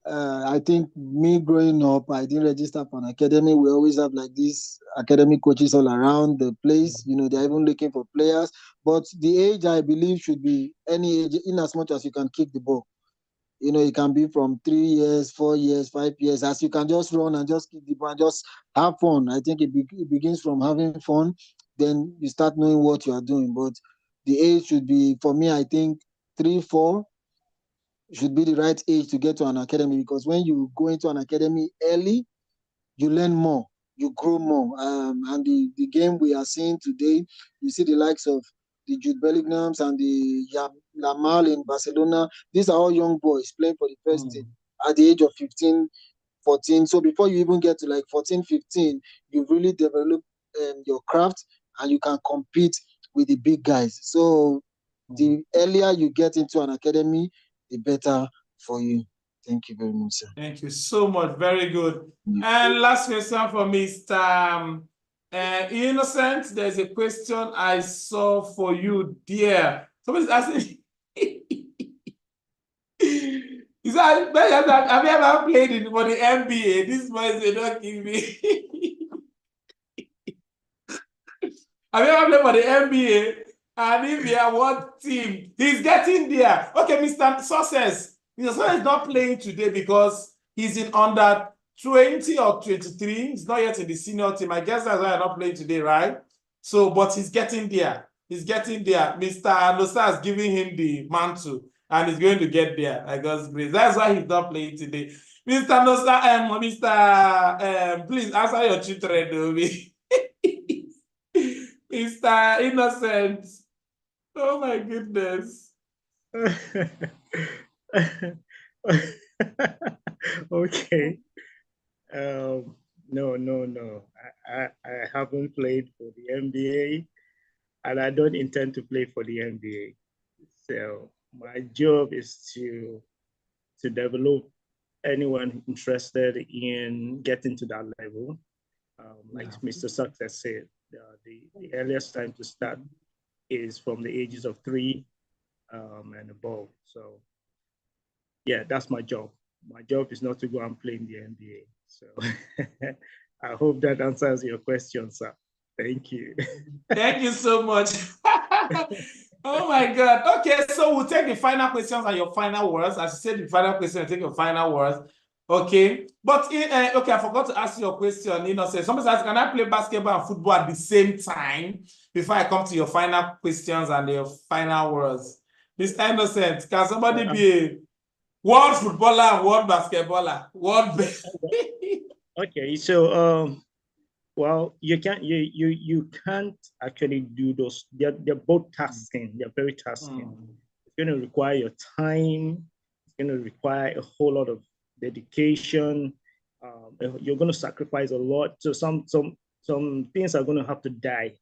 I think me growing up, I didn't register for an academy. We always have like these academy coaches all around the place. You know, they're even looking for players. But the age, I believe, should be any age, in as much as you can kick the ball. You know, it can be from 3 years, 4 years, 5 years, as you can just run and just kick the ball and just have fun. I think it begins from having fun. Then you start knowing what you are doing. But the age should be, for me, I think 3, 4 should be the right age to get to an academy, because when you go into an academy early, you learn more, you grow more. And the game we are seeing today, you see the likes of the Jude Bellinghams and the Lamal in Barcelona. These are all young boys playing for the first team at the age of 15, 14. So before you even get to like 14, 15, you've really developed your craft and you can compete with the big guys. So the earlier you get into an academy, the better for you. Thank you very much, sir. Thank you so much. Very good. And last question for Mr. Innocent. There's a question I saw for you, dear. Somebody's asking. He said, have you ever played for the NBA? This boys, they don't give me. Have you ever played for the NBA? And if you are what team? He's getting there. Okay, Mr. Success. Mr. Success is not playing today because he's in under 20 or 23. He's not yet in the senior team. I guess that's why I'm not playing today, right? So, but he's getting there. He's getting there. Mr. Nosa is giving him the mantle, and he's going to get there. By God's grace. That's why he's not playing today. Mr. Nosa, please answer your children, Dovi. Mr. Innocent. Oh my goodness. Okay. No. I haven't played for the NBA, and I don't intend to play for the NBA. So my job is to develop anyone interested in getting to that level. Like Mr. Success said, the earliest time to start is from the ages of 3 and above. So yeah, that's my job. My job is not to go and play in the NBA. So I hope that answers your question, sir. Thank you. Thank you so much. Oh my God. Okay, so we'll take the final questions and your final words. As you said, the final question, take your final words. Okay, but okay, I forgot to ask you your question. You know, somebody says, can I play basketball and football at the same time? Before I come to your final questions and your final words, Mr. Innocent, can somebody be a world footballer and world basketballer? Okay, so well, you can't actually do those. They're both tasking. They're very tasking. It's going to require your time. It's going to require a whole lot of dedication. You're going to sacrifice a lot. So some things are going to have to die.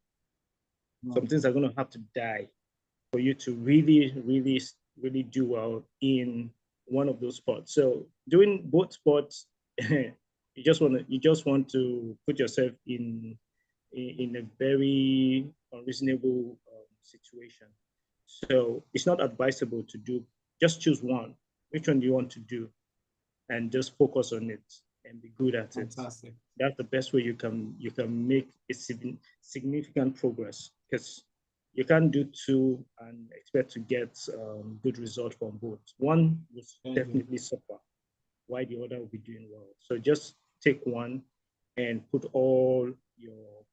Some things are going to have to die for you to really do well in one of those sports. So doing both sports, you just want to put yourself in a very unreasonable situation. So it's not advisable to just choose one. Which one do you want to do, and just focus on it and be good at Fantastic. it. That's the best way you can make a significant progress, because you can't do two and expect to get good results from both. One will definitely suffer, while the other will be doing well. So just take one and put all your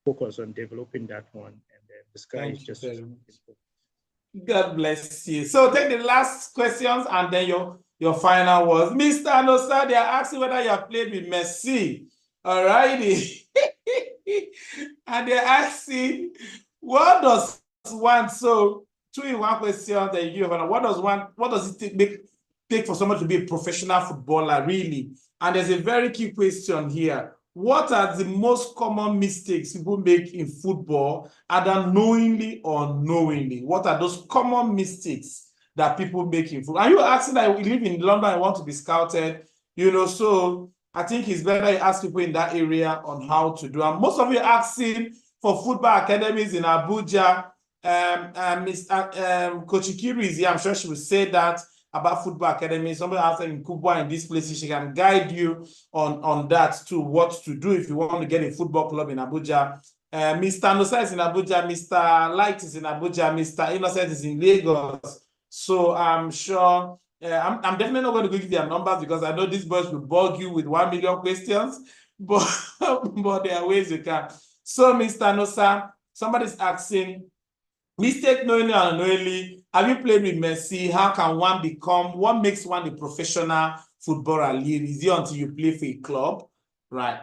focus on developing that one, and then the sky is just. God bless you. So take the last questions and then your final words. Mr. Anosa, they are asking whether you have played with Messi. All righty. And they're asking, what does one, so 2 in 1 question that you give, what does it take for someone to be a professional footballer, really? And there's a very key question here. What are the most common mistakes people make in football, either knowingly or unknowingly? What are those common mistakes that people make in football? Are you asking that you live in London and want to be scouted? So I think it's better you ask people in that area on how to do. And most of you asking for football academies in Abuja. Coach Ikiru is here. I'm sure she will say that about football academy. Somebody asked in Kubwa in this place, she can guide you on that too, what to do if you want to get a football club in Abuja. Mr. Nosa is in Abuja, Mr. Light is in Abuja, Mr. Innocent is in Lagos. So I'm sure, I'm definitely not going to give you their numbers because I know these boys will bug you with 1 million questions, but, but there are ways you can. So Mr. Nosa, somebody's asking, mistake knowingly or unknowingly, have you played with Messi? How can one become, what makes one a professional footballer? Is it until you play for a club? Right.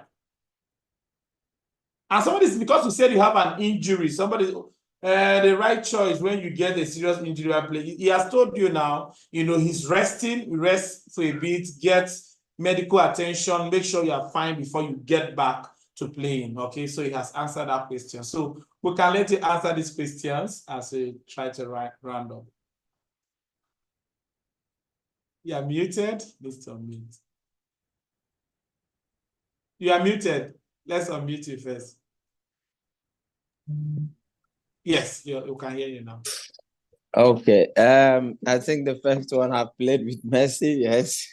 And somebody, because you said you have an injury, the right choice when you get a serious injury, he has told you now, he's resting, rest for a bit, get medical attention, make sure you are fine before you get back to playing. Okay, so he has answered that question. So we can let you answer these questions as we try to round up. You are muted. Let's unmute. You are muted. Let's unmute you first. Yes, you can hear you now. Okay. I think the first one I played with Messi. Yes.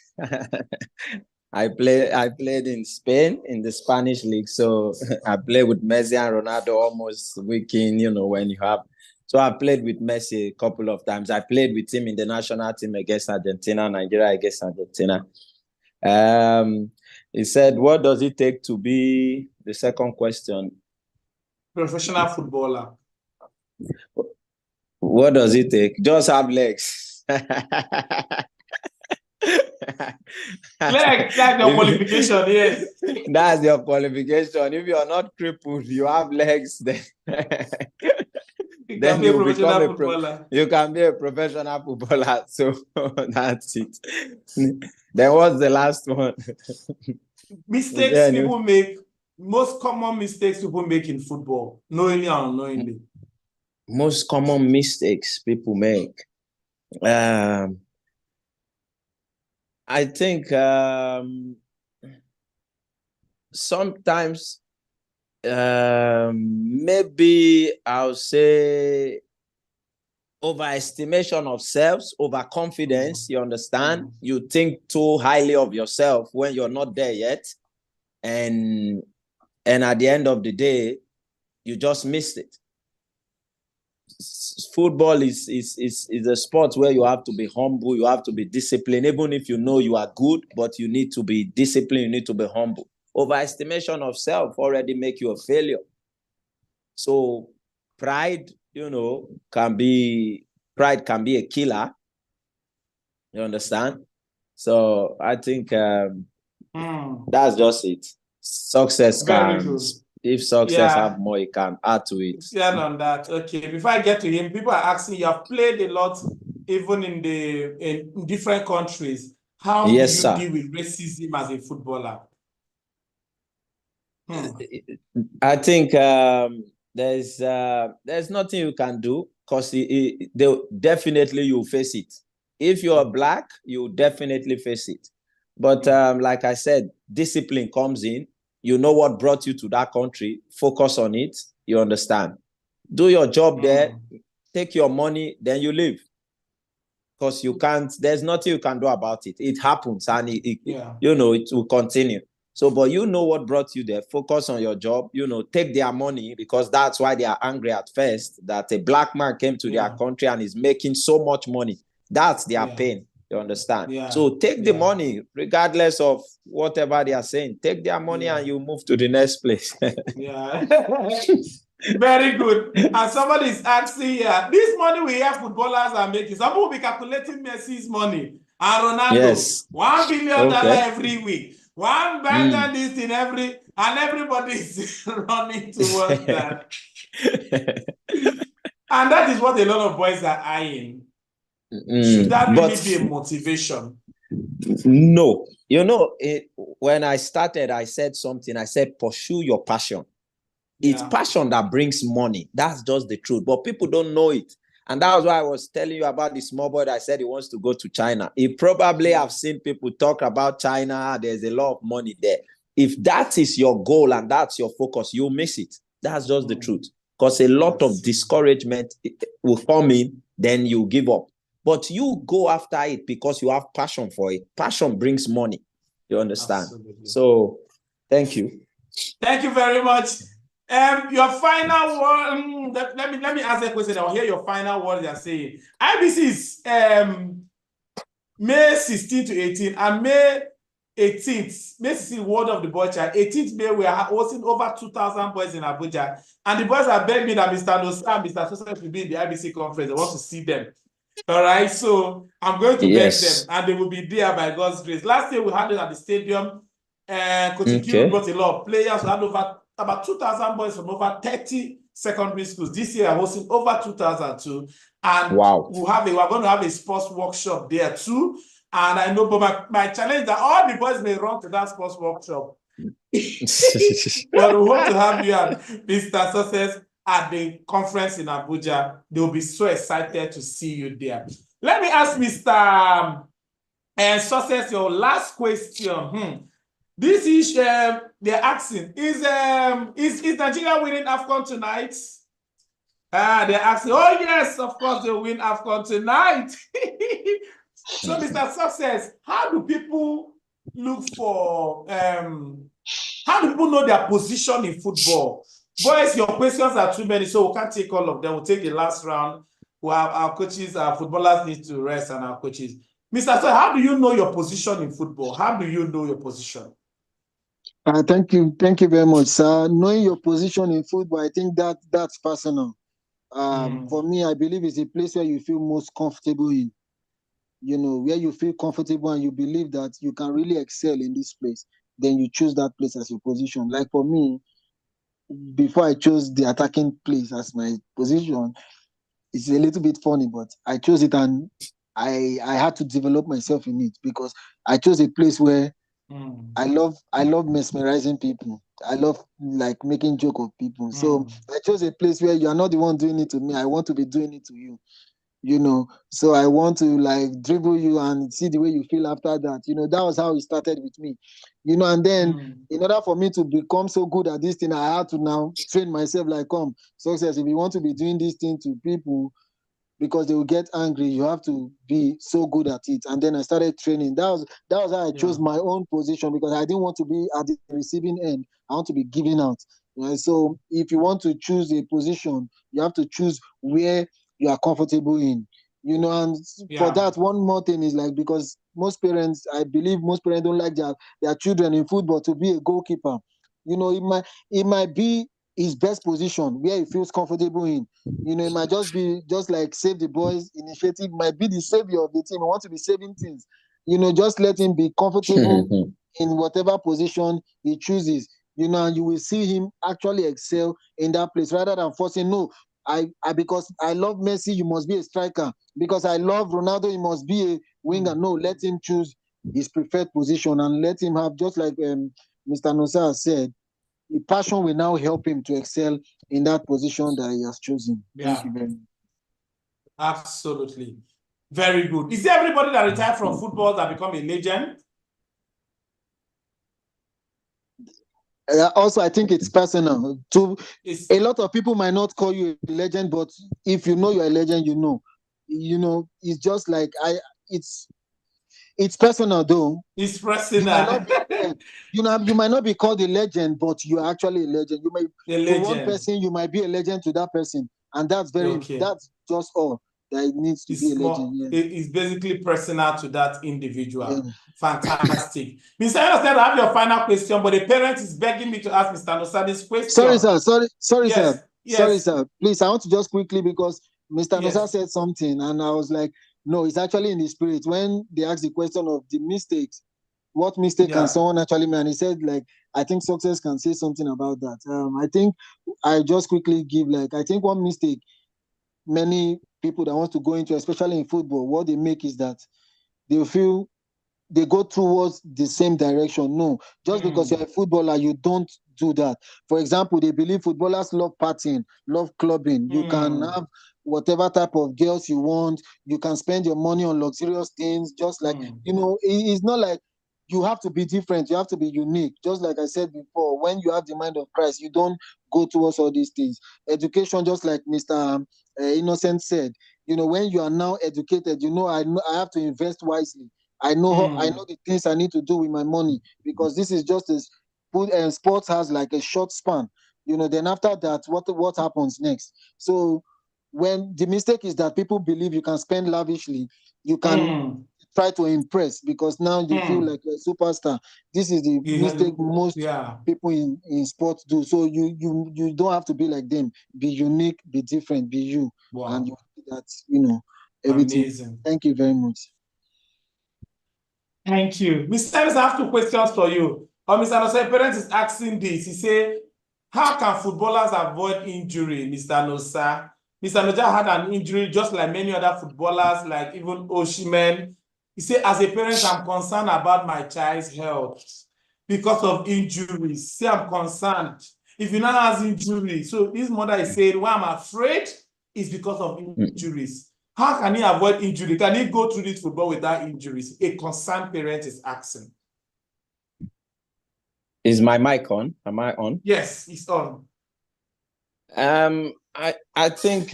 I played in Spain in the Spanish league. So I played with Messi and Ronaldo almost weekend, when you have. So I played with Messi a couple of times. I played with him in the national team against Argentina, Nigeria against Argentina. He said, what does it take to be the second question? Professional footballer. What does it take? Just have legs. Legs, that's your qualification, yes. That's your qualification. If you're not crippled, you have legs, then You then can be a you professional become footballer. you can be a professional footballer. So that's it. Then what's the last one? Mistakes people make, most common mistakes people make in football, knowingly or unknowingly. Most common mistakes people make. I think sometimes maybe I'll say overestimation of self, overconfidence. You understand? You think too highly of yourself when you're not there yet, and at the end of the day, you just missed it. Football is a sport where you have to be humble, you have to be disciplined, even if you know you are good, but you need to be disciplined, you need to be humble. Overestimation of self already make you a failure. So pride, can be a killer. You understand? So I think that's just it. Success Very can, good. if success have more, it can add to it. Yeah, on that. Okay, before I get to him, people are asking, you have played a lot, even in different countries. How do you deal with racism as a footballer? I think there's nothing you can do, because definitely you'll face it. If you're black, you'll definitely face it. But like I said, discipline comes in. You know what brought you to that country. Focus on it. You understand? Do your job there. Take your money. Then you leave. Because you can't. There's nothing you can do about it. It happens, and it will continue. So, but you know what brought you there. Focus on your job. Take their money, because that's why they are angry at first, that a black man came to their country and is making so much money. That's their pain. You understand? So take the money, regardless of whatever they are saying. Take their money and you move to the next place. Very good. And somebody is asking here, this money we have footballers are making. Some will be calculating Messi's money and Ronaldo. Yes. $1 billion Okay. every week. One band this in every, and everybody is running towards that. And that is what a lot of boys are eyeing. Should that really be a motivation? No. You know, when I started, I said something. I said, pursue your passion. It's passion that brings money. That's just the truth. But people don't know it. And that was why I was telling you about the small boy that said he wants to go to China. He probably have seen people talk about China. There's a lot of money there. If that is your goal and that's your focus, you'll miss it. That's just the truth. Because a lot of discouragement will come in, then you give up. But you go after it because you have passion for it. Passion brings money. You understand? Absolutely. So, thank you. Thank you very much. Your final word. Let me ask a question. I'll hear your final word. You're saying IBC is May 16 to 18 and May 18th. May 16th, World of the Boy Child. 18th May, we are hosting over 2,000 boys in Abuja, and the boys are begging me that Mr. Nosa and Mr. Sosa will be in the IBC conference. I want to see them. All right, so I'm going to beg them, and they will be there by God's grace. Last year we had it at the stadium. Coach Ikiru brought a lot of players. We had about 2,000 boys from over 30 secondary schools. This year I'm hosting over 2,000 too. And we're going to have a sports workshop there too. And I know, but my challenge is that all the boys may run to that sports workshop. But we hope to have you and Mr. Success at the conference in Abuja. They'll be so excited to see you there. Let me ask Mr. Success your last question. This is they're asking, is Nigeria winning AFCON tonight? They're asking, oh yes, of course they win AFCON tonight. So Mr. Success, how do people look for how do people know their position in football? Boys, your questions are too many, so we can't take all of them. We'll take the last round. We'll have our coaches, our footballers need to rest, and our coaches. Mr. Success, how do you know your position in football? How do you know your position? Thank you very much, sir. Knowing your position in football, I think that's personal. For me, I believe it's a place where you feel most comfortable in. You know, where you feel comfortable and you believe that you can really excel in this place, then you choose that place as your position. Like for me, before I chose the attacking place as my position, it's a little bit funny, but I chose it and I had to develop myself in it because I chose a place where I love mesmerizing people. I love like making joke of people. So I chose a place where you are not the one doing it to me. I want to be doing it to you. You know, so I want to like dribble you and see the way you feel after that. You know, that was how it started with me. You know, and then in order for me to become so good at this thing, I had to now train myself like, Success, if you want to be doing this thing to people because they will get angry, you have to be so good at it. And then I started training. That was how I chose my own position because I didn't want to be at the receiving end. I want to be giving out. Right? So if you want to choose a position, you have to choose where you are comfortable in. You know, and for that, one more thing is like, because most parents, I believe most parents don't like their children in football to be a goalkeeper. You know, it might be his best position where he feels comfortable in. You know, it might just be just like Save the Boys initiative, might be the savior of the team. I want to be saving things. You know, just let him be comfortable in whatever position he chooses. You know, and you will see him actually excel in that place rather than forcing, no, because I love Messi, you must be a striker. Because I love Ronaldo, he must be a winger. No, let him choose his preferred position and let him have, just like Mr. Nosa said, the passion will now help him to excel in that position that he has chosen. Thank you very much. Absolutely. Very good. Is there everybody that retired from football that become a legend? Also, I think it's personal. A lot of people might not call you a legend, but if you know you're a legend, you know. You know, it's just like it's personal though. It's personal. You might not be called a legend, but you're actually a legend. You may, for one person, you might be a legend to that person, and that's that's just all that it needs to be a legend. It's basically personal to that individual. Fantastic. Mr. Understand, I have your final question, but the parent is begging me to ask Mr. Nosa this question. Sorry, sir. Sorry, Yes. sir. Please, I want to just quickly, because Mr. Yes. Nosa said something, and I was like, no, it's actually in the spirit. When they asked the question of the mistakes, what mistake can Yeah. someone actually make? And he said, like, I think success can say something about that. I think I just quickly give, like, I think one mistake many people that want to go into, especially in football, what they make is that they feel they go towards the same direction. No, just because you're a footballer, you don't do that. For example, they believe footballers love partying, love clubbing. You can have whatever type of girls you want. You can spend your money on luxurious things, just like, it's not like you have to be different. You have to be unique. Just like I said before, when you have the mind of Christ, you don't go towards all these things. Education, just like Mr. Innocent said, when you are now educated, I have to invest wisely. I know the things I need to do with my money, because this is just as food and sports has like a short span. Then after that, what happens next? So when the mistake is that people believe you can spend lavishly, you can try to impress, because now you feel like a superstar. This is the mistake most people in sports do. So you don't have to be like them. Be unique, be different, be you. Wow. And that's everything. Amazing. Thank you very much. Thank you. Mr. Evans, I have 2 questions for you. Mr. Nosa, parent is asking this. He said, how can footballers avoid injury, Mr. Nosa? Mr. Nosa had an injury just like many other footballers, like even Osimhen. He said, as a parent, I'm concerned about my child's health because of injuries. See, I'm concerned. If you now has injury, so his mother is saying, why I'm afraid is because of injuries. How can he avoid injury? Can he go through this football without injuries? A concerned parent is asking. Is my mic on? Am I on? Yes, it's on. I think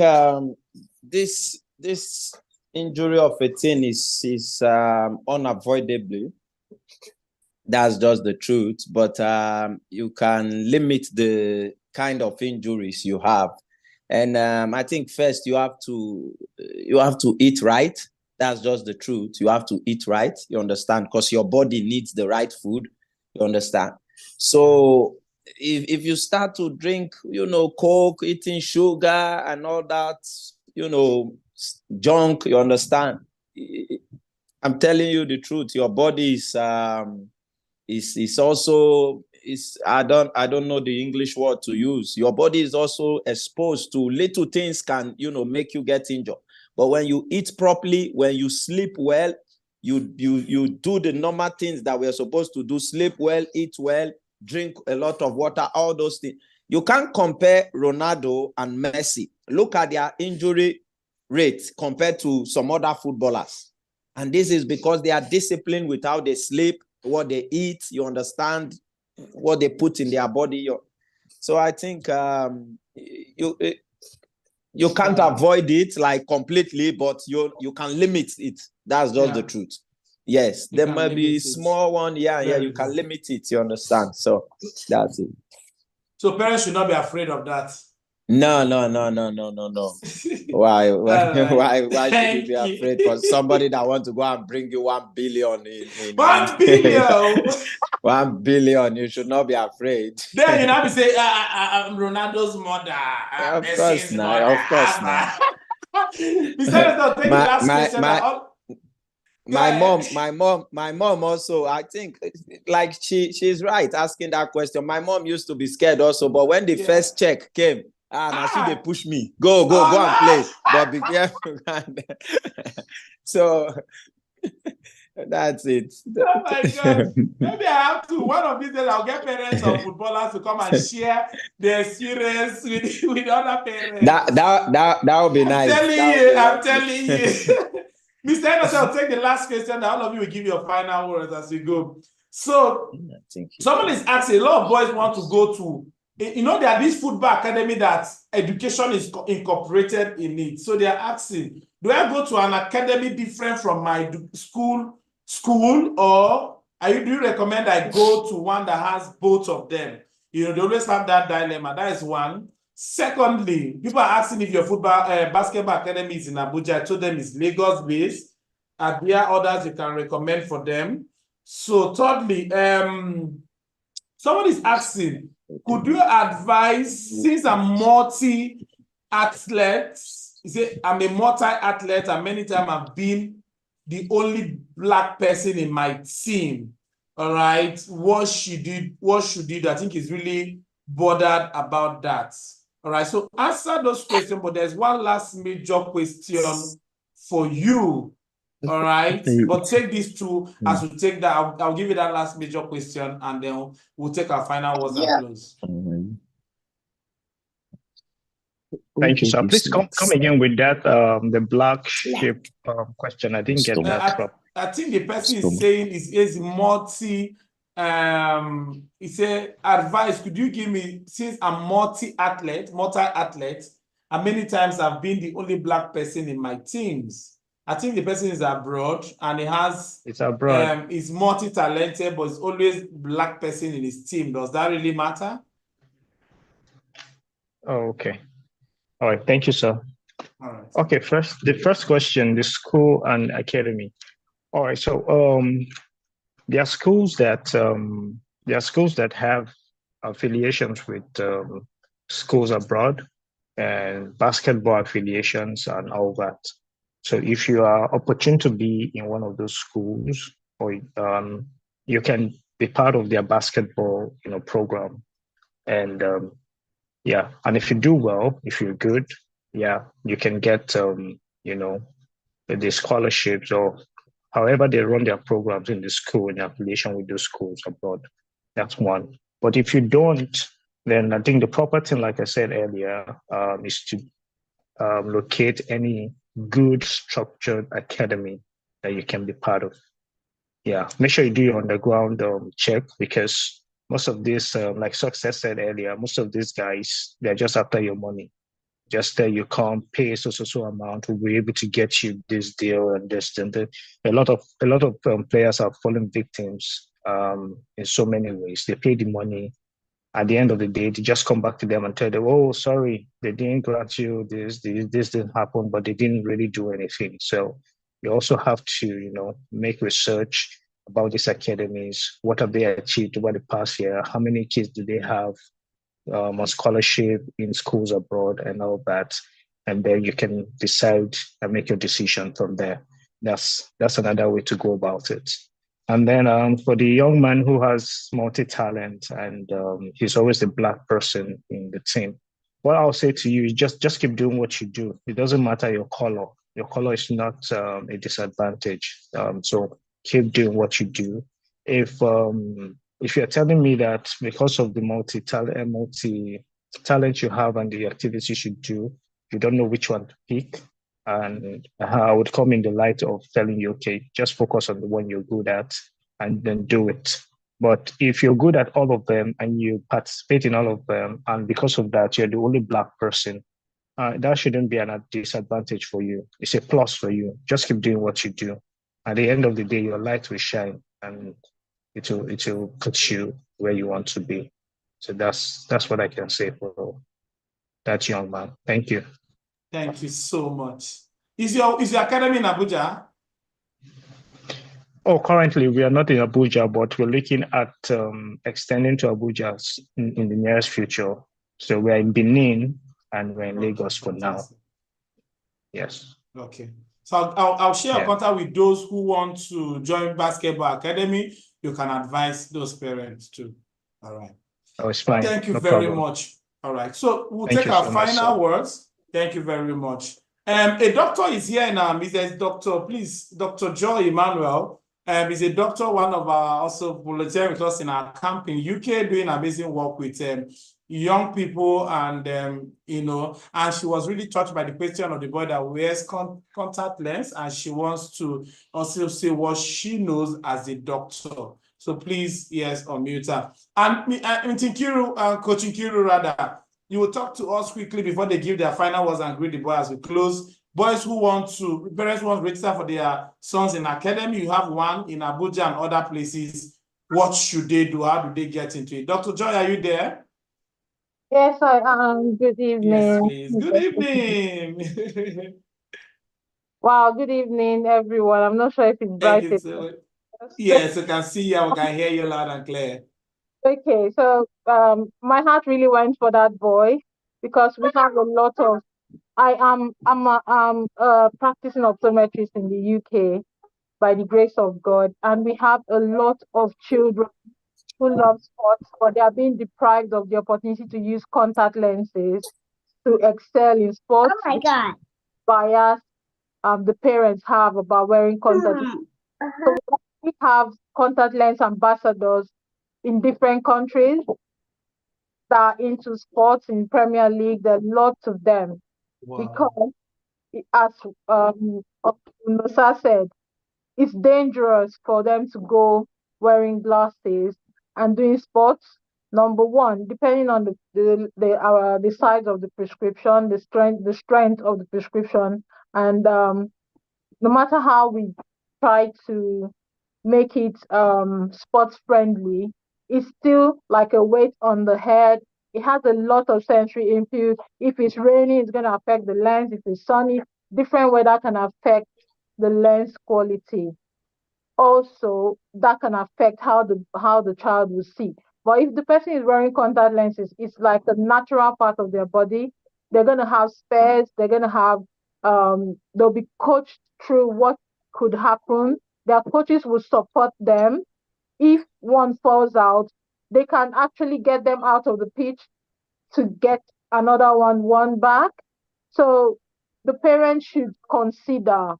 this injury of a thing is unavoidable. That's just the truth. But you can limit the kind of injuries you have. And I think first you have to eat right. That's just the truth. You have to eat right. You understand? Because your body needs the right food. You understand? So if you start to drink, Coke, eating sugar and all that, junk, you understand? I'm telling you the truth. Your body is also I don't know the English word to use. Your body is also exposed to little things can make you get injured. But when you eat properly, when you sleep well, you do the normal things that we're supposed to do: sleep well, eat well, drink a lot of water, all those things. You can't compare Ronaldo and Messi. Look at their injury rate compared to some other footballers. And this is because they are disciplined with how they sleep, what they eat, you understand, what they put in their body. So I think you can't avoid it like completely, but you can limit it. That's just the truth. Yes, there might be a small one. Yeah, you can limit it, you understand. So that's it. So parents should not be afraid of that. No. Why should you be afraid for somebody that wants to go and bring you 1 billion in 1 billion? 1 billion, you should not be afraid. Then you have to say, I'm Ronaldo's mother. Of course not. Besides, I'll take the last question. My mom also, I think, like she's right asking that question. My mom used to be scared also, but when the first check came, now she they push me. Go and play. But be careful. So that's it. Oh my God. Maybe I have to. One of these days, I'll get parents of footballers to come and share their experience with other parents. That would be nice. I'm telling you. Mr. Anderson, I'll take the last question. All of you will give your final words as we go. So, someone is asking, a lot of boys want to go to, there are this football academy that education is incorporated in it. So they are asking, do I go to an academy different from my school, or do you recommend I go to one that has both of them? They always have that dilemma. That is one. Secondly, people are asking if your basketball academy is in Abuja. I told them it's Lagos based. Are there others you can recommend for them? So thirdly, someone is asking, could you advise, since I'm multi-athlete, I'm a multi-athlete and many times I've been the only Black person in my team, all right, what should you do? I think is really bothered about that. All right, so answer those questions, but there's one last major question for you. All right, but take these two as we take that. I'll give you that last major question, and then we'll take our final words and close. Thank you, sir. Please come again with that. The black sheep question. I didn't get that. I think the person is saying is multi. He said, advice. Could you give me, since I'm multi-athlete, and many times I've been the only Black person in my teams. I think the person is abroad and it's abroad. He's multi-talented, but it's always Black person in his team. Does that really matter? Oh, okay. All right. Thank you, sir. All right. Okay. The first question: the school and academy. All right. So, there are schools that have affiliations with schools abroad and basketball affiliations and all that. So if you are opportune to be in one of those schools, or you can be part of their basketball, program, and yeah, and if you do well, if you're good, yeah, you can get the scholarships or however they run their programs in the school in affiliation with those schools abroad. That's one. But if you don't, then I think the proper thing, like I said earlier, is to locate any good structured academy that you can be part of. Yeah, make sure you do your underground check, because most of this, like Success said earlier, most of these guys, they're just after your money. Just you can't pay so amount, we'll be able to get you this deal and this and that. A lot of players have fallen victims in so many ways. They pay the money. At the end of the day, they just come back to them and tell them, "Oh, sorry, they didn't grant you this didn't happen," but they didn't really do anything. So you also have to, make research about these academies. What have they achieved over the past year? How many kids do they have on scholarship in schools abroad and all that? And then you can decide and make your decision from there. That's another way to go about it. And then for the young man who has multi-talent and he's always the Black person in the team, what I'll say to you is just keep doing what you do. It doesn't matter your color. Your color is not a disadvantage. So keep doing what you do. If you're telling me that because of the multi-talent you have and the activities you do, you don't know which one to pick, and I would come in the light of telling you, okay, just focus on the one you're good at and then do it. But if you're good at all of them and you participate in all of them, and because of that, you're the only Black person, that shouldn't be a disadvantage for you. It's a plus for you. Just keep doing what you do. At the end of the day, your light will shine and it will put you where you want to be. So that's what I can say for that young man. Thank you. Thank you so much. Is your academy in Abuja? Oh, currently we are not in Abuja, but we're looking at extending to Abuja in the nearest future. So we're in Benin and we're in Lagos for now. Yes. Okay. So I'll share a contact with those who want to join basketball academy. You can advise those parents too. All right. Oh, it's fine. Thank you very much. All right. So we'll take our final words. Thank you very much. A doctor is here now. Mrs. Doctor, please, Dr. Joy Emmanuel. He's a doctor, one of our also volunteering with us in our camp in UK, doing amazing work with young people, and and she was really touched by the question of the boy that wears contact lens, and she wants to also say what she knows as a doctor. So please, yes, unmute her. And Coach Nkiru, rather, you will talk to us quickly before they give their final words and greet the boy as we close. Boys who parents who want to register for their sons in academy, you have one in Abuja and other places. What should they do? How do they get into it? Dr. Joy, are you there? Yes, I am. Good evening. Yes, please. Good evening. Wow, good evening, everyone. I'm not sure if it's bright. Yes, we can see you. We can hear you loud and clear. Okay, so my heart really went for that boy because we have a lot of. I'm a practicing optometrist in the UK by the grace of God, and we have a lot of children who love sports, but they are being deprived of the opportunity to use contact lenses to excel in sports. Oh my God. Bias the parents have about wearing contact. So we have contact lens ambassadors in different countries that are into sports in Premier League. There are lots of them because, as Nusa said, it's dangerous for them to go wearing glasses and doing sports. Number one, depending on the size of the prescription, the strength of the prescription, and no matter how we try to make it sports friendly, it's still like a weight on the head. It has a lot of sensory input. If it's raining, it's going to affect the lens. If it's sunny, different weather can affect the lens quality. Also, that can affect how the child will see. But if the person is wearing contact lenses, it's like a natural part of their body. They're going to have spares. They're going to have they'll be coached through what could happen. Their coaches will support them. If one falls out, they can actually get them out of the pitch to get another one back. So the parents should consider,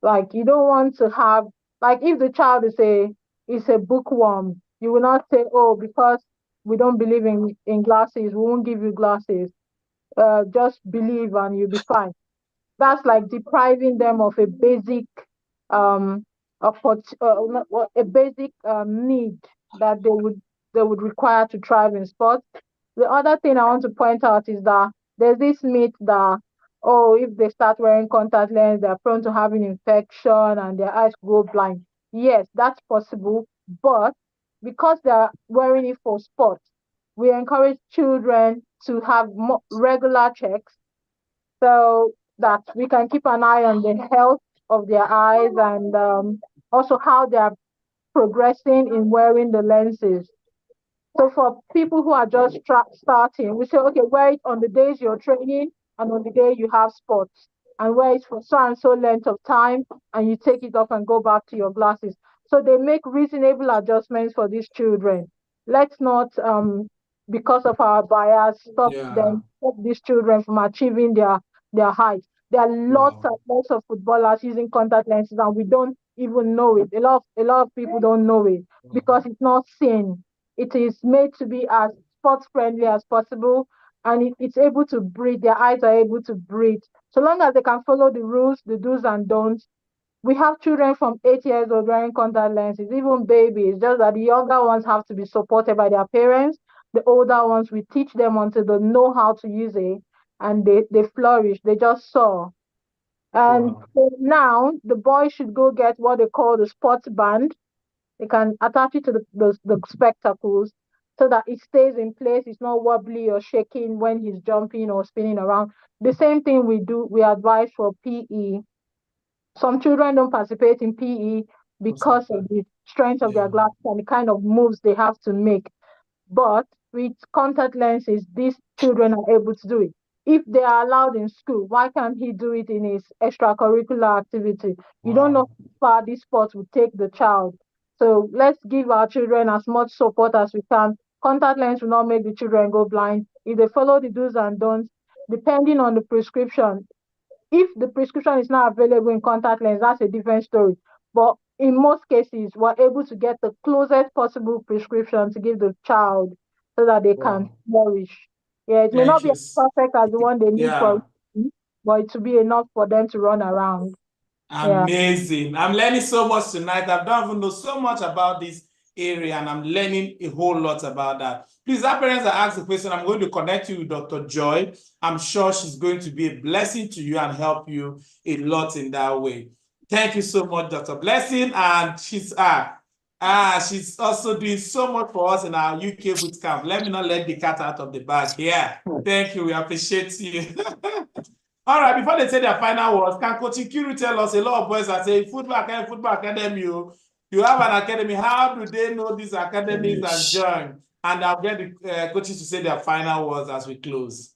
like, you don't want to have, like, if the child is a bookworm, you will not say, oh, because we don't believe in glasses, we won't give you glasses. Just believe and you'll be fine. That's like depriving them of a basic um a basic need that they would require to thrive in sports. The other thing I want to point out is that there's this myth that, oh, if they start wearing contact lens, they're prone to having infection and their eyes go blind. Yes, that's possible, but because they're wearing it for sports, we encourage children to have regular checks so that we can keep an eye on the health of their eyes and also how they are progressing in wearing the lenses. So for people who are just starting, we say, okay, wear it on the days you're training and on the day you have sports, and wear it for so and so length of time, and you take it off and go back to your glasses. So they make reasonable adjustments for these children. Let's not, because of our bias, stop these children from achieving their height. There are lots and lots of footballers using contact lenses, and we don't even know it. A lot of people don't know it because it's not seen. It is made to be as sports friendly as possible, and it's able to breathe. Their eyes are able to breathe. So long as they can follow the rules, the do's and don'ts. We have children from 8 years old wearing contact lenses, even babies, just that the younger ones have to be supported by their parents. The older ones, we teach them until they know how to use it, and they flourish. They just soar. And so now the boys should go get what they call the sports band. They can attach it to the spectacles so that it stays in place. It's not wobbly or shaking when he's jumping or spinning around. The same thing we advise for PE. Some children don't participate in PE because of the strength of their glasses and the kind of moves they have to make. But with contact lenses, these children are able to do it. If they are allowed in school, why can't he do it in his extracurricular activity? You don't know how far this sport will take the child. So let's give our children as much support as we can. Contact lens will not make the children go blind. If they follow the do's and don'ts, depending on the prescription, if the prescription is not available in contact lens, that's a different story. But in most cases, we're able to get the closest possible prescription to give the child so that they can flourish. Yeah, it may not be as perfect as the one they need for, but it will be enough for them to run around. Amazing. I'm learning so much tonight. I don't even know so much about this area, and I'm learning a whole lot about that. Please, our parents that ask the question, I'm going to connect you with Dr. Joy. I'm sure she's going to be a blessing to you and help you a lot in that way. Thank you so much, Dr. Blessing. And she's also doing so much for us in our UK boot camp. Let me not let the cat out of the bag. Yeah. Thank you. We appreciate you. All right, before they say their final words, can Coach Nkiru tell us, a lot of boys are saying, football academy, you have an academy. How do they know these academies and join? and I'll get the coaches to say their final words as we close.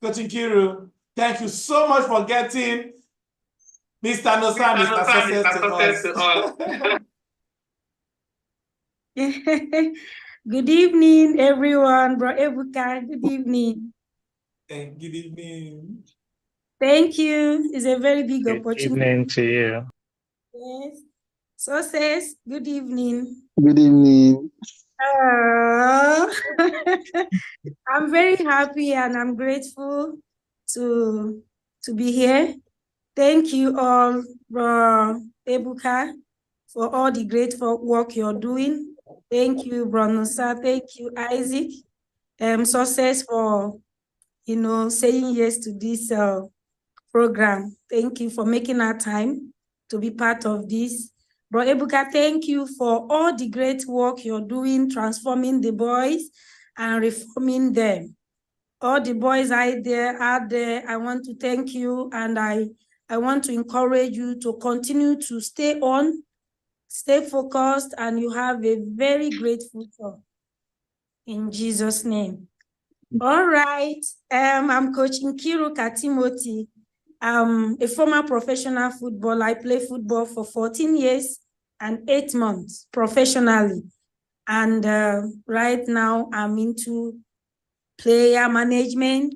Coach Nkiru, thank you so much for getting Mr. Nosa and Mr. Success to us. Good evening, everyone. Bro Ebuka, good evening. Good evening. Thank you. It's a very big Good opportunity. evening to you. Yes. Success, good evening. Good evening. I'm very happy and I'm grateful to be here. Thank you all, Bro Ebuka, for all the great work you're doing. Thank you, Bro Nusa. Thank you, Isaac. Success for, saying yes to this program. Thank you for making our time to be part of this. Bro Ebuka, thank you for all the great work you're doing, transforming the boys and reforming them. All the boys out there, I want to thank you, and I want to encourage you to continue to stay on, stay focused, and you have a very great future. In Jesus' name. All right. I'm Coach Nkiru Katimoti. I'm a former professional footballer. I played football for 14 years and 8 months professionally. And right now I'm into player management.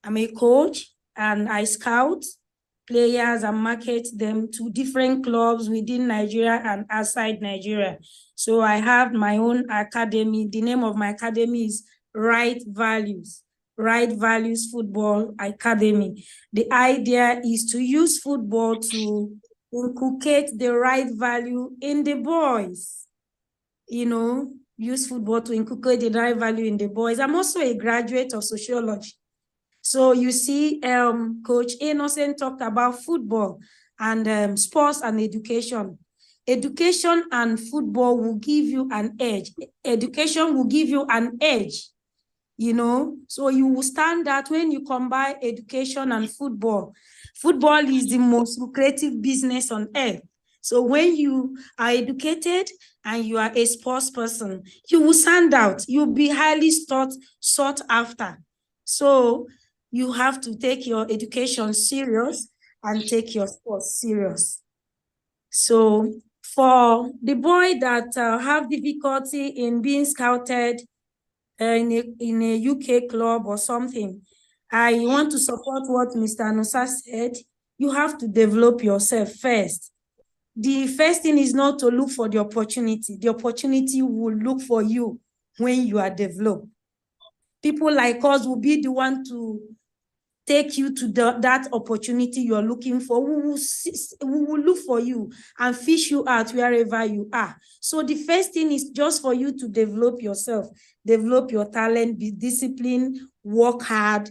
I'm a coach and I scout players and market them to different clubs within Nigeria and outside Nigeria. So I have my own academy. The name of my academy is Right Values Football Academy. The idea is to use football to inculcate the right value in the boys. Use football to inculcate the right value in the boys. I'm also a graduate of sociology. So you see, Coach Innocent talked about football and sports and education. Education and football will give you an edge. Education will give you an edge, so you will stand out when you combine education and football. Football is the most lucrative business on earth. So when you are educated and you are a sports person, you will stand out. You'll be highly sought after. So you have to take your education serious and take your sports serious. So for the boy that have difficulty in being scouted in a UK club or something, I want to support what Mr. Nusa said. You have to develop yourself first. The first thing is not to look for the opportunity. The opportunity will look for you when you are developed. People like us will be the one to take you to that opportunity you're looking for. We will look for you and fish you out wherever you are. So the first thing is just for you to develop yourself, develop your talent, be disciplined, work hard.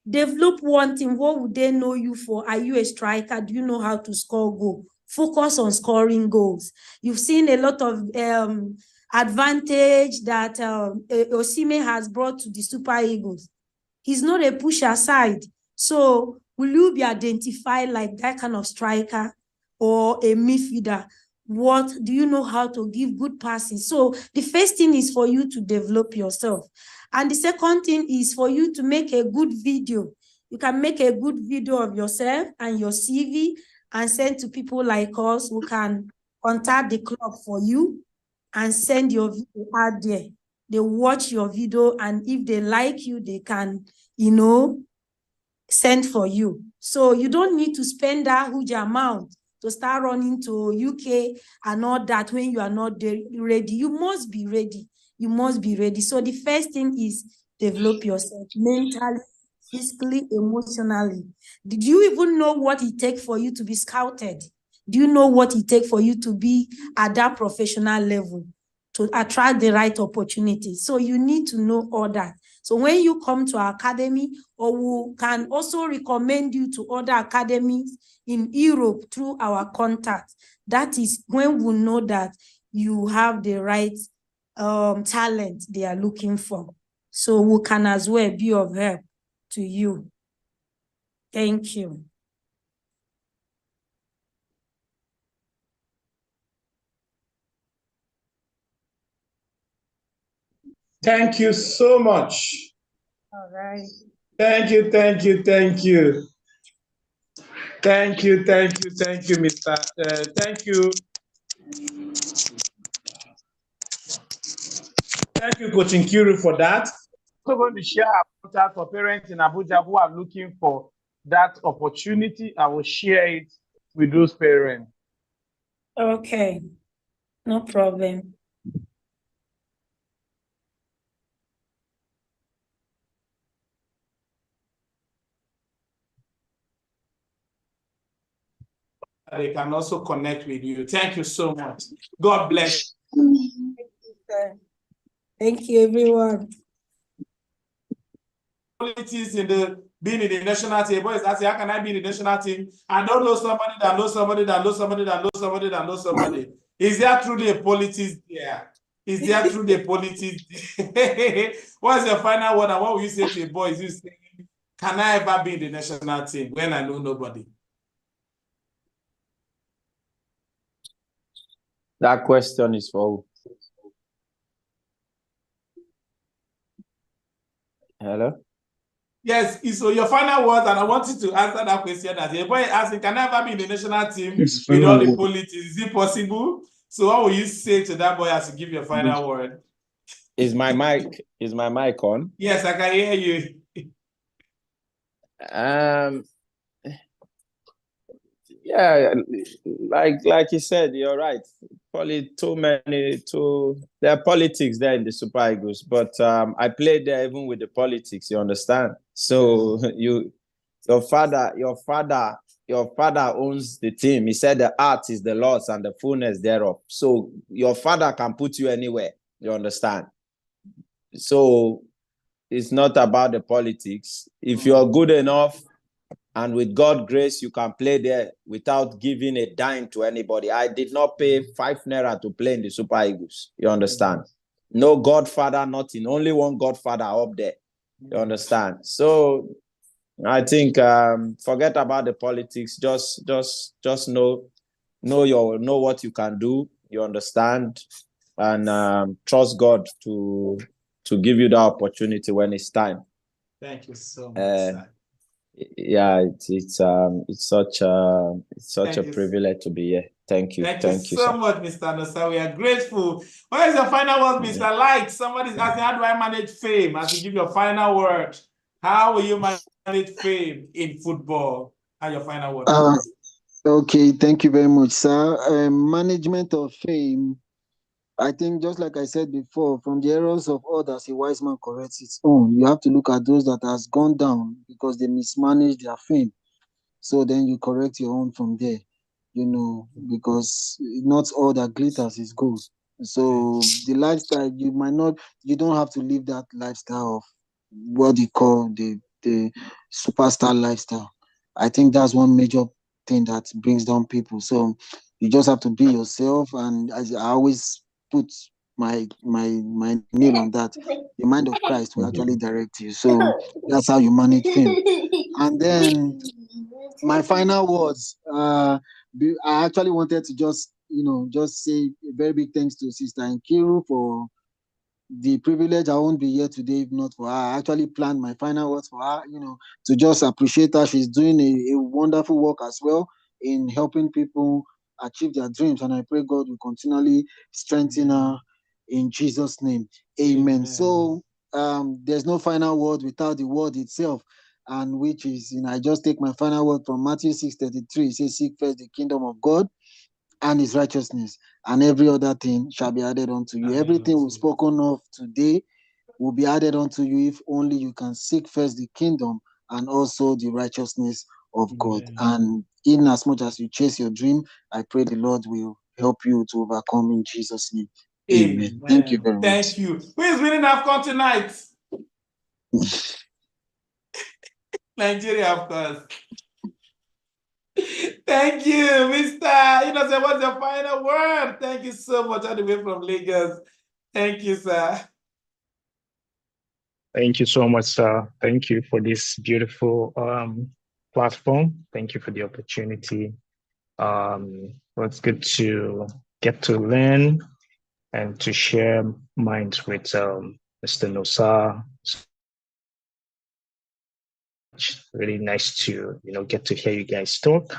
Develop one thing. What would they know you for? Are you a striker? Do you know how to score goals? Focus on scoring goals. You've seen a lot of advantage that Osimhen has brought to the Super Eagles. He's not a push aside. So will you be identified like that kind of striker or a midfielder? What do you know how to give good passes? So the first thing is for you to develop yourself. And the second thing is for you to make a good video. You can make a good video of yourself and your CV and send to people like us who can contact the club for you and send your video out there. They watch your video, and if they like you, they can, send for you. So you don't need to spend that huge amount to start running to UK and all that when you are not ready. You must be ready. You must be ready. So the first thing is develop yourself mentally, physically, emotionally. Did you even know what it takes for you to be scouted? Do you know what it takes for you to be at that professional level, to attract the right opportunities? So you need to know all that. So when you come to our academy, or we can also recommend you to other academies in Europe through our contact, that is when we know that you have the right talent they are looking for. So we can as well be of help to you. Thank you. Thank you so much. All right. Thank you, thank you, thank you. Thank you, thank you, thank you, Mr. Thank you. Thank you, Coach Nkiru, for that. We're going to share our contact for parents in Abuja who are looking for that opportunity. I will share it with those parents. Okay, no problem. They can also connect with you. Thank you so much. God bless. Thank you, everyone. Politics in the being in the national team. Boys, I say, how can I be in the national team? I don't know somebody that knows somebody that knows somebody that knows somebody that knows somebody. Is there truly a politics there? Is there truly a politics there? What's your final word and what will you say to a boy? Is you saying, can I ever be in the national team when I know nobody? That question is for who? Hello? Yes, so your final words, and I want you to answer that question. As a boy asking, can I ever be in the national team with all the politics? Is it possible? So what will you say to that boy as you give your final word? Is my mic on? Yes, I can hear you. Yeah, like you said, you're right. Probably there are politics there in the Super Eagles, but I played there even with the politics, you understand? So your father owns the team. He said the art is the Lord's and the fullness thereof. So your father can put you anywhere, you understand? So it's not about the politics. If you're good enough, and with God's grace, you can play there without giving a dime to anybody. I did not pay 5 naira to play in the Super Eagles. You understand? No godfather, nothing. Only one godfather up there. You understand? So I think forget about the politics. Just know what you can do. You understand? And trust God to give you the opportunity when it's time. Thank you so much. Yeah, it's such a privilege to be here. Thank you. Thank you so much, Mr. Nosa. We are grateful. What is your final word, Mr. Light? Somebody's asking, how do I manage fame? As you give your final word, how will you manage fame in football? And your final word. Okay, thank you very much, sir. Management of fame. I think just like I said before, from the errors of others, a wise man corrects his own. You have to look at those that has gone down because they mismanaged their fame. So then you correct your own from there, because not all that glitters is gold. So the lifestyle, you don't have to live that lifestyle of what they call the superstar lifestyle. I think that's one major thing that brings down people. So you just have to be yourself. And as I always put my nail on that, the mind of Christ will actually direct you. So that's how you manage fame. And then my final words. I actually wanted to just say a very big thanks to Sister Nkiru for the privilege. I won't be here today if not for her. I actually planned my final words for her, to just appreciate her. She's doing a wonderful work as well in helping people achieve their dreams. And I pray God will continually strengthen her in Jesus' name. Amen. So there's no final word without the word itself. And which is, I just take my final word from Matthew 6:33. It says, seek first the kingdom of God and his righteousness, and every other thing shall be added unto you. Everything we've spoken of today will be added unto you if only you can seek first the kingdom and also the righteousness of God. And in as much as you chase your dream, I pray the Lord will help you to overcome in Jesus' name. Amen. Thank you very much. Thank you. Who is winning AFCON tonight? Nigeria, of course. Thank you, Mr. Innocent. What's your final word? Thank you so much, all the way from Lagos. Thank you, sir. Thank you so much, sir. Thank you for this beautiful platform. Thank you for the opportunity. It's good to get to learn and to share minds with the Mr. Nosa. Really nice to get to hear you guys talk.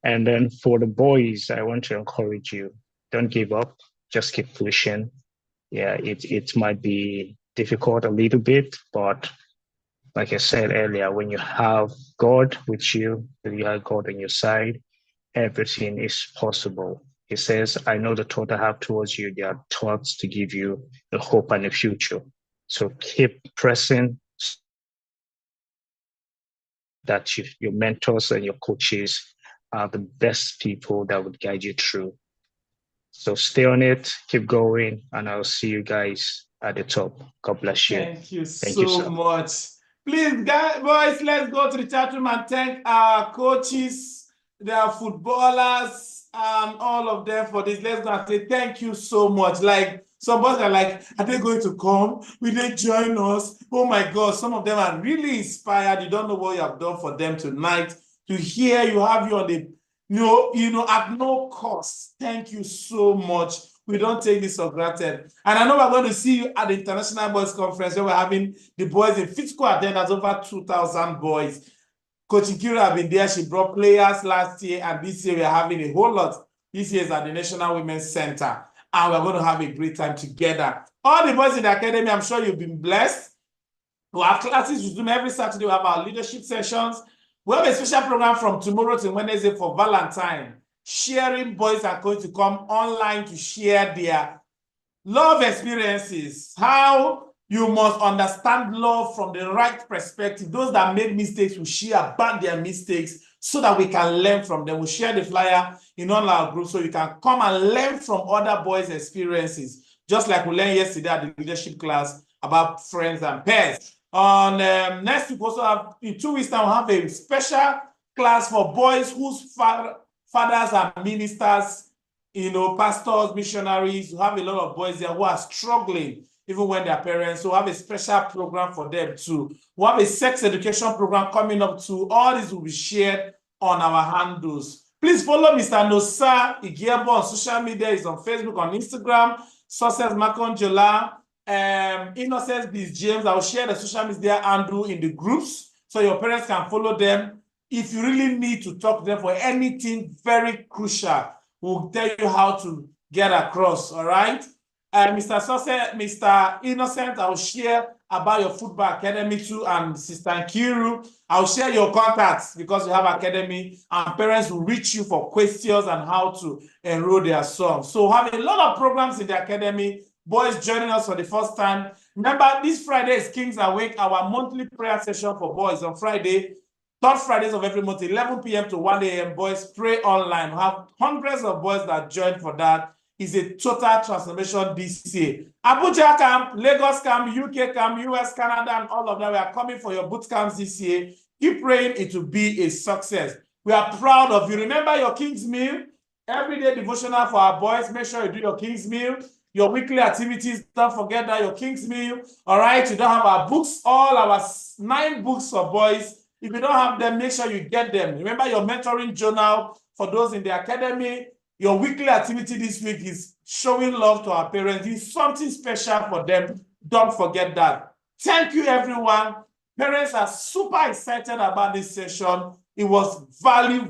And then for the boys, I want to encourage you: don't give up. Just keep pushing. Yeah, it might be difficult a little bit, but like I said earlier, when you have God with you, when you have God on your side, everything is possible. He says, I know the thought I have towards you. They are thoughts to give you a hope and a future. So keep pressing, that your mentors and your coaches are the best people that would guide you through. So stay on it, keep going, and I'll see you guys at the top. God bless you. Thank you so much. Please, guys, boys, let's go to the chat room and thank our coaches, their footballers, and all of them for this. Let's go and say thank you so much. Like, some boys are like, are they going to come? Will they join us? Oh my God, some of them are really inspired. You don't know what you have done for them tonight. To hear you have you on the, at no cost. Thank you so much. We don't take this for granted. And I know we're going to see you at the International Boys Conference where we're having the boys in physical attendance, over 2,000 boys. Coach Ikiru have been there. She brought players last year, and this year we're having a whole lot. This year is at the National Women's Center, and we're going to have a great time together. All the boys in the academy, I'm sure you've been blessed. We have classes with Zoom every Saturday. We have our leadership sessions. We have a special program from tomorrow to Wednesday for Valentine. Sharing boys are going to come online to share their love experiences, how you must understand love from the right perspective. Those that made mistakes will share about their mistakes so that we can learn from them. We'll share the flyer in all our groups so you can come and learn from other boys' experiences, just like we learned yesterday at the leadership class about friends and pairs. On next week, also have, in 2 weeks' time, we'll have a special class for boys whose fathers are ministers, pastors, missionaries. We have a lot of boys there who are struggling even when they're parents. So we have a special program for them too. We have a sex education program coming up too. All this will be shared on our handles. Please follow Mr. Nosa Igiebo on social media. He's on Facebook, on Instagram, Success Makonjola, Innocence Biz James. I will share the social media handle in the groups so your parents can follow them. If you really need to talk to them for anything very crucial, we'll tell you how to get across, all right? Mr. Innocent, I'll share about your football academy too, and Sister Nkiru, I'll share your contacts because you have academy, and parents will reach you for questions on how to enroll their son. So have a lot of programs in the academy. Boys joining us for the first time. Remember, this Friday is Kings Awake, our monthly prayer session for boys on Friday. Third Fridays of every month, 11 p.m. to 1 a.m. Boys pray online. We have hundreds of boys that join for that. It's a total transformation this year. Abuja camp, Lagos camp, UK camp, US, Canada, and all of that. We are coming for your boot camps this year. Keep praying it will be a success. We are proud of you. Remember your King's Meal, everyday devotional for our boys. Make sure you do your King's Meal. Your weekly activities, don't forget that, your King's Meal. All right, you don't have our books, all our 9 books for boys. If you don't have them, make sure you get them. Remember your mentoring journal for those in the academy. Your weekly activity this week is showing love to our parents. It's something special for them. Don't forget that. Thank you, everyone. Parents are super excited about this session. It was value.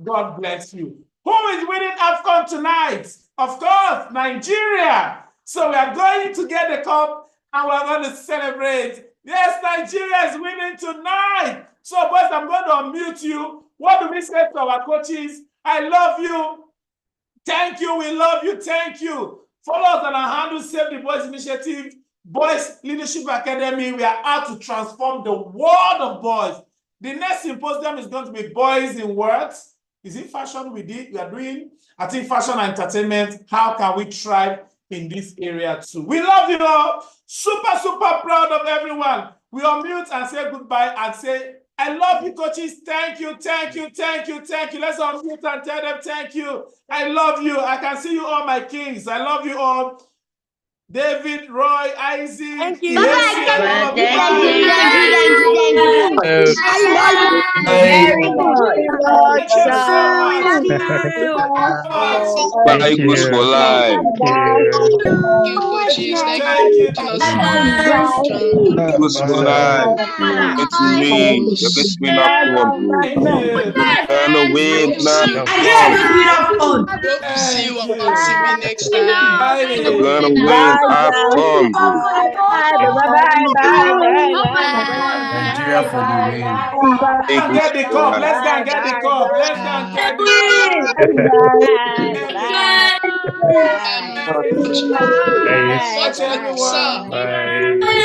God bless you. Who is winning AFCON tonight? Of course, Nigeria. So we are going to get the cup and we're going to celebrate. Yes, Nigeria is winning tonight. So, boys, I'm going to unmute you. What do we say to our coaches? I love you. Thank you. We love you. Thank you. Follow us on our handle, Save the Boys Initiative, Boys Leadership Academy. We are out to transform the world of boys. The next symposium is going to be Boys in Words. Is it fashion we are doing? I think fashion and entertainment. How can we thrive in this area too? We love you all. Super proud of everyone. We unmute and say goodbye and say, I love you, coaches. Thank you. Let's unmute and tell them thank you. I love you. I can see you all, my kings. I love you all. David, Roy, Isaac. Thank you. Thank you. Very good. Thank you so much. Thank Eagles for you. life. Thank you. Thank you, coaches. Thank you Thank for you. putting us in Eagles for life. Bye. Going to win. You're going to win that one, bro. Thank you. Gonna win that one. Hope to see you Thank on you. TV next time. You're Bye. gonna win that one, bro. Nigeria for the win. Go and Eagles get the for cup. life. Let's go and get the cup. Let's go and get the cup. And Bye. Much everyone. Bye.